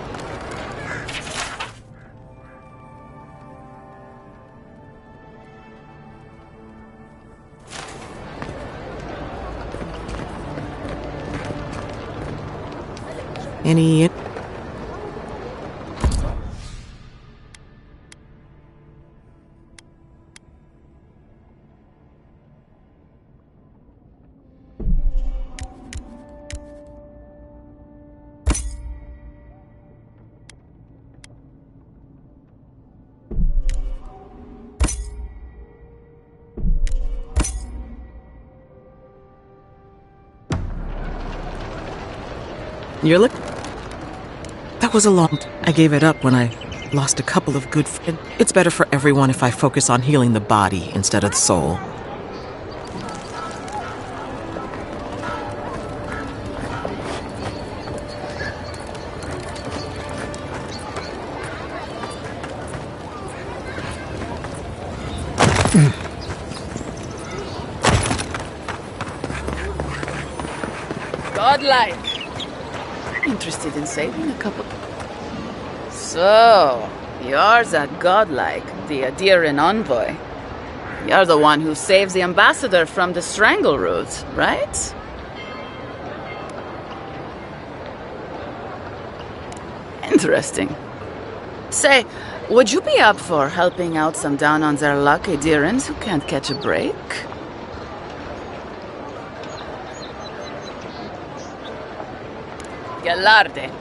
Any... You're look. That was a long... I gave it up when I lost a couple of good friends. It's better for everyone if I focus on healing the body instead of the soul. Godlike. Interested in saving a couple... So, you're that godlike, the Adiran envoy. You're the one who saves the ambassador from the strangle root, right? Interesting. Say, would you be up for helping out some down-on-their-luck Adirans who can't catch a break? Galarde.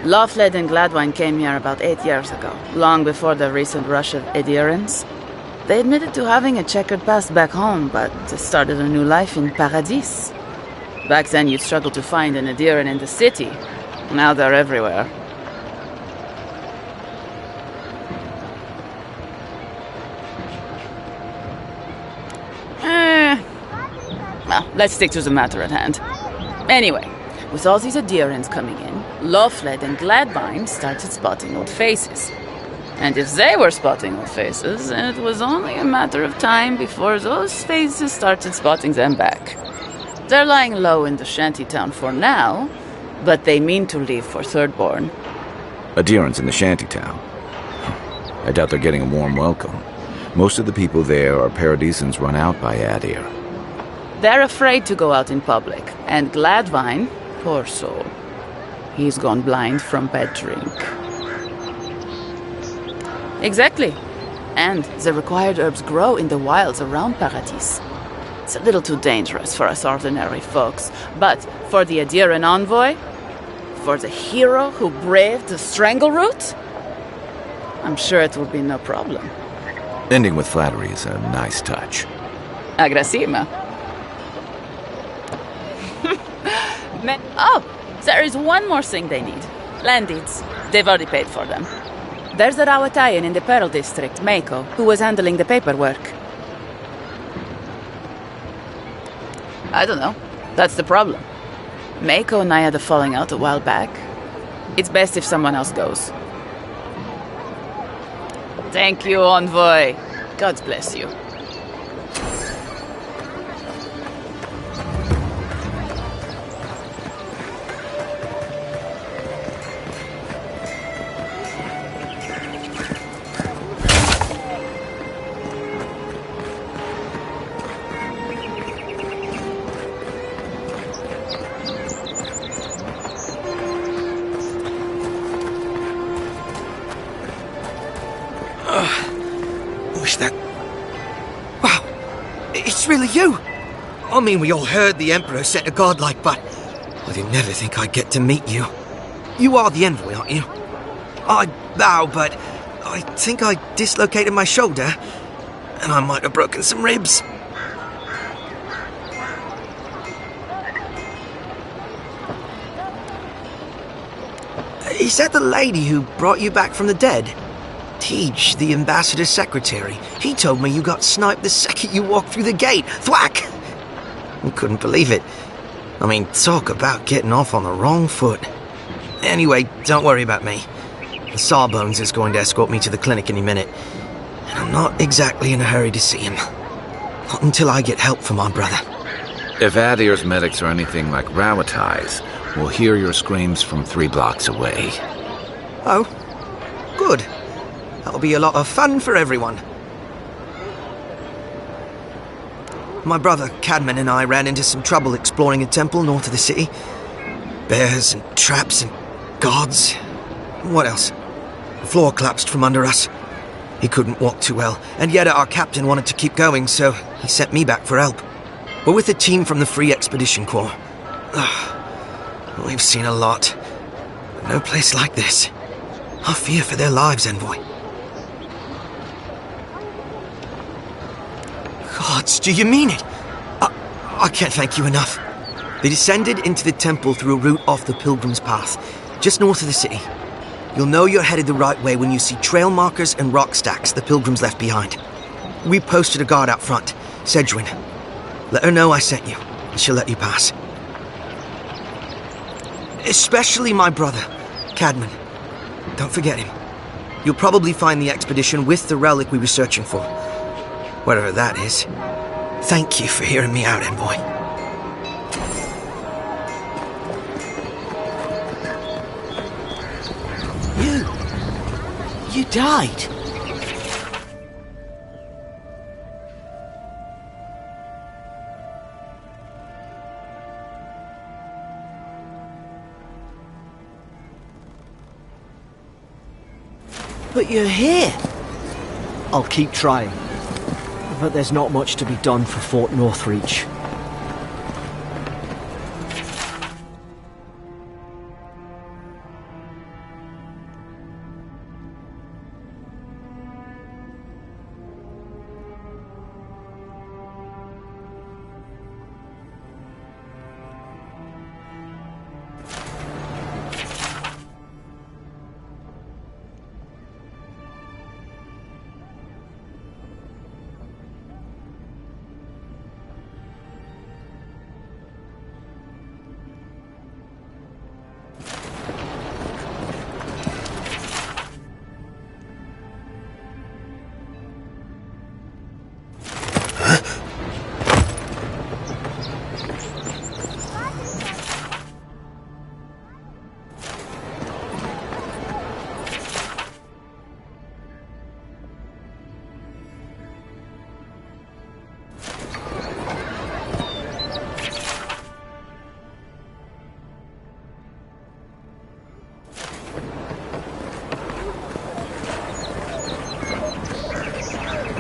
Lawfled and Gladwine came here about 8 years ago, long before the recent rush of Adirans. They admitted to having a checkered past back home, but started a new life in Paradis. Back then, you'd struggle to find an Adiran in the city. Now they're everywhere. Well, let's stick to the matter at hand. Anyway, with all these Adirans coming in, Lawfled and Gladwine started spotting old faces. And if they were spotting old faces, then it was only a matter of time before those faces started spotting them back. They're lying low in the shantytown for now, but they mean to leave for Thirdborn. Adirans in the shantytown. I doubt they're getting a warm welcome. Most of the people there are Paradisans run out by Adir. They're afraid to go out in public, and Gladwine, poor soul, he's gone blind from bad drink. Exactly. And the required herbs grow in the wilds around Paradis. It's a little too dangerous for us ordinary folks, but for the Adiran envoy, for the hero who braved the strangle root, I'm sure it will be no problem. Ending with flattery is a nice touch. Agrasima. Oh, there is one more thing they need. Land deeds. They've already paid for them. There's a Rawatayan in the Pearl District, Mako, who was handling the paperwork. I don't know. That's the problem. Mako and I had a falling out a while back. It's best if someone else goes. Thank you, envoy. God bless you. Wish that... Wow, it's really you! I mean, we all heard the Emperor sent a godlike, but I didn't ever think I'd get to meet you. You are the envoy, aren't you? I bow, but I think I dislocated my shoulder, and I might have broken some ribs. Is that the lady who brought you back from the dead? Tej, the ambassador's secretary. He told me you got sniped the second you walked through the gate. Thwack! I couldn't believe it. I mean, talk about getting off on the wrong foot. Anyway, don't worry about me. The Sawbones is going to escort me to the clinic any minute. And I'm not exactly in a hurry to see him. Not until I get help from my brother. If Adir's medics are anything like Rowatai's, we'll hear your screams from 3 blocks away. Oh, good. That'll be a lot of fun for everyone. My brother, Cadman, and I ran into some trouble exploring a temple north of the city. Bears and traps and gods. What else? The floor collapsed from under us. He couldn't walk too well, and yet our captain wanted to keep going, so he sent me back for help. We're with a team from the Free Expedition Corps. We've seen a lot, but no place like this. I fear for their lives, Envoy. Gods, do you mean it? I can't thank you enough. They descended into the temple through a route off the Pilgrim's Path, just north of the city. You'll know you're headed the right way when you see trail markers and rock stacks the Pilgrims left behind. We posted a guard out front, Sedgwin. Let her know I sent you, and she'll let you pass. Especially my brother, Cadman. Don't forget him. You'll probably find the expedition with the relic we were searching for. Whatever that is. Thank you for hearing me out, Envoy. You died. But you're here. I'll keep trying. But there's not much to be done for Fort Northreach.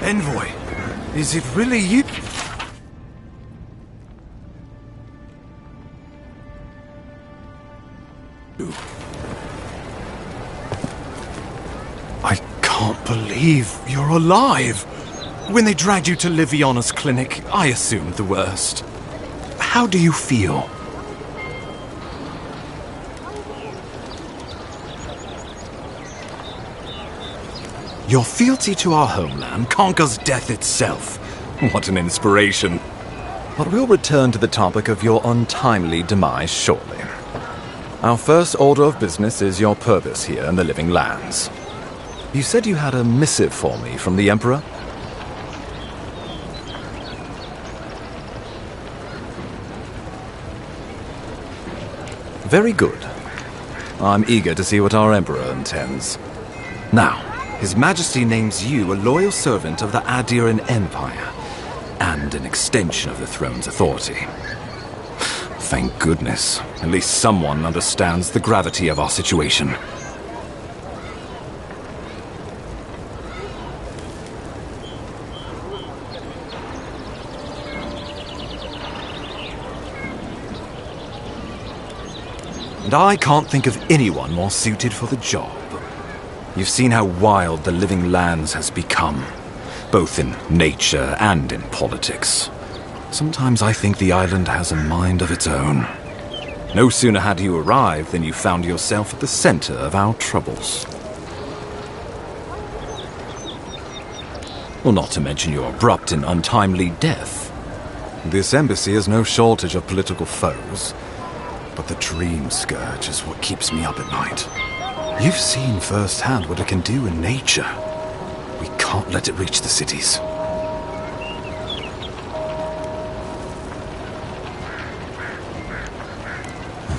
Envoy, is it really you? I can't believe you're alive. When they dragged you to Liviana's clinic, I assumed the worst. How do you feel? Your fealty to our homeland conquers death itself. What an inspiration. But we'll return to the topic of your untimely demise shortly. Our first order of business is your purpose here in the Living Lands. You said you had a missive for me from the Emperor? Very good. I'm eager to see what our Emperor intends. Now, His Majesty names you a loyal servant of the Adiran Empire, and an extension of the throne's authority. Thank goodness. At least someone understands the gravity of our situation. And I can't think of anyone more suited for the job. You've seen how wild the Living Lands has become, both in nature and in politics. Sometimes I think the island has a mind of its own. No sooner had you arrived than you found yourself at the center of our troubles. Well, not to mention your abrupt and untimely death. This embassy has no shortage of political foes, but the Dream Scourge is what keeps me up at night. You've seen firsthand what it can do in nature. We can't let it reach the cities.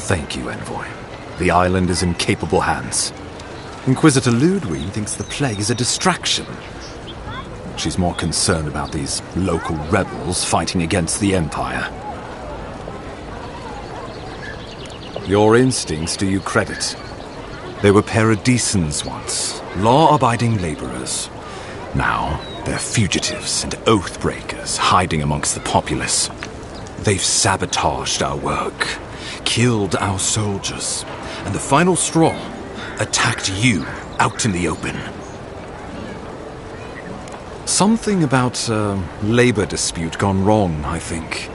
Thank you, Envoy. The island is in capable hands. Inquisitor Ludwig thinks the plague is a distraction. She's more concerned about these local rebels fighting against the Empire. Your instincts do you credit. They were paradisans once, law-abiding laborers. Now, they're fugitives and oath-breakers hiding amongst the populace. They've sabotaged our work, killed our soldiers, and the final straw, attacked you out in the open. Something about a labor dispute gone wrong, I think.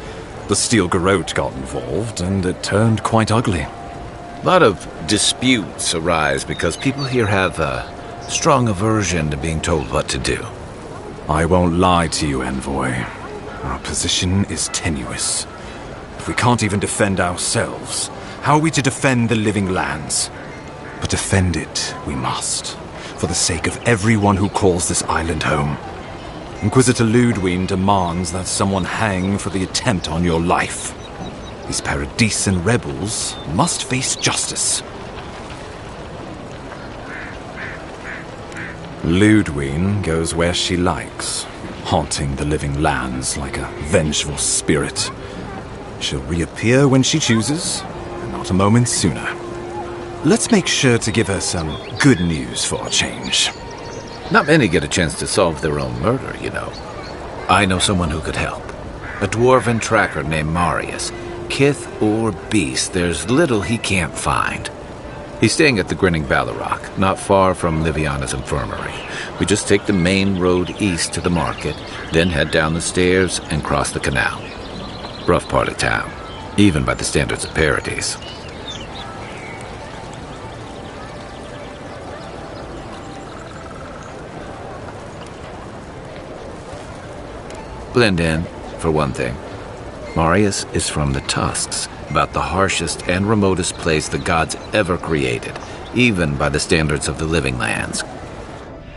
The Steel Garrote got involved, and it turned quite ugly. A lot of disputes arise because people here have a strong aversion to being told what to do. I won't lie to you, Envoy. Our position is tenuous. If we can't even defend ourselves, how are we to defend the Living Lands? But defend it we must, for the sake of everyone who calls this island home. Inquisitor Ludwig demands that someone hang for the attempt on your life. These Paradisan rebels must face justice. Ludwig goes where she likes, haunting the Living Lands like a vengeful spirit. She'll reappear when she chooses, and not a moment sooner. Let's make sure to give her some good news for a change. Not many get a chance to solve their own murder, you know. I know someone who could help. A dwarven tracker named Marius. Kith or beast, there's little he can't find. He's staying at the Grinning Ballarrock, not far from Liviana's infirmary. We just take the main road east to the market, then head down the stairs and cross the canal. Rough part of town, even by the standards of Paradise. Blend in, for one thing. Marius is from the Tusks, about the harshest and remotest place the gods ever created, even by the standards of the Living Lands.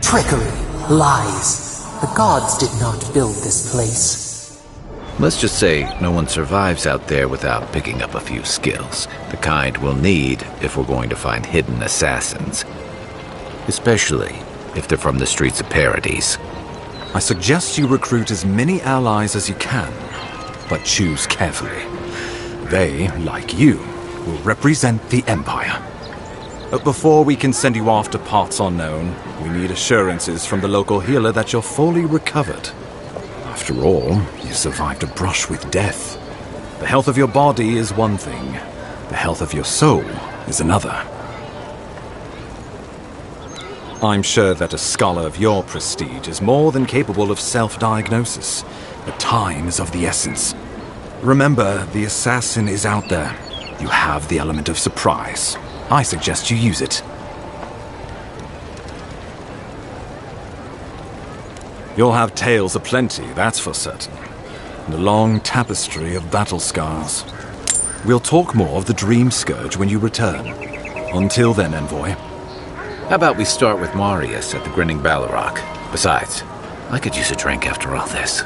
Trickery, lies. The gods did not build this place. Let's just say no one survives out there without picking up a few skills, the kind we'll need if we're going to find hidden assassins. Especially if they're from the streets of Paradise. I suggest you recruit as many allies as you can, but choose carefully. They, like you, will represent the Empire. But before we can send you off to parts unknown, we need assurances from the local healer that you're fully recovered. After all, you survived a brush with death. The health of your body is one thing. The health of your soul is another. I'm sure that a scholar of your prestige is more than capable of self-diagnosis, but time is of the essence. Remember, the assassin is out there. You have the element of surprise. I suggest you use it. You'll have tales aplenty, that's for certain. And a long tapestry of battle scars. We'll talk more of the Dream Scourge when you return. Until then, Envoy. How about we start with Marius at the Grinning Ballarok? Besides, I could use a drink after all this.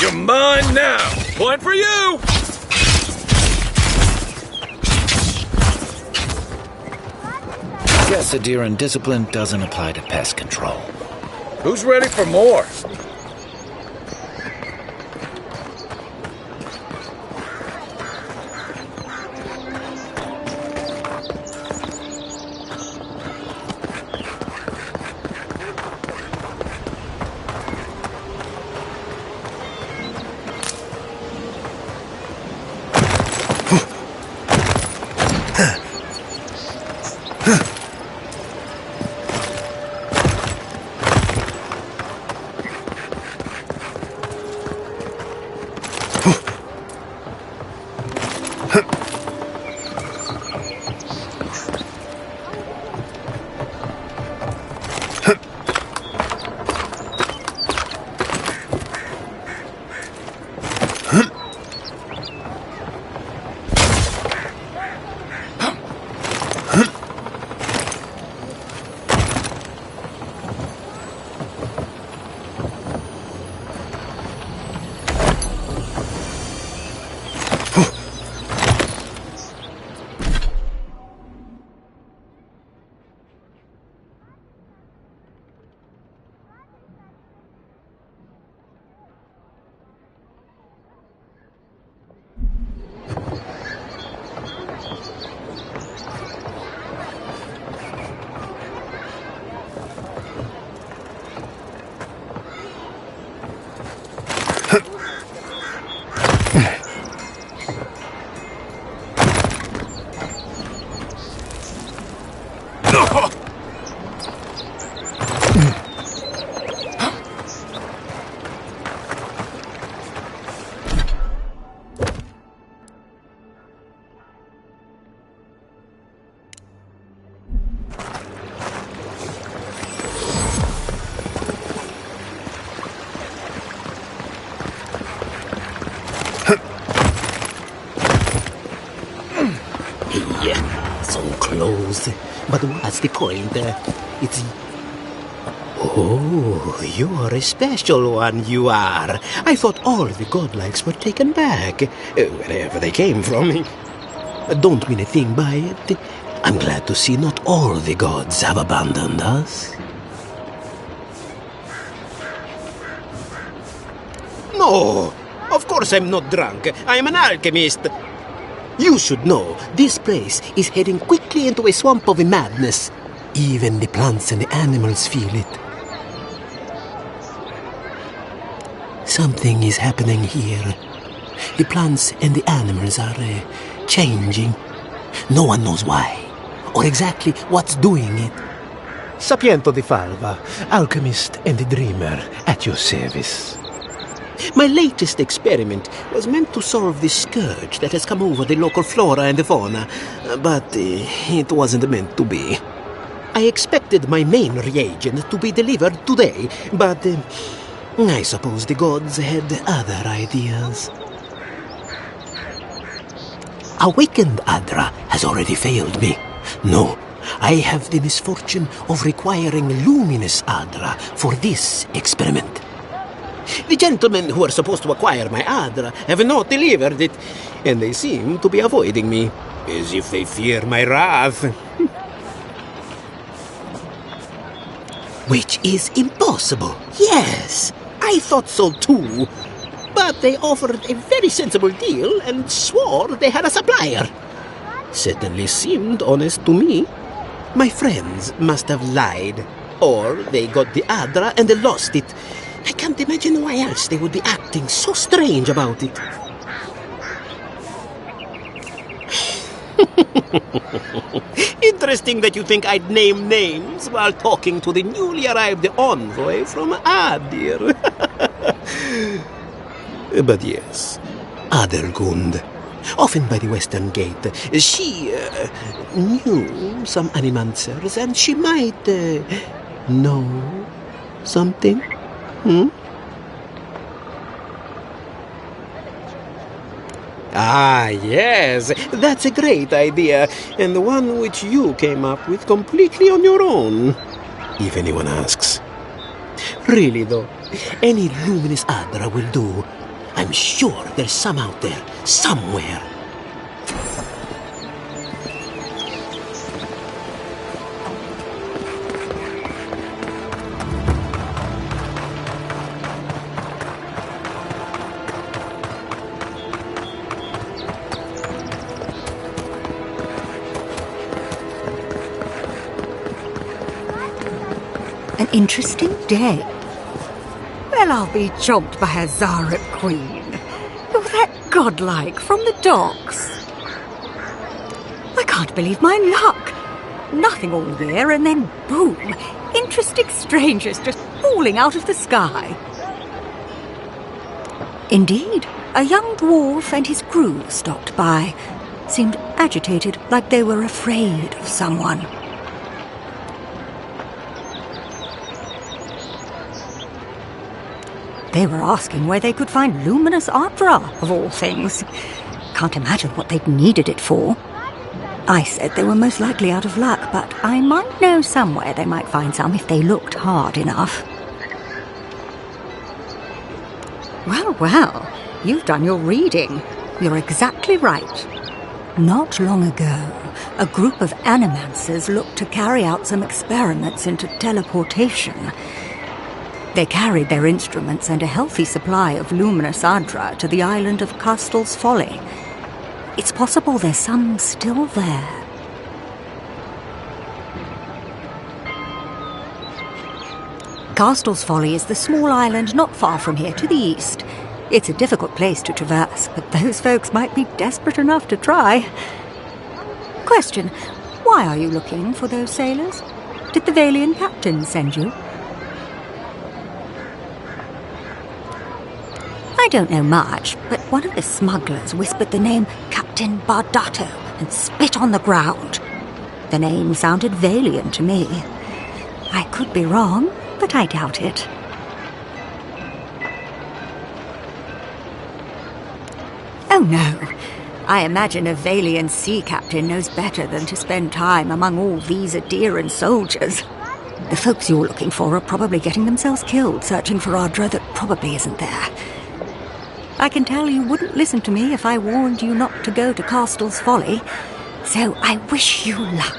You're mine now! Point for you! Guess Adiran discipline doesn't apply to pest control. Who's ready for more? suppose. But what's the point? It's... Oh, you're a special one, you are. I thought all the godlikes were taken back, wherever they came from. Don't mean a thing by it. I'm glad to see not all the gods have abandoned us. No, of course I'm not drunk. I'm an alchemist. You should know, this place is heading quickly into a swamp of madness. Even the plants and the animals feel it. Something is happening here. The plants and the animals are changing. No one knows why, or exactly what's doing it. Sapiento di Falva, alchemist and dreamer, at your service. My latest experiment was meant to solve the scourge that has come over the local flora and fauna, but it wasn't meant to be. I expected my main reagent to be delivered today, but I suppose the gods had other ideas. Awakened Adra has already failed me. No, I have the misfortune of requiring luminous Adra for this experiment. The gentlemen who are supposed to acquire my Adra have not delivered it, and they seem to be avoiding me, as if they fear my wrath. Which is impossible. Yes, I thought so too. But they offered a very sensible deal and swore they had a supplier. Certainly seemed honest to me. My friends must have lied, or they got the Adra and they lost it. I can't imagine why else they would be acting so strange about it. Interesting that you think I'd name names while talking to the newly arrived envoy from Adir. But yes, Adelgund, often by the western gate, she knew some animancers, and she might know something. Ah, yes, that's a great idea, and the one which you came up with completely on your own, if anyone asks. Really, though, any luminous Adra will do. I'm sure there's some out there, somewhere. An interesting day. Well, I'll be chomped by a Zarep queen. You're that godlike from the docks. I can't believe my luck. Nothing all year, and then boom, interesting strangers just falling out of the sky. Indeed, a young dwarf and his crew stopped by. Seemed agitated, like they were afraid of someone. They were asking where they could find luminous Adra, of all things. Can't imagine what they'd needed it for. I said they were most likely out of luck, but I might know somewhere they might find some if they looked hard enough. Well, you've done your reading. You're exactly right. Not long ago, a group of animancers looked to carry out some experiments into teleportation. They carried their instruments and a healthy supply of luminous Adra to the island of Castel's Folly. It's possible there's some still there. Castel's Folly is the small island not far from here to the east. It's a difficult place to traverse, but those folks might be desperate enough to try. Question, why are you looking for those sailors? Did the Valian captain send you? I don't know much, but one of the smugglers whispered the name Captain Bardato and spit on the ground. The name sounded Valian to me. I could be wrong, but I doubt it. Oh no, I imagine a Valian sea captain knows better than to spend time among all these Adheran soldiers. The folks you're looking for are probably getting themselves killed searching for Ardra that probably isn't there. I can tell you wouldn't listen to me if I warned you not to go to Castle's Folly, so I wish you luck.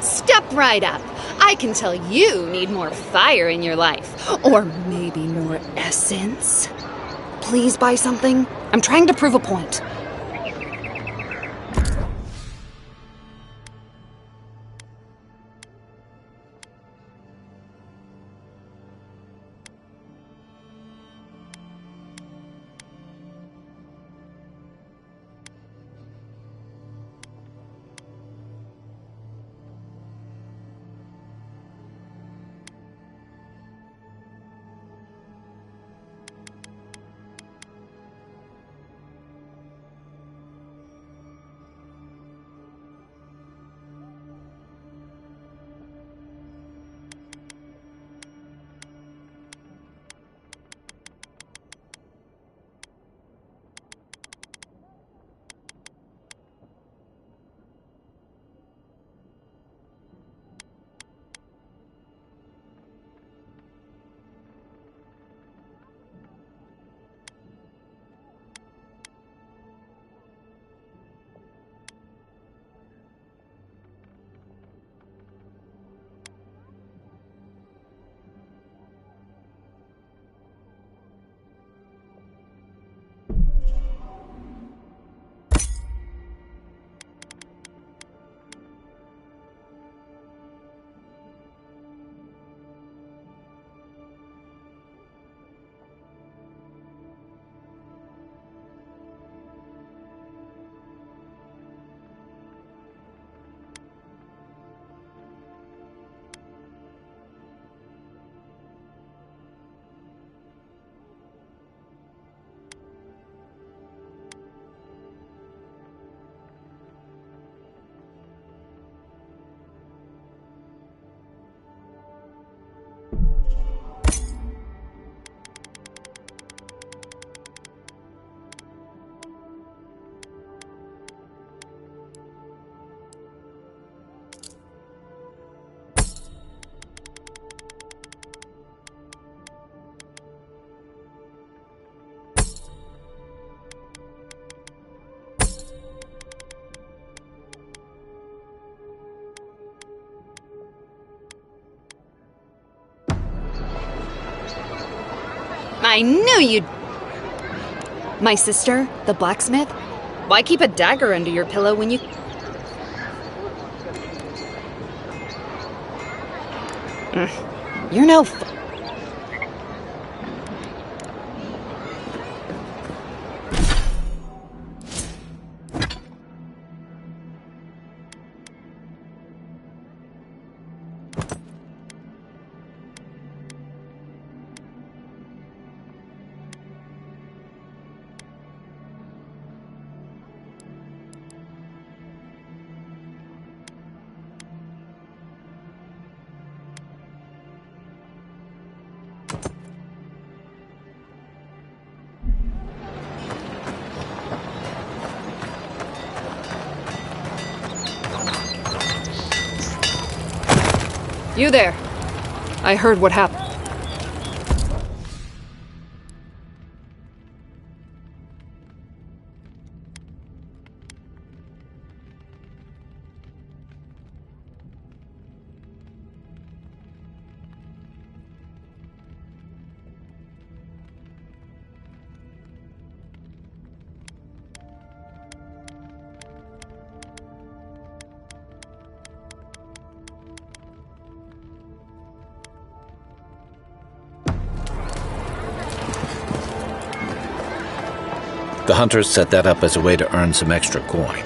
Step right up. I can tell you need more fire in your life. Or maybe more essence. Please buy something. I'm trying to prove a point. I knew you'd... My sister, the blacksmith? Why keep a dagger under your pillow when you... You're no... You there. I heard what happened. The hunters set that up as a way to earn some extra coin.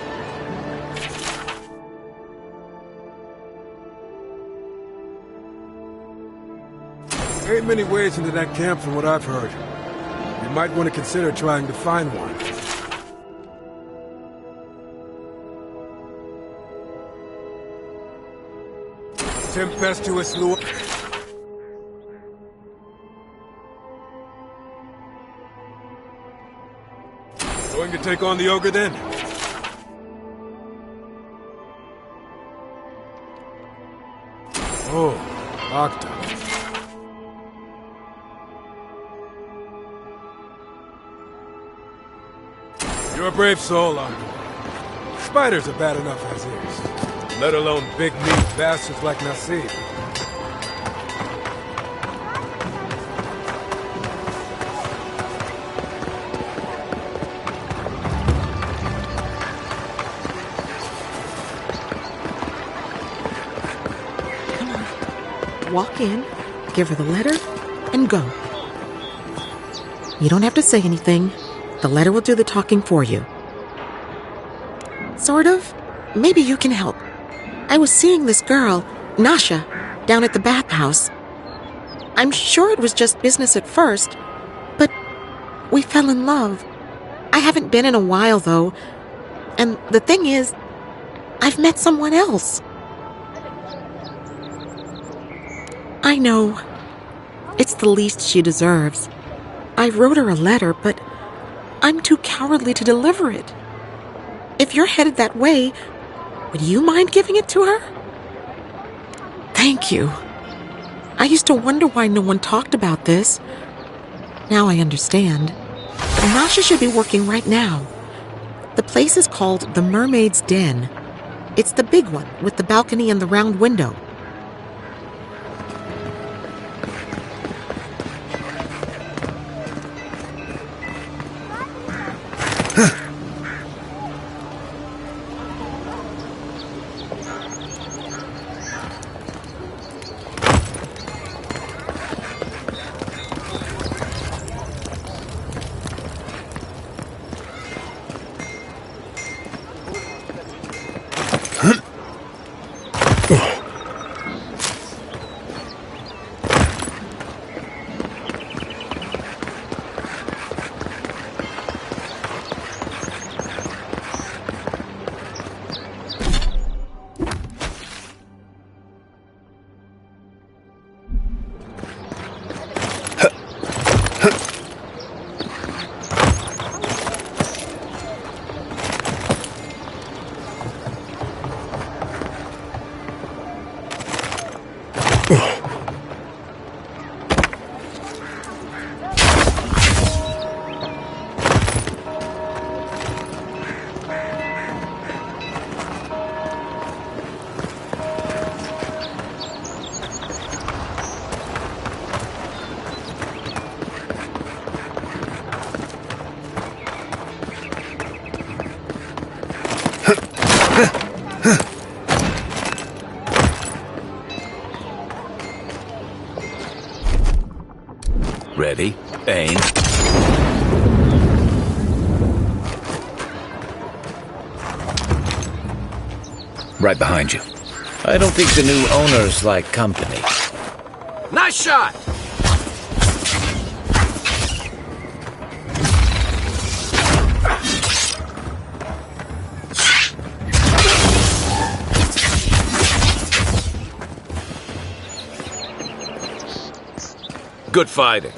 There ain't many ways into that camp from what I've heard. You might want to consider trying to find one. Tempestuous lure. Going to take on the ogre then? Oh, Octa. You're a brave soul, Octa. Spiders are bad enough as is, let alone big meat bastards like Nasib. just walk in, give her the letter, and go. You don't have to say anything. The letter will do the talking for you. Sort of. Maybe you can help. I was seeing this girl, Nasha, down at the bathhouse. I'm sure it was just business at first, but we fell in love. I haven't been in a while, though. And the thing is, I've met someone else. I know. It's the least she deserves. I wrote her a letter, but I'm too cowardly to deliver it. If you're headed that way, would you mind giving it to her? Thank you. I used to wonder why no one talked about this. Now I understand. Nasha should be working right now. The place is called the Mermaid's Den. It's the big one with the balcony and the round window. Ready, aim. Right behind you. I don't think the new owners like company. Nice shot! Good fighting.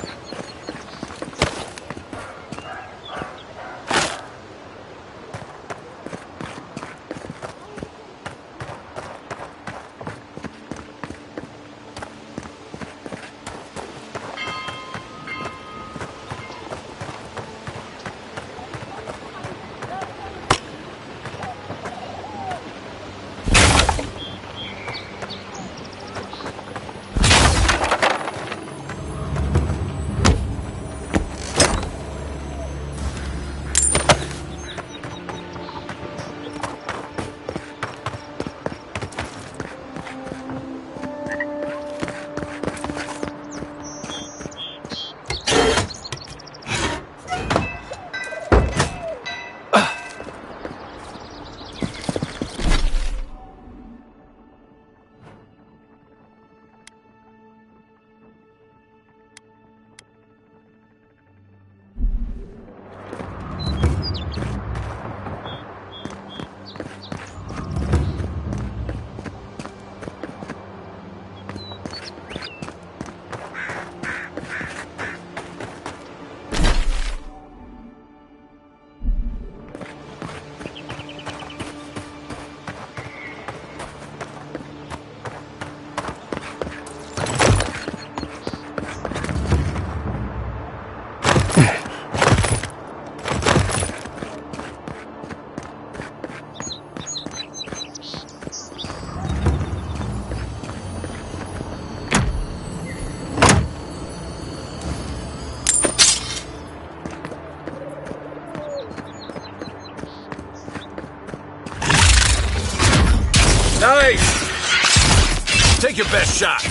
Nice! Take your best shot.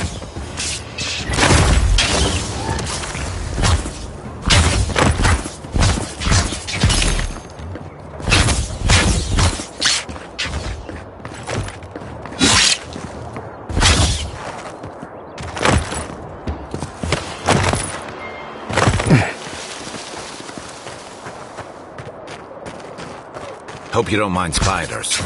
Hope you don't mind spiders.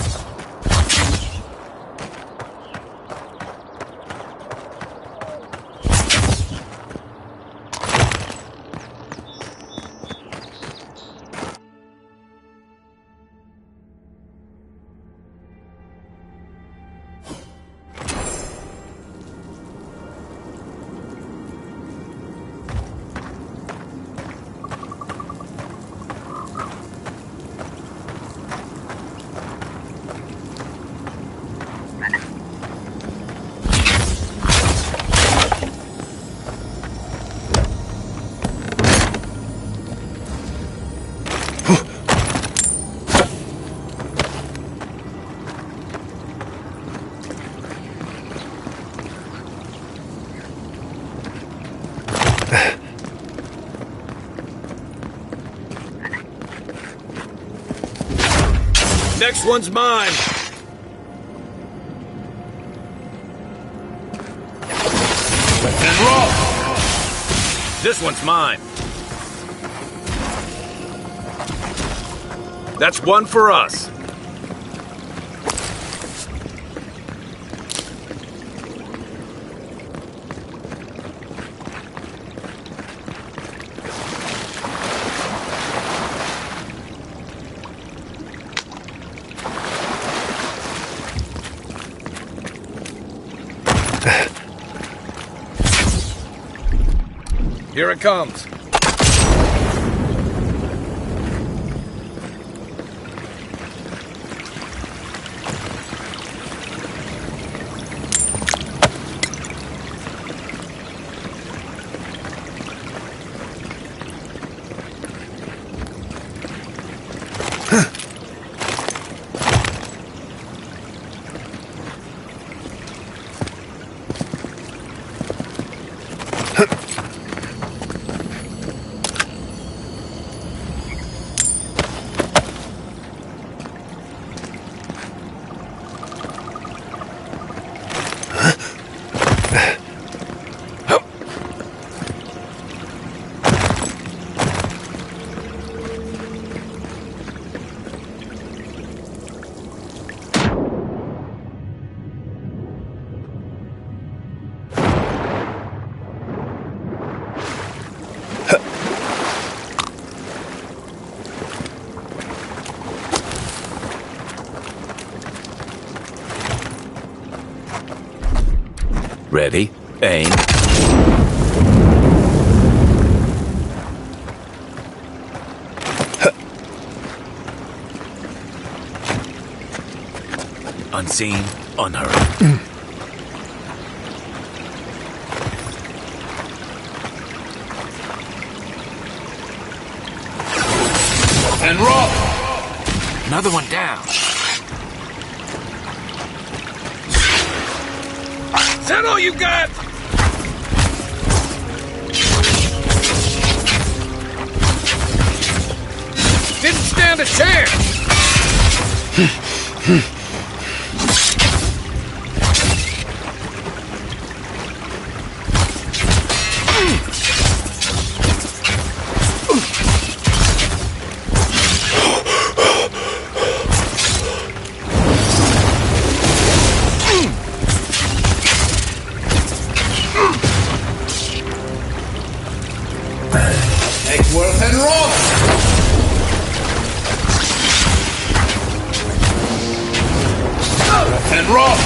Next one's mine. And roll. This one's mine. That's one for us. Here it comes. Ready, aim. Unseen, unheard. And roll. Another one down. Is that all you got? Didn't stand a chance. Worth and roll. And roll.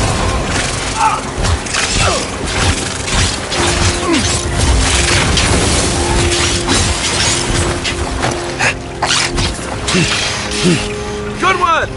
Good one.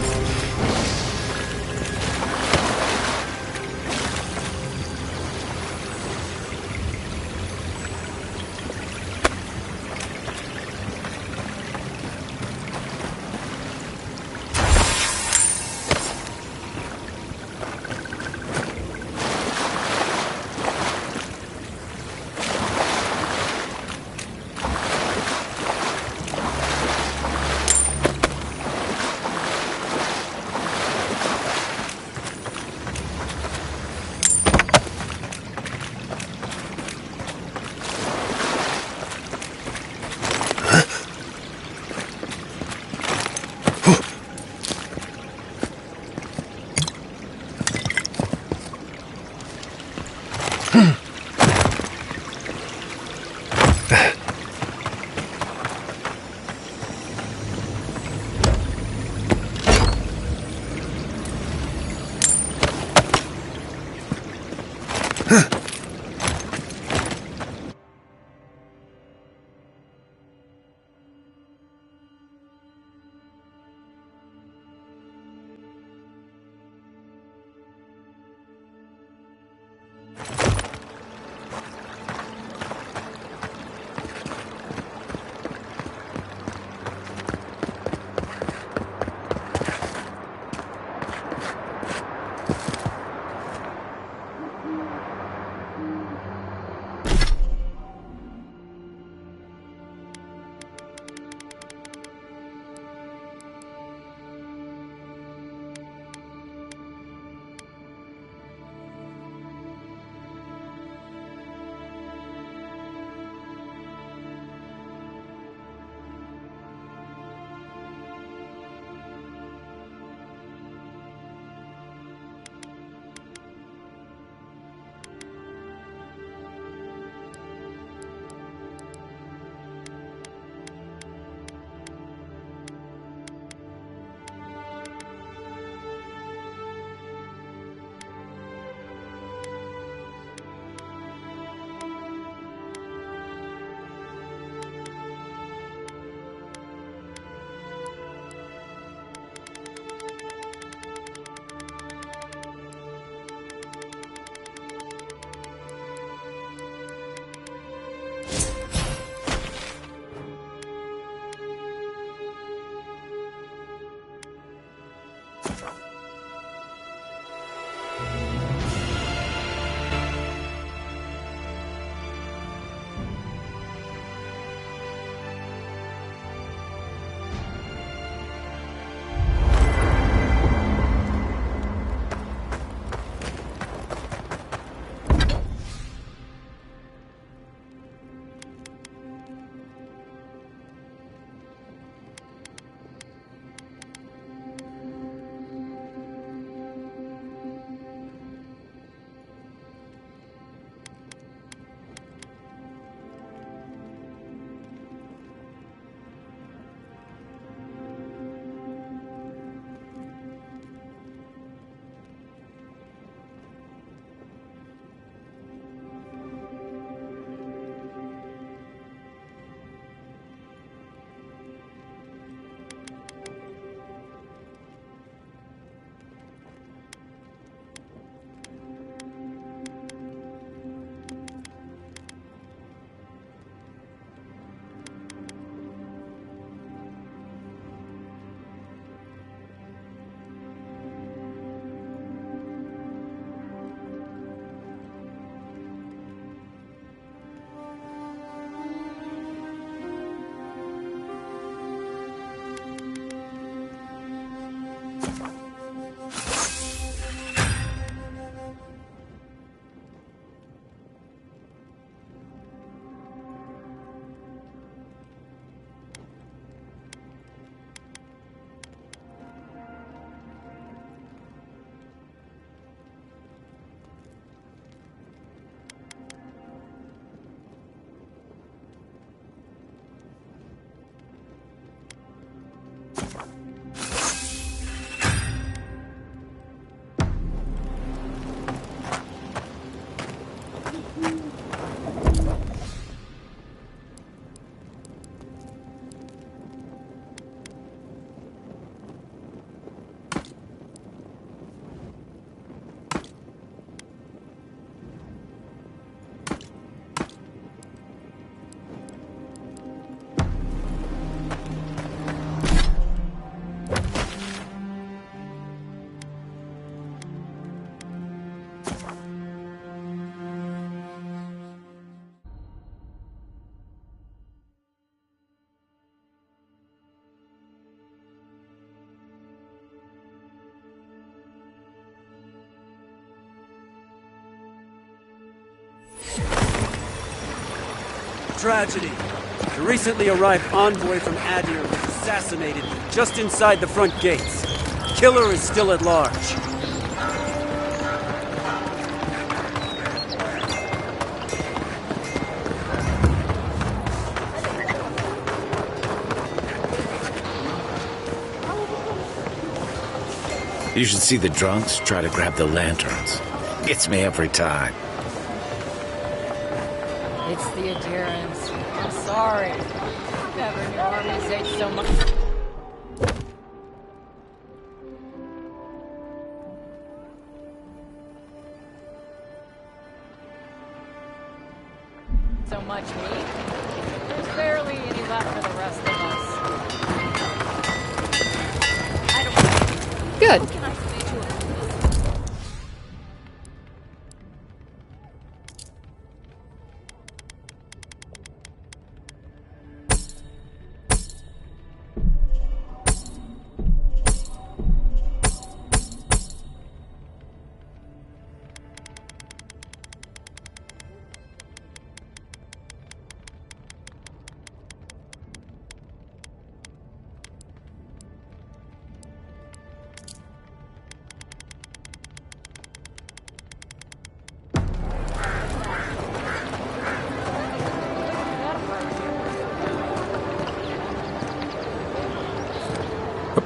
Tragedy. The recently arrived envoy from Adir was assassinated just inside the front gates. Killer is still at large. You should see the drunks try to grab the lanterns. Gets me every time. It's the adherents. I'm sorry. Never knew armies ate so much. So much meat. There's barely any left for the rest of us. Good.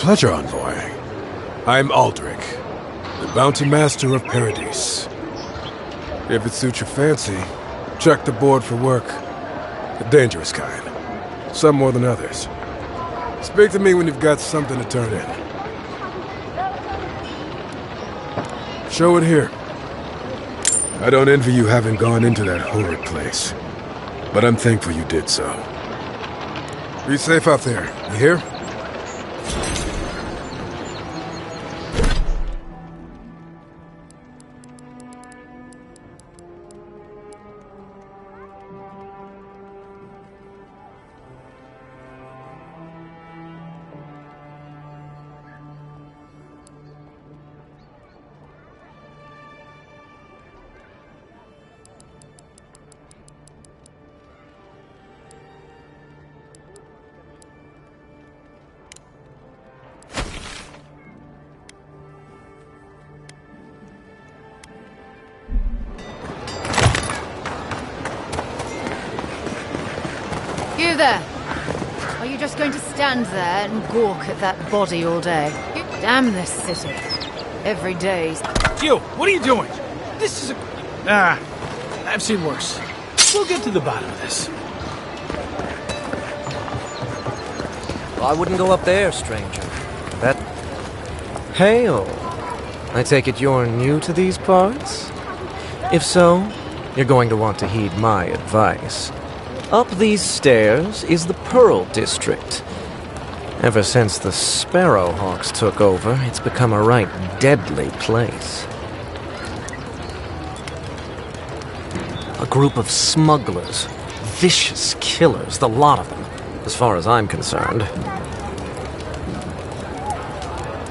pleasure, Envoy. I'm Aldrich, the Bounty Master of Paradise. If it suits your fancy, check the board for work. The dangerous kind. Some more than others. Speak to me when you've got something to turn in. Show it here. I don't envy you having gone into that horrid place, but I'm thankful you did so. Be safe out there, you hear? You there! Are you just going to stand there and gawk at that body all day? Damn this city. Every day's... You, what are you doing? This is a... I've seen worse. We'll get to the bottom of this. I wouldn't go up there, stranger. That... Hail. I take it you're new to these parts? If so, you're going to want to heed my advice. Up these stairs is the Pearl District. Ever since the Sparrowhawks took over, it's become a right deadly place. A group of smugglers, vicious killers, the lot of them, as far as I'm concerned.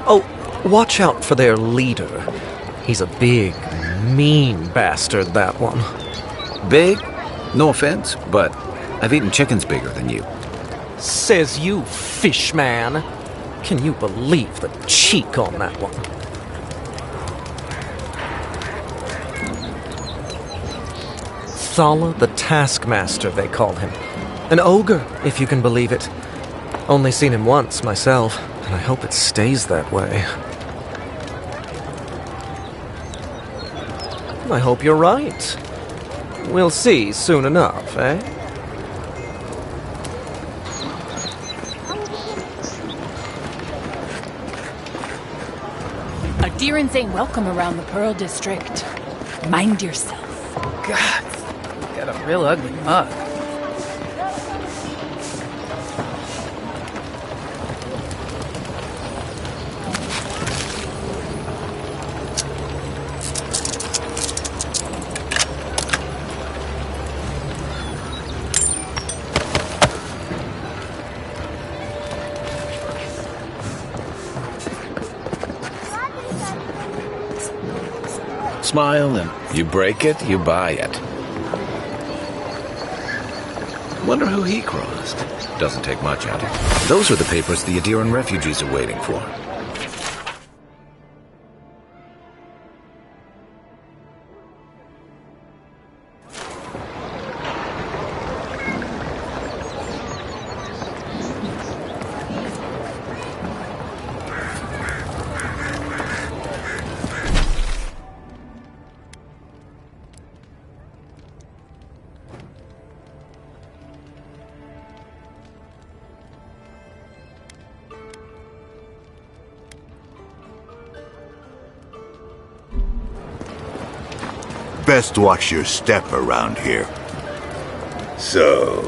Oh, watch out for their leader. He's a big, mean bastard, that one. Big? No offense, but I've eaten chickens bigger than you. Says you, fish man. Can you believe the cheek on that one? Thala the Taskmaster, they call him. An ogre, if you can believe it. Only seen him once, myself, and I hope it stays that way. I hope you're right. We'll see soon enough, eh? Adherents ain't welcome around the Pearl District. Mind yourself. God, got a real ugly mug. Smile, and you break it, you buy it. Wonder who he crossed. Doesn't take much out of it. Those are the papers the Adiran refugees are waiting for. Best watch your step around here. So,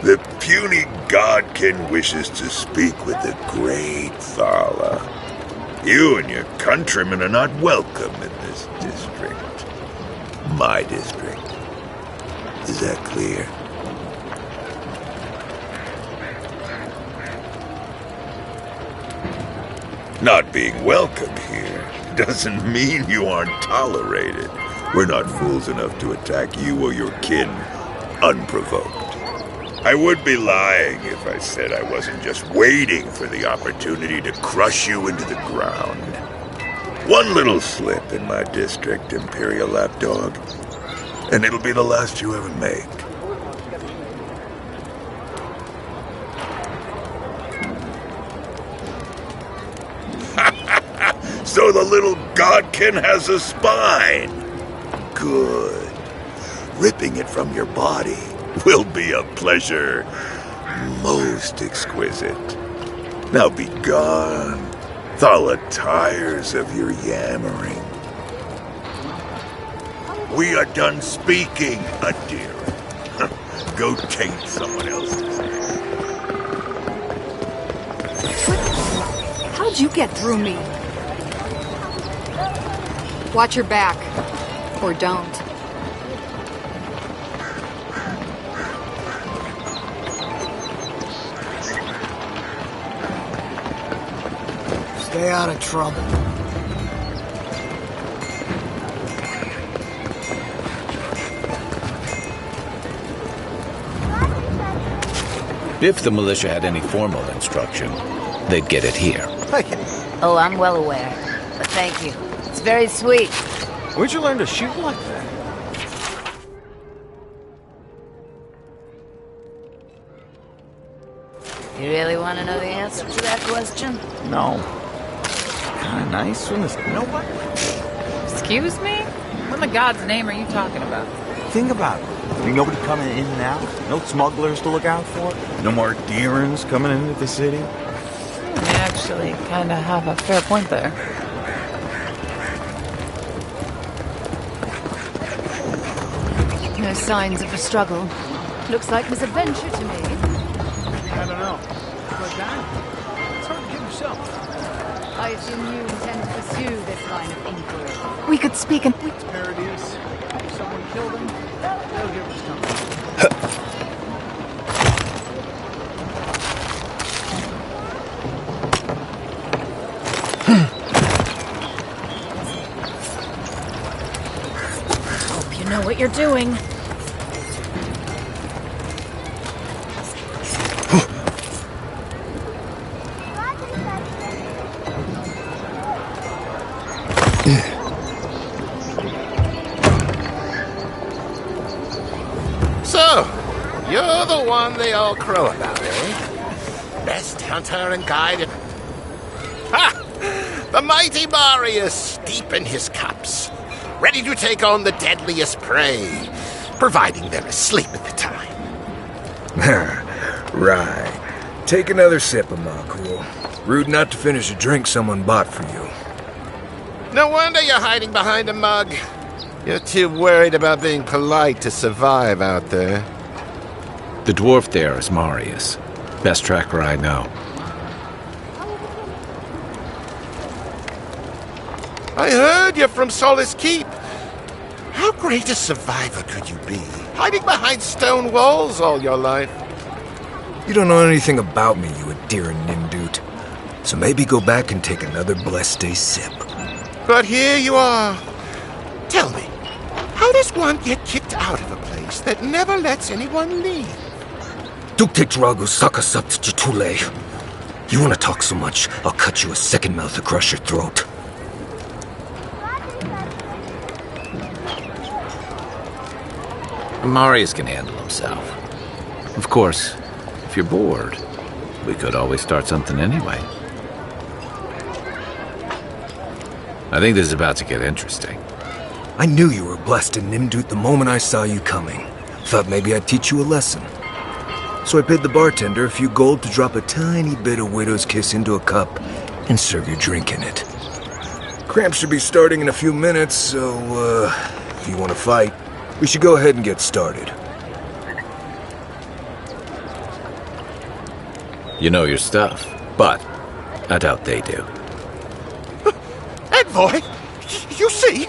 the puny godkin wishes to speak with the great Thala. You and your countrymen are not welcome in this district. My district. Is that clear? Not being welcome here doesn't mean you aren't tolerated. We're not fools enough to attack you or your kin unprovoked. I would be lying if I said I wasn't just waiting for the opportunity to crush you into the ground. One little slip in my district, Imperial Lapdog, and it'll be the last you ever make. So the little godkin has a spine. Good. Ripping it from your body will be a pleasure most exquisite. Now be gone. Thaw the tires of your yammering. We are done speaking, Adira. Go taint someone else's hair. How'd you get through me? Watch your back. Or don't. Stay out of trouble. If the militia had any formal instruction, they'd get it here. Oh, I'm well aware. But thank you. It's very sweet. Where'd you learn to shoot like that? You really want to know the answer to that question? No. Kinda nice when there's nobody. Excuse me? What in the God's name are you talking about? Think about it. Ain't nobody coming in and out. No smugglers to look out for. No more Deerans coming into the city. You actually kind of have a fair point there. No signs of a struggle. Looks like there's a venture to me. I don't know. But that, it's hard to get yourself. I assume you intend to pursue this line of inquiry. We could speak in... It's Paradise. If someone killed him, they'll get what's coming. Hope you know what you're doing. So, you're the one they all crow about, eh? Best hunter and guide. Ha! The mighty Marius, deep in his cups, ready to take on the deadliest prey, providing they're asleep at the time. Right. Take another sip of Makul. Rude not to finish a drink someone bought for you. No wonder you're hiding behind a mug. You're too worried about being polite to survive out there. The dwarf there is Marius. Best tracker I know. I heard you're from Solace Keep. How great a survivor could you be, hiding behind stone walls all your life? You don't know anything about me, you Adira Nimdut. So maybe go back and take another blessed day sip. But here you are. Tell me, how does one get kicked out of a place that never lets anyone leave? Dukte Drago Sakasapt Jitule. You want to talk so much, I'll cut you a second mouth across your throat. Marius can handle himself. Of course, if you're bored, we could always start something anyway. I think this is about to get interesting. I knew you were blessed in Nimdut the moment I saw you coming. Thought maybe I'd teach you a lesson. So I paid the bartender a few gold to drop a tiny bit of Widow's Kiss into a cup and serve your drink in it. Cramps should be starting in a few minutes, so, if you want to fight, we should go ahead and get started. You know your stuff, but I doubt they do. Envoy, you see?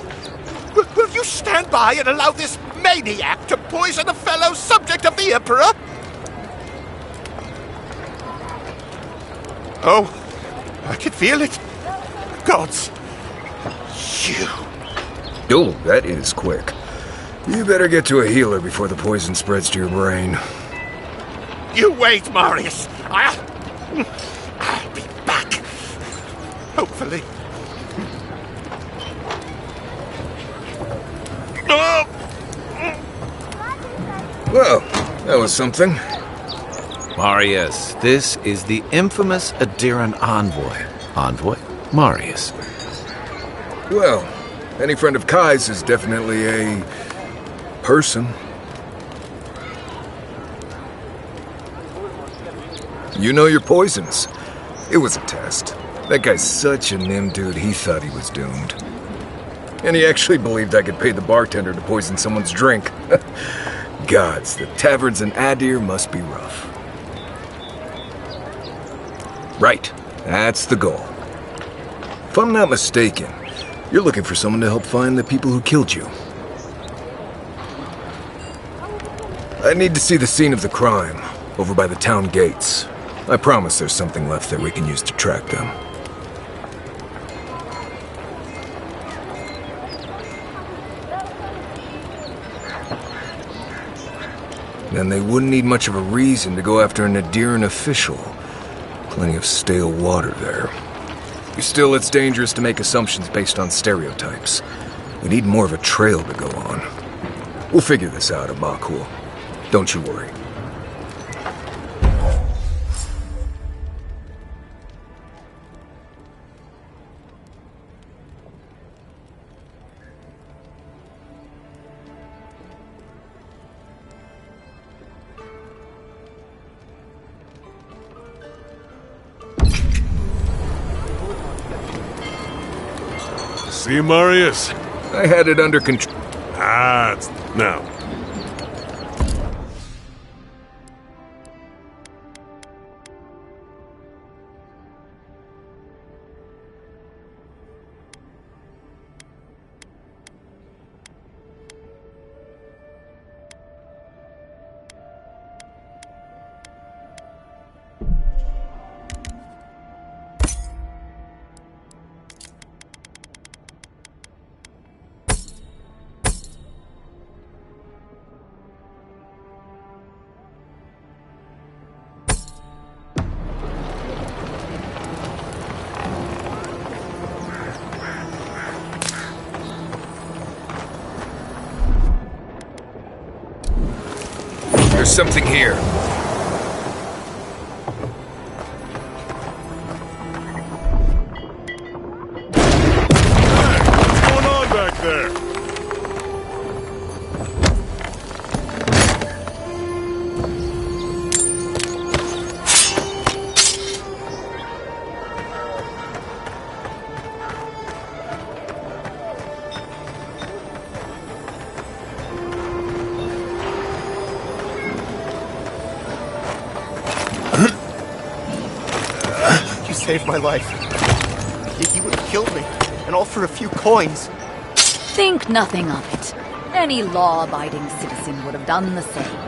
Will you stand by and allow this maniac to poison a fellow subject of the Emperor? Oh, I can feel it. Gods, you. Oh, that is quick. You better get to a healer before the poison spreads to your brain. You wait, Marius. I'll be back. Hopefully. Well, that was something. Marius, this is the infamous Adiran envoy. Envoy Marius. Well, any friend of Kai's is definitely a person. You know your poisons. It was a test. That guy's such a nim dude, he thought he was doomed. And he actually believed I could pay the bartender to poison someone's drink. Gods, the taverns in Adir must be rough. Right, that's the goal. If I'm not mistaken, you're looking for someone to help find the people who killed you. I need to see the scene of the crime, over by the town gates. I promise there's something left that we can use to track them. Then they wouldn't need much of a reason to go after an Adiran official. Plenty of stale water there. Still, it's dangerous to make assumptions based on stereotypes. We need more of a trail to go on. We'll figure this out at Bakhul. Don't you worry. See, Marius? I had it under control. Now. There's something here. What's going on back there? Saved my life. Yet you would have killed me, and all for a few coins. Think nothing of it. Any law-abiding citizen would have done the same.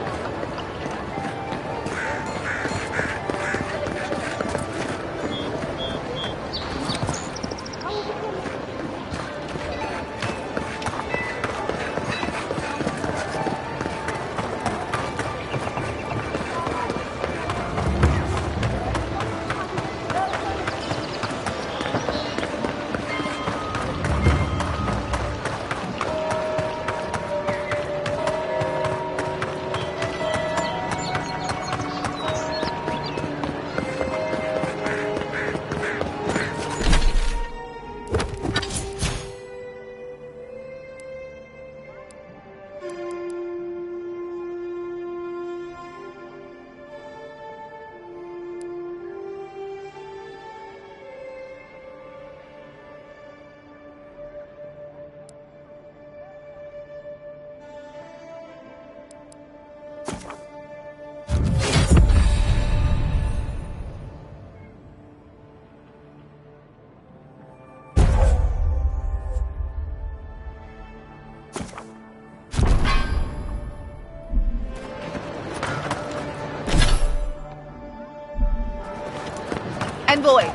Envoy,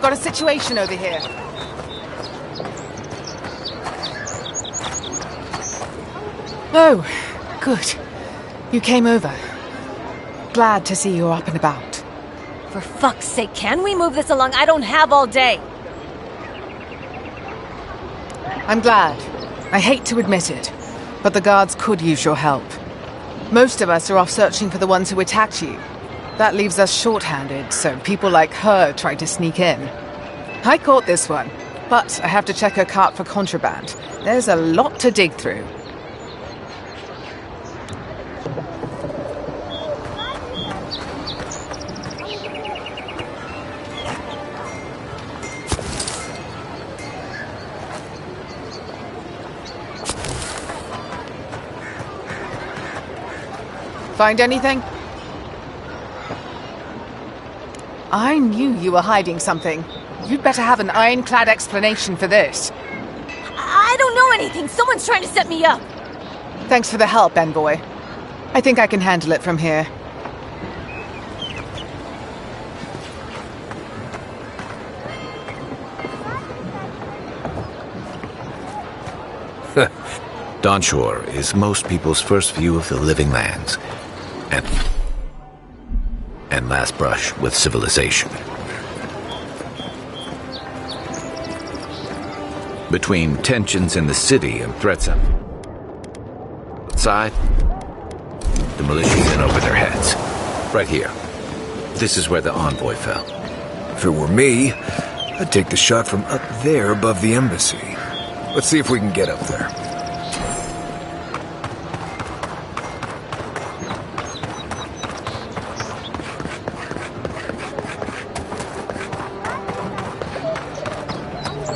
got a situation over here. Oh, good. You came over. Glad to see you're up and about. For fuck's sake, can we move this along? I don't have all day. I'm glad. I hate to admit it, but the guards could use your help. Most of us are off searching for the ones who attacked you. That leaves us short-handed, so people like her try to sneak in. I caught this one. But I have to check her cart for contraband. There's a lot to dig through. Find anything? I knew you were hiding something. You'd better have an ironclad explanation for this. I don't know anything. Someone's trying to set me up. Thanks for the help, Envoy. I think I can handle it from here. Dawnshore is most people's first view of the living lands, and last brush with civilization. Between tensions in the city and threats outside, the militia's in over their heads. Right here. This is where the envoy fell. If it were me, I'd take the shot from up there above the embassy. Let's see if we can get up there.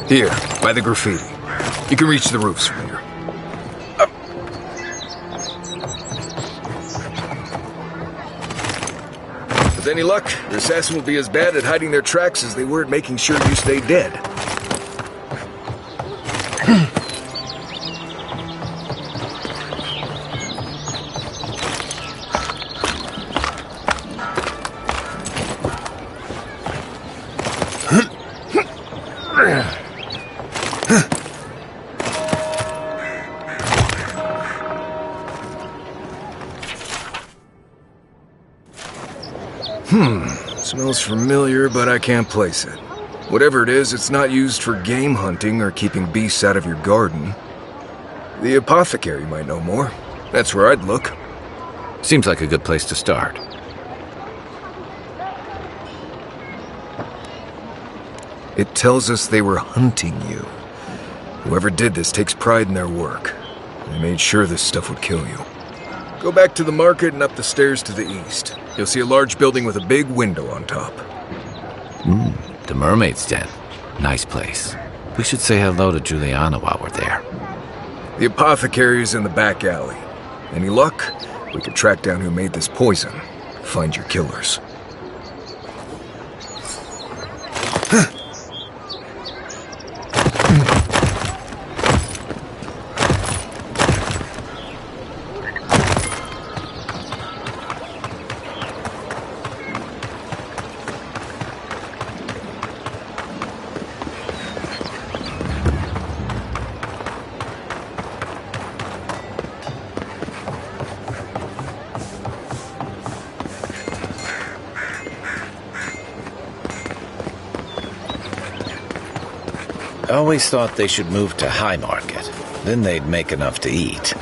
Here, by the graffiti. You can reach the roofs from here. Up. With any luck, the assassin will be as bad at hiding their tracks as they were at making sure you stay dead. Smells familiar, but I can't place it. Whatever it is, it's not used for game hunting or keeping beasts out of your garden. The apothecary might know more. That's where I'd look. Seems like a good place to start. It tells us they were hunting you. Whoever did this takes pride in their work. They made sure this stuff would kill you. Go back to the market and up the stairs to the east. You'll see a large building with a big window on top. The Mermaid's Den. Nice place. We should say hello to Juliana while we're there. The apothecary is in the back alley. Any luck? We could track down who made this poison. Find your killers. I always thought they should move to High Market. Then they'd make enough to eat.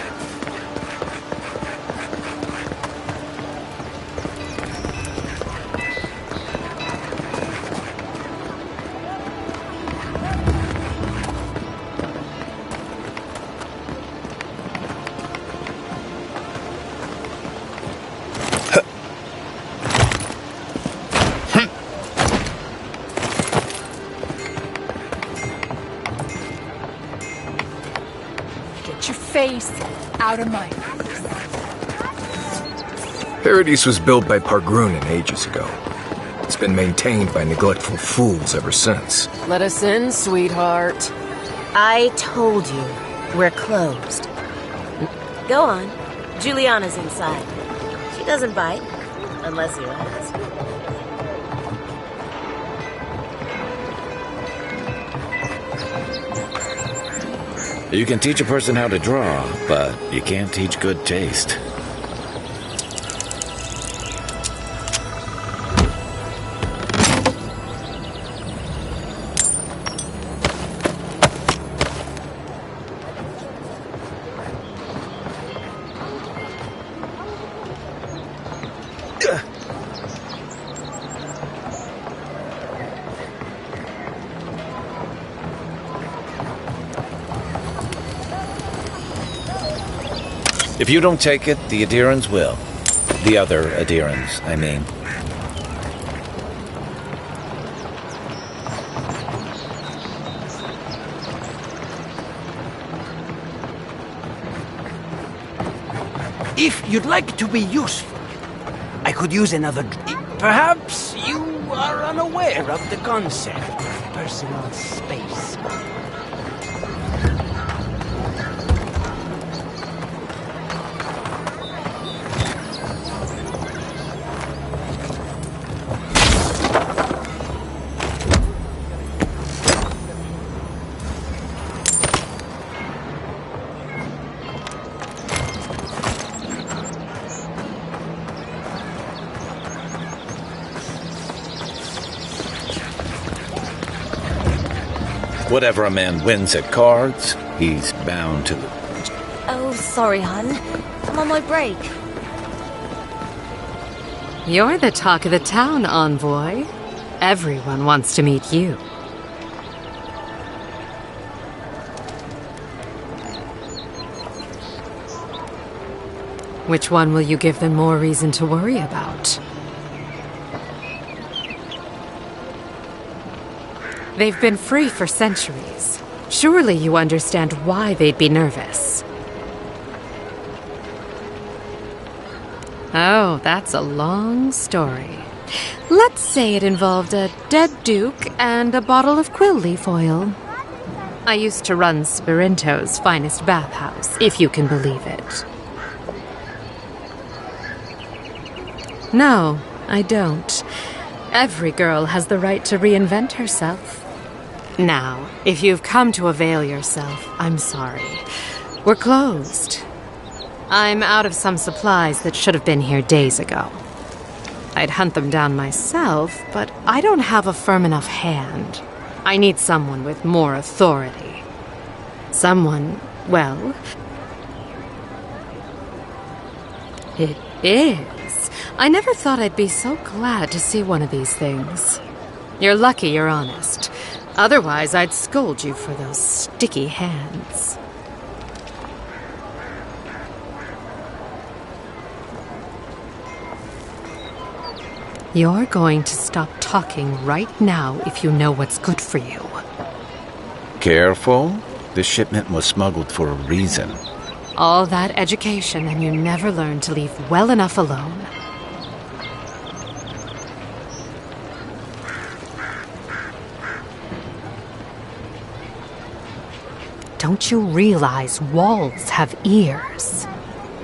Face out of my Paradise was built by Pargrunin ages ago. It's been maintained by neglectful fools ever since. Let us in, sweetheart. I told you, we're closed. Go on. Juliana's inside. She doesn't bite, unless you ask. You can teach a person how to draw, but you can't teach good taste. If you don't take it, the Adirans will. The other Adirans, I mean. If you'd like to be useful, I could use another... Perhaps you are unaware of the concept of personal space. Whatever a man wins at cards, he's bound to... Oh, sorry, hon. I'm on my break. You're the talk of the town, Envoy. Everyone wants to meet you. Which one will you give them more reason to worry about? They've been free for centuries. Surely you understand why they'd be nervous. Oh, that's a long story. Let's say it involved a dead duke and a bottle of quill leaf oil. I used to run Sperinto's finest bathhouse, if you can believe it. No, I don't. Every girl has the right to reinvent herself. Now, if you've come to avail yourself, I'm sorry. We're closed. I'm out of some supplies that should have been here days ago. I'd hunt them down myself, but I don't have a firm enough hand. I need someone with more authority. Someone, well... It is. I never thought I'd be so glad to see one of these things. You're lucky you're honest. Otherwise, I'd scold you for those sticky hands. You're going to stop talking right now if you know what's good for you. Careful. This shipment was smuggled for a reason. All that education and you never learned to leave well enough alone. Don't you realize walls have ears?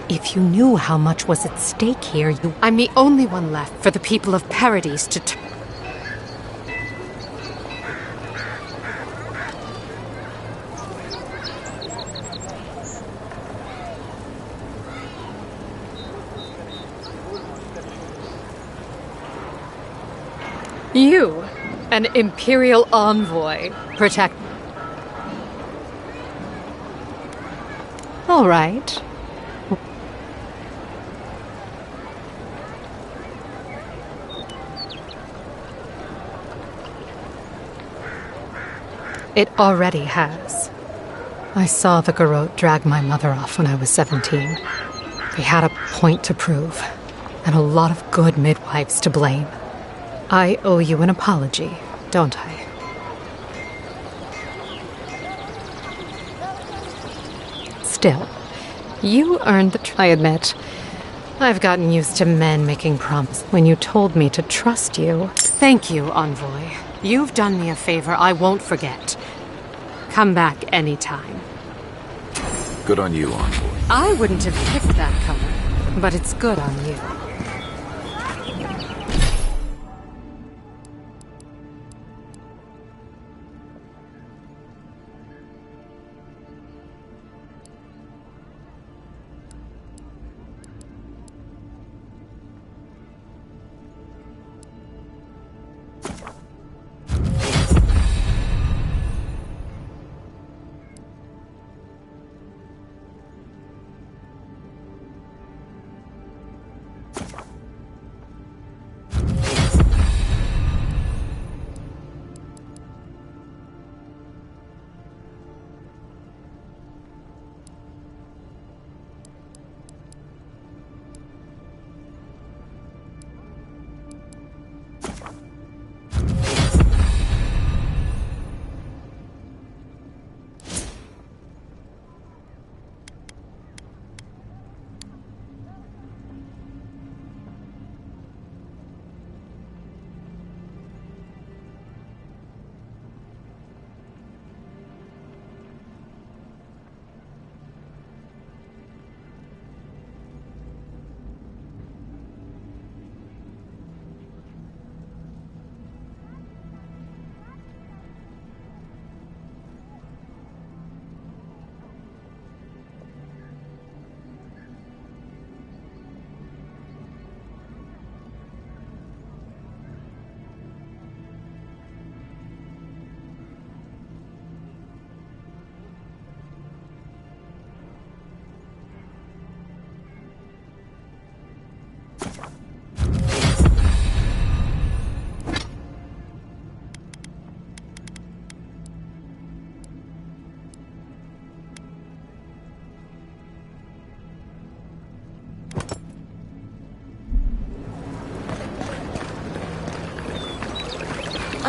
If you knew how much was at stake here, I'm the only one left for the people of Paradise to You, an Imperial envoy, protect... All right. It already has. I saw the Garrote drag my mother off when I was 17. They had a point to prove, and a lot of good midwives to blame. I owe you an apology, don't I? Still, you earned the I admit. I've gotten used to men making promises. When you told me to trust you... Thank you, Envoy. You've done me a favor I won't forget. Come back anytime. Good on you, Envoy. I wouldn't have picked that color, but it's good on you.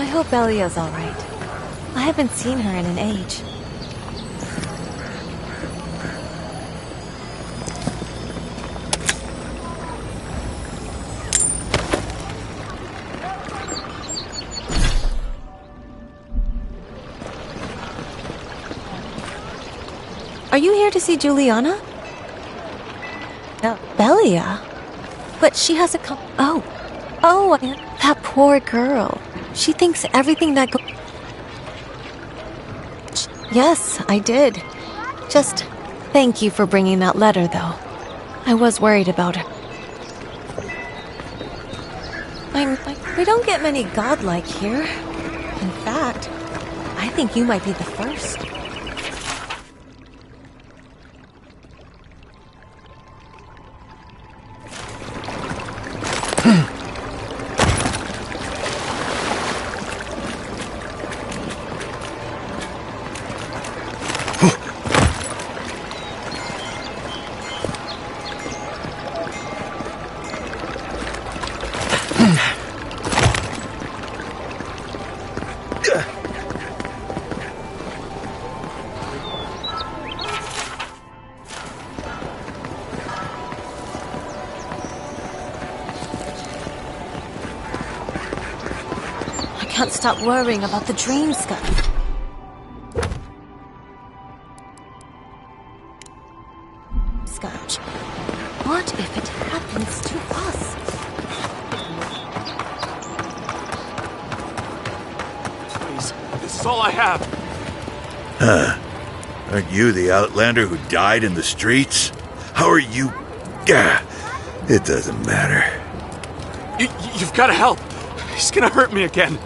I hope Belia's all right. I haven't seen her in an age. Are you here to see Juliana? No, Belia? But she hasn't come. Oh, that poor girl. She thinks everything that goes. Yes, I did. Just thank you for bringing that letter, though. I was worried about her. We don't get many godlike here. In fact, I think you might be the first. I can't stop worrying about the dream stuff. Scotch. What if it happens to us? Please, this is all I have. Huh. Aren't you the outlander who died in the streets? How are you... Gah, it doesn't matter. You've got to help. He's gonna hurt me again.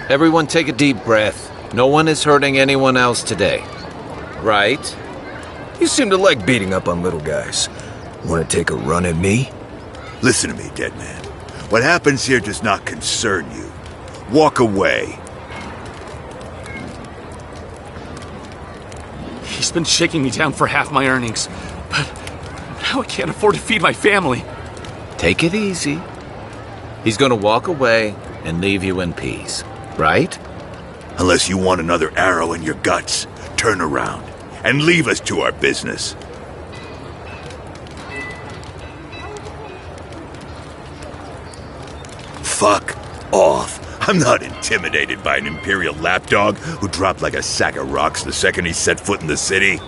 Everyone take a deep breath. No one is hurting anyone else today. Right? You seem to like beating up on little guys. Want to take a run at me? Listen to me, dead man. What happens here does not concern you. Walk away. He's been shaking me down for half my earnings, but now I can't afford to feed my family. Take it easy. He's gonna walk away and leave you in peace, right? Unless you want another arrow in your guts, turn around and leave us to our business. Fuck off. I'm not intimidated by an Imperial lapdog who dropped like a sack of rocks the second he set foot in the city.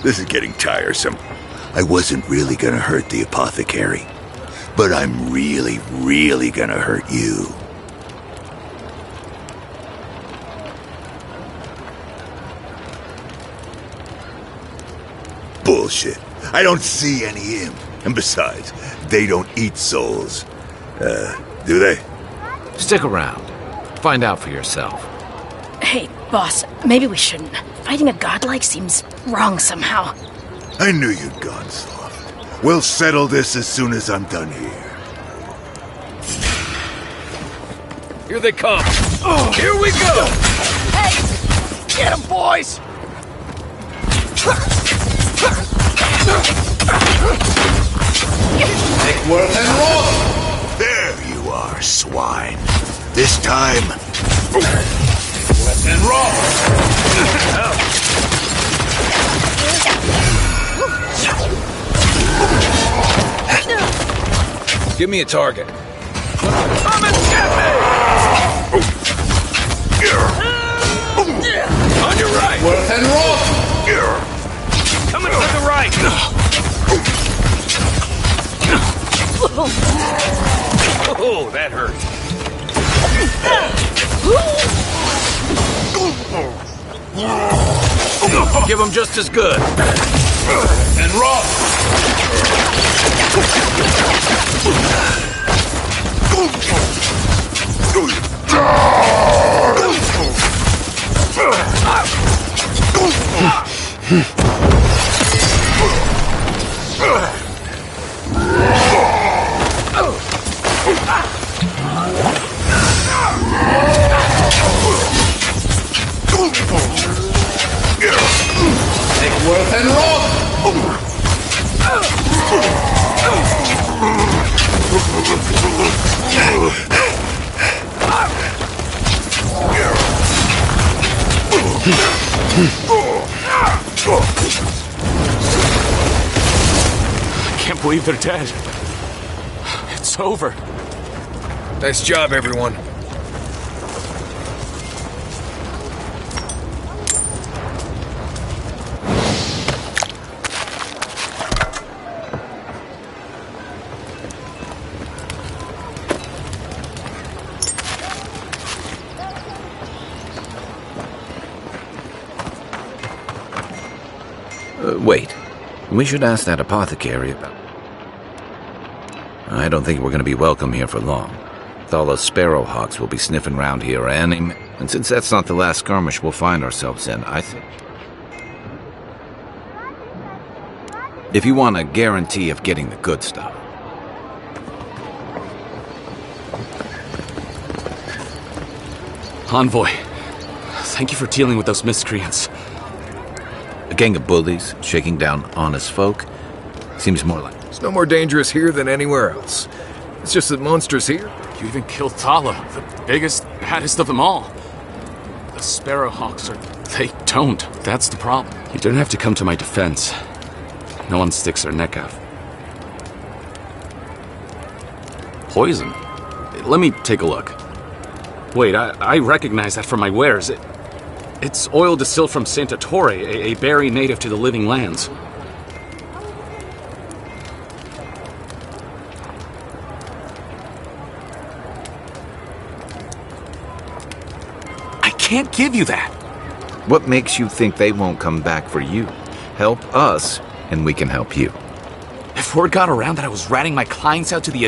This is getting tiresome. I wasn't really gonna hurt the apothecary, but I'm really, really gonna hurt you. Bullshit. I don't see any imp. And besides, they don't eat souls. Do they? Stick around. Find out for yourself. Hey, boss, maybe we shouldn't. Fighting a godlike seems wrong somehow. I knew you'd gone soft. We'll settle this as soon as I'm done here. Here they come. Oh, here we go. Hey! Get him, boys! Make work and roll! There you are, swine. This time... Work and roll! Give me a target. Come and get me! On your right. Work and roll! Coming to the right! Oh, that hurt. Give him just as good. And roll! Take worth and roll! believe they're dead. It's over. Nice job, everyone. Wait. We should ask that apothecary about... I don't think we're going to be welcome here for long. All those sparrowhawks will be sniffing around here and since that's not the last skirmish we'll find ourselves in, I think... If you want a guarantee of getting the good stuff... Envoy, thank you for dealing with those miscreants. A gang of bullies shaking down honest folk? Seems more like... It's no more dangerous here than anywhere else. It's just that monsters here... You even killed Thala, the biggest, baddest of them all. The Sparrowhawks they don't. That's the problem. You don't have to come to my defense. No one sticks their neck out. Poison? Let me take a look. Wait, I recognize that from my wares. It's oil distilled from Santa Torre, a berry native to the Living Lands. I can't give you that. What makes you think they won't come back for you? Help us, and we can help you. If word got around that I was ratting my clients out to the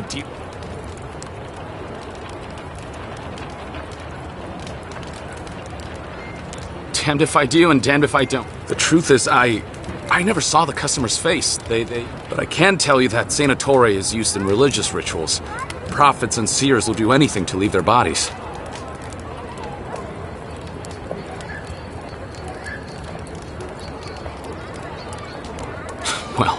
damned if I do and damned if I don't. The truth is, I never saw the customer's face. But I can tell you that Santa Torre is used in religious rituals. Prophets and seers will do anything to leave their bodies. Well,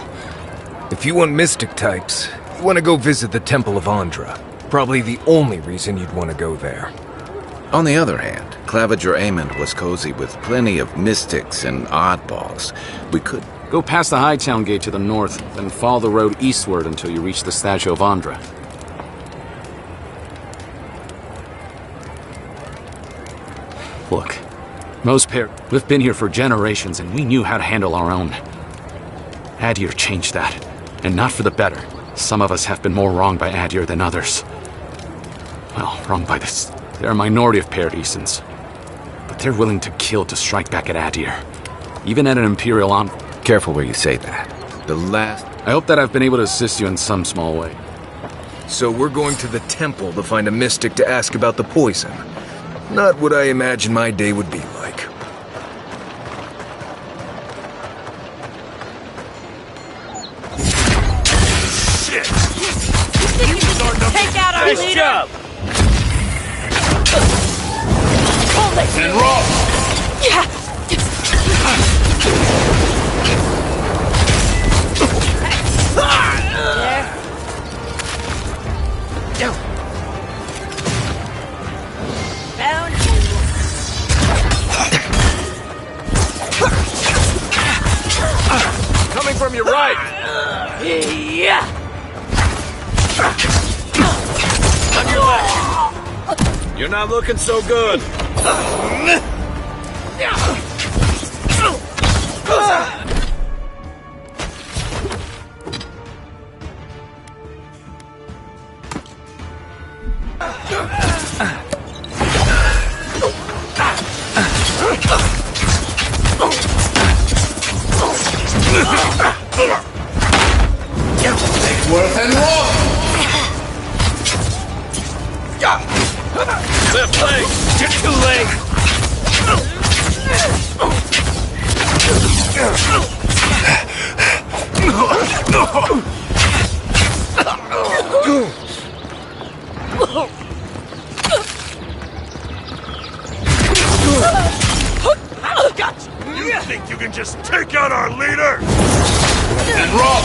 if you want mystic types, you want to go visit the Temple of Andra. Probably the only reason you'd want to go there. On the other hand, Claviger Amond was cozy with plenty of mystics and oddballs. We could... Go past the Hightown Gate to the north, then follow the road eastward until you reach the statue of Andra. Look, we've been here for generations and we knew how to handle our own. Adir changed that, and not for the better. Some of us have been more wronged by Adir than others. Well, wronged by this. They're a minority of Paradisans, but they're willing to kill to strike back at Adir, even at an Imperial envoy. Careful where you say that. I hope that I've been able to assist you in some small way. So we're going to the temple to find a mystic to ask about the poison. Not what I imagine my day would be like. Shit! Take out our Nice leader! job! Hold it! And roll! Yeah! There. Found Coming from your right! Yeah! On your left! You're not looking so good! Worth and walk! Left leg! Get your leg! You think you can just take out our leader? And roll!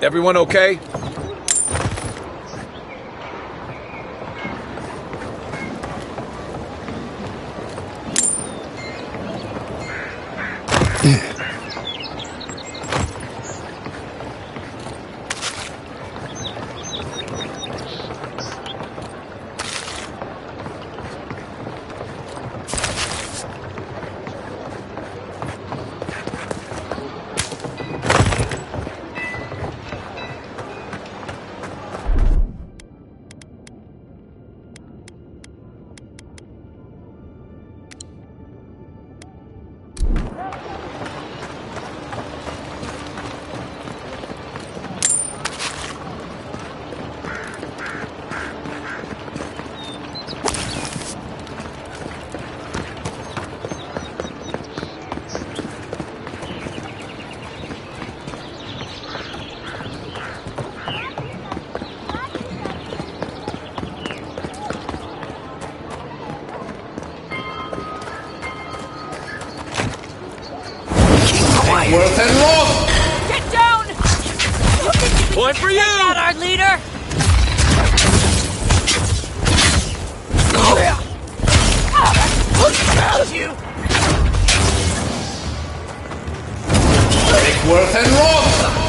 Everyone okay? worth and long! Get down! You think you Point for you! Not our leader! You! Take worth and long!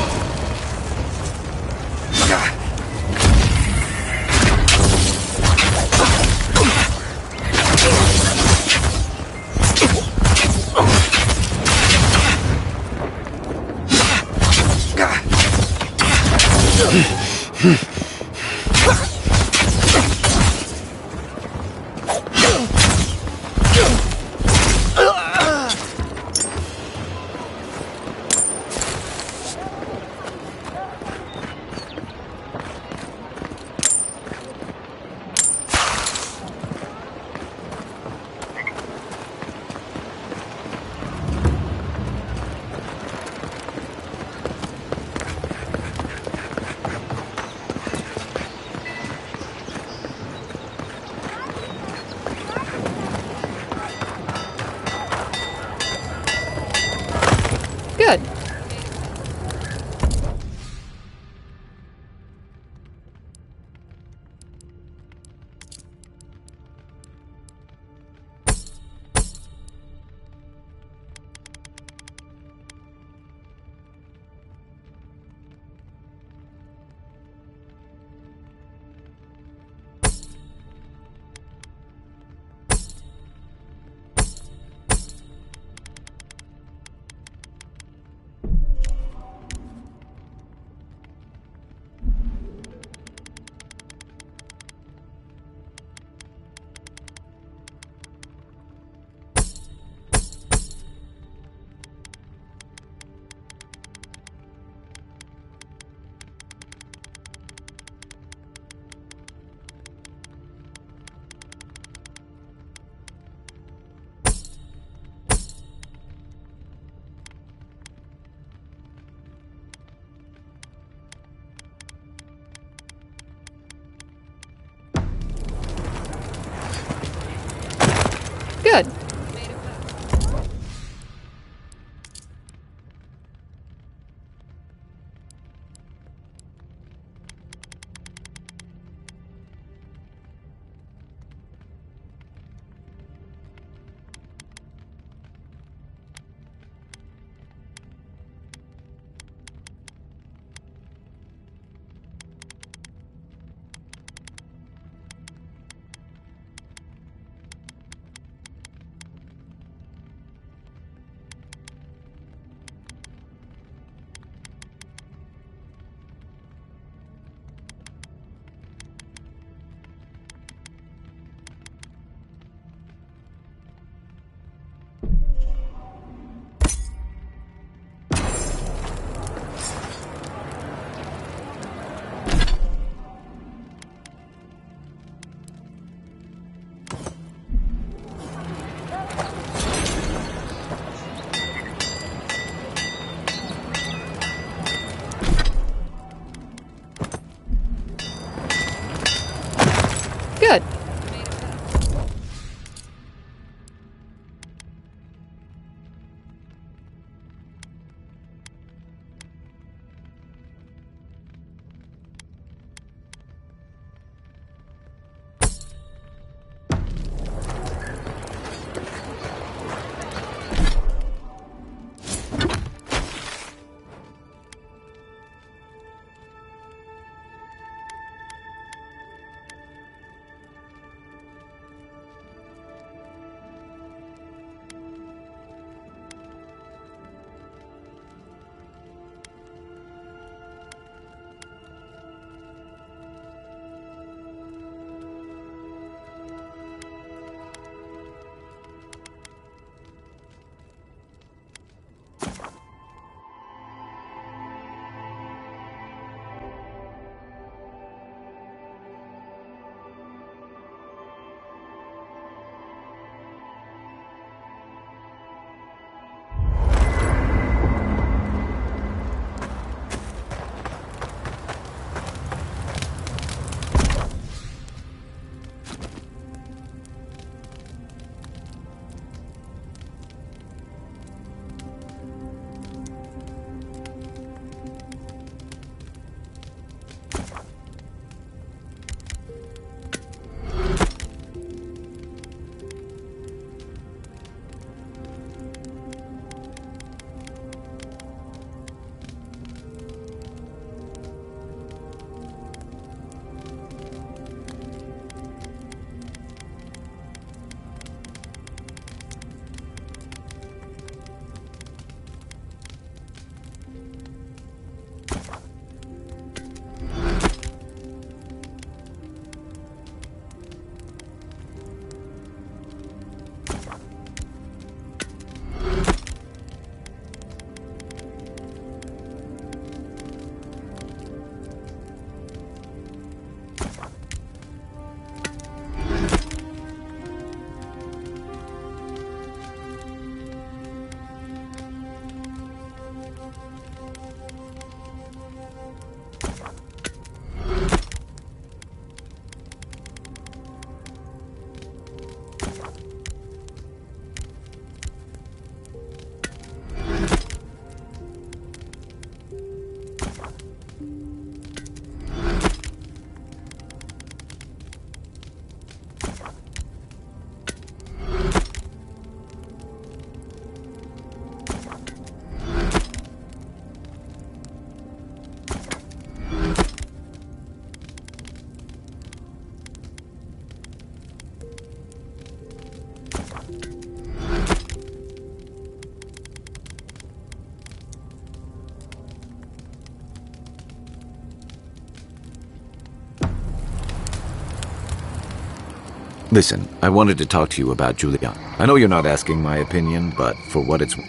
Listen, I wanted to talk to you about Juliana. I know you're not asking my opinion, but for what it's worth,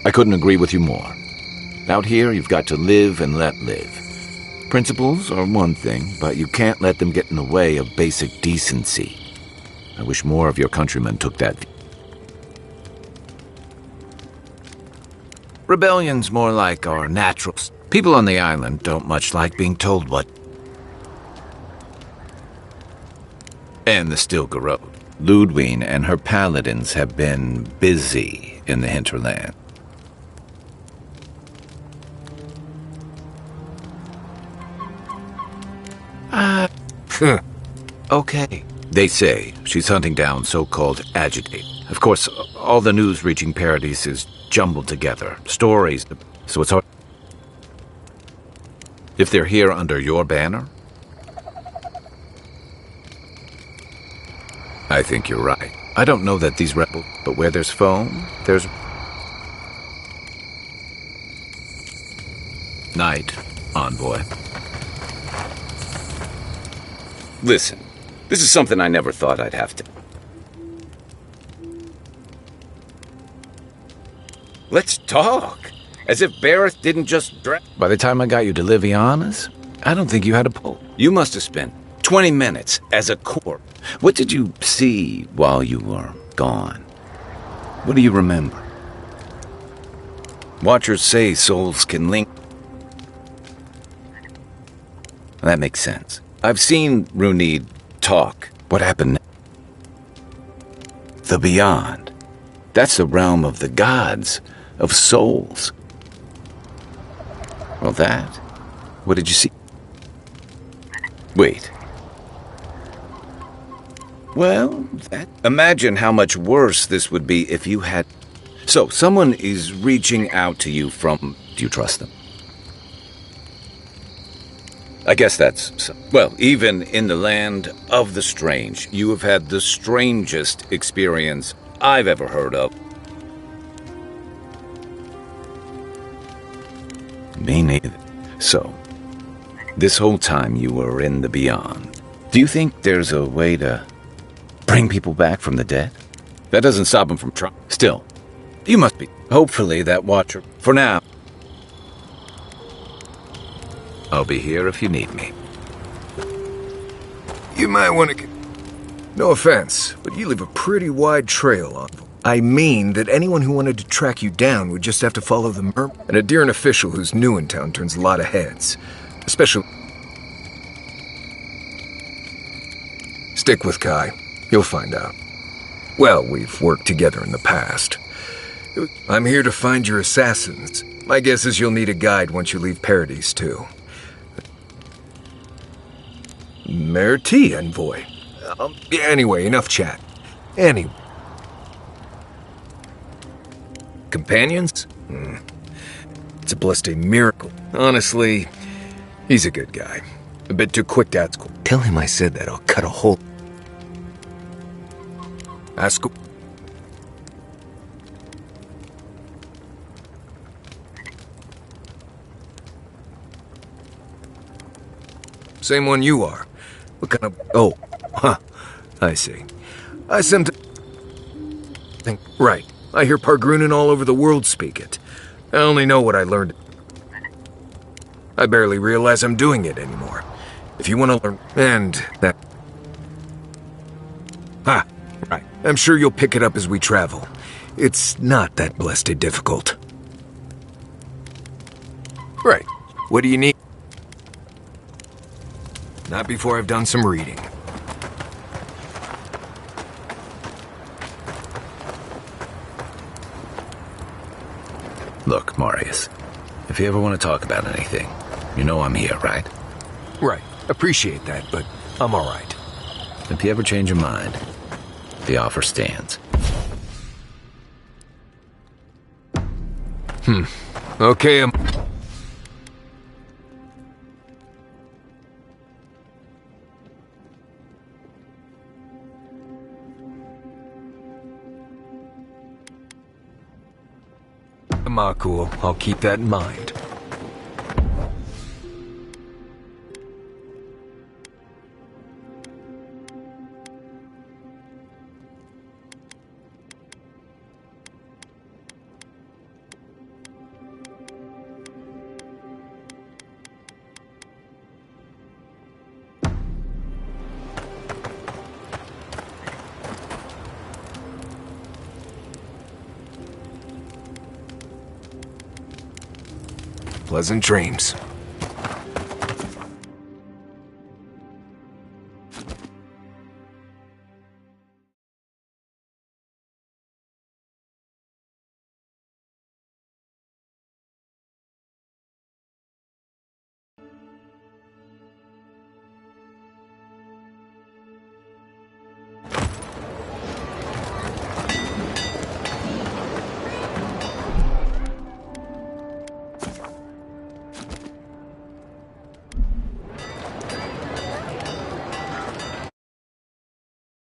I couldn't agree with you more. Out here, you've got to live and let live. Principles are one thing, but you can't let them get in the way of basic decency. I wish more of your countrymen took that view. Rebellion's more like our naturals. People on the island don't much like being told what. And the Stilgar Road. Ludwine and her paladins have been busy in the hinterland. Okay. They say she's hunting down so-called agitate. Of course, all the news reaching Paradise is jumbled together. Stories, so it's hard. If they're here under your banner, I think you're right. I don't know that these rebels, but where there's foam, there's night, envoy. Listen, this is something I never thought I'd have to. Let's talk. As if Bareth didn't just By the time I got you to Liviana's, I don't think you had a pull. You must have spent 20 minutes as a corpse. What did you see while you were gone? What do you remember? Watchers say souls can link. That makes sense. I've seen Runid talk. What happened? The beyond. That's the realm of the gods, of souls. Well, that. What did you see? Wait. Well, imagine how much worse this would be if you had... So, someone is reaching out to you from... Do you trust them? I guess that's... Well, even in the land of the strange, you have had the strangest experience I've ever heard of. Me neither. So, this whole time you were in the beyond. Do you think there's a way to bring people back from the dead? That doesn't stop them from trying. Still, you must be. Hopefully that watcher. For now, I'll be here if you need me. You might want to... No offense, but you leave a pretty wide trail on. I mean that anyone who wanted to track you down would just have to follow the merp. And a Deeren official who's new in town turns a lot of heads. Especially... Stick with Kai. You'll find out. Well, we've worked together in the past. I'm here to find your assassins. My guess is you'll need a guide once you leave Paradise, too. Merti, envoy. Anyway, enough chat. Anyway. Companions? It's a blessed miracle. Honestly, he's a good guy. A bit too quick to ask. Tell him I said that. I'll cut a hole. Ask. Same one you are. What kind of... Oh, huh. I see. I sent... Right. I hear Pargrunin all over the world speak it. I only know what I learned. I barely realize I'm doing it anymore. If you want to learn... And that... Ah, right. I'm sure you'll pick it up as we travel. It's not that blessed difficult. Right. What do you need? Not before I've done some reading. Look, Marius. If you ever want to talk about anything, you know I'm here, right? Right. Appreciate that, but I'm all right. If you ever change your mind, the offer stands. Okay, cool. I'll keep that in mind. Pleasant dreams.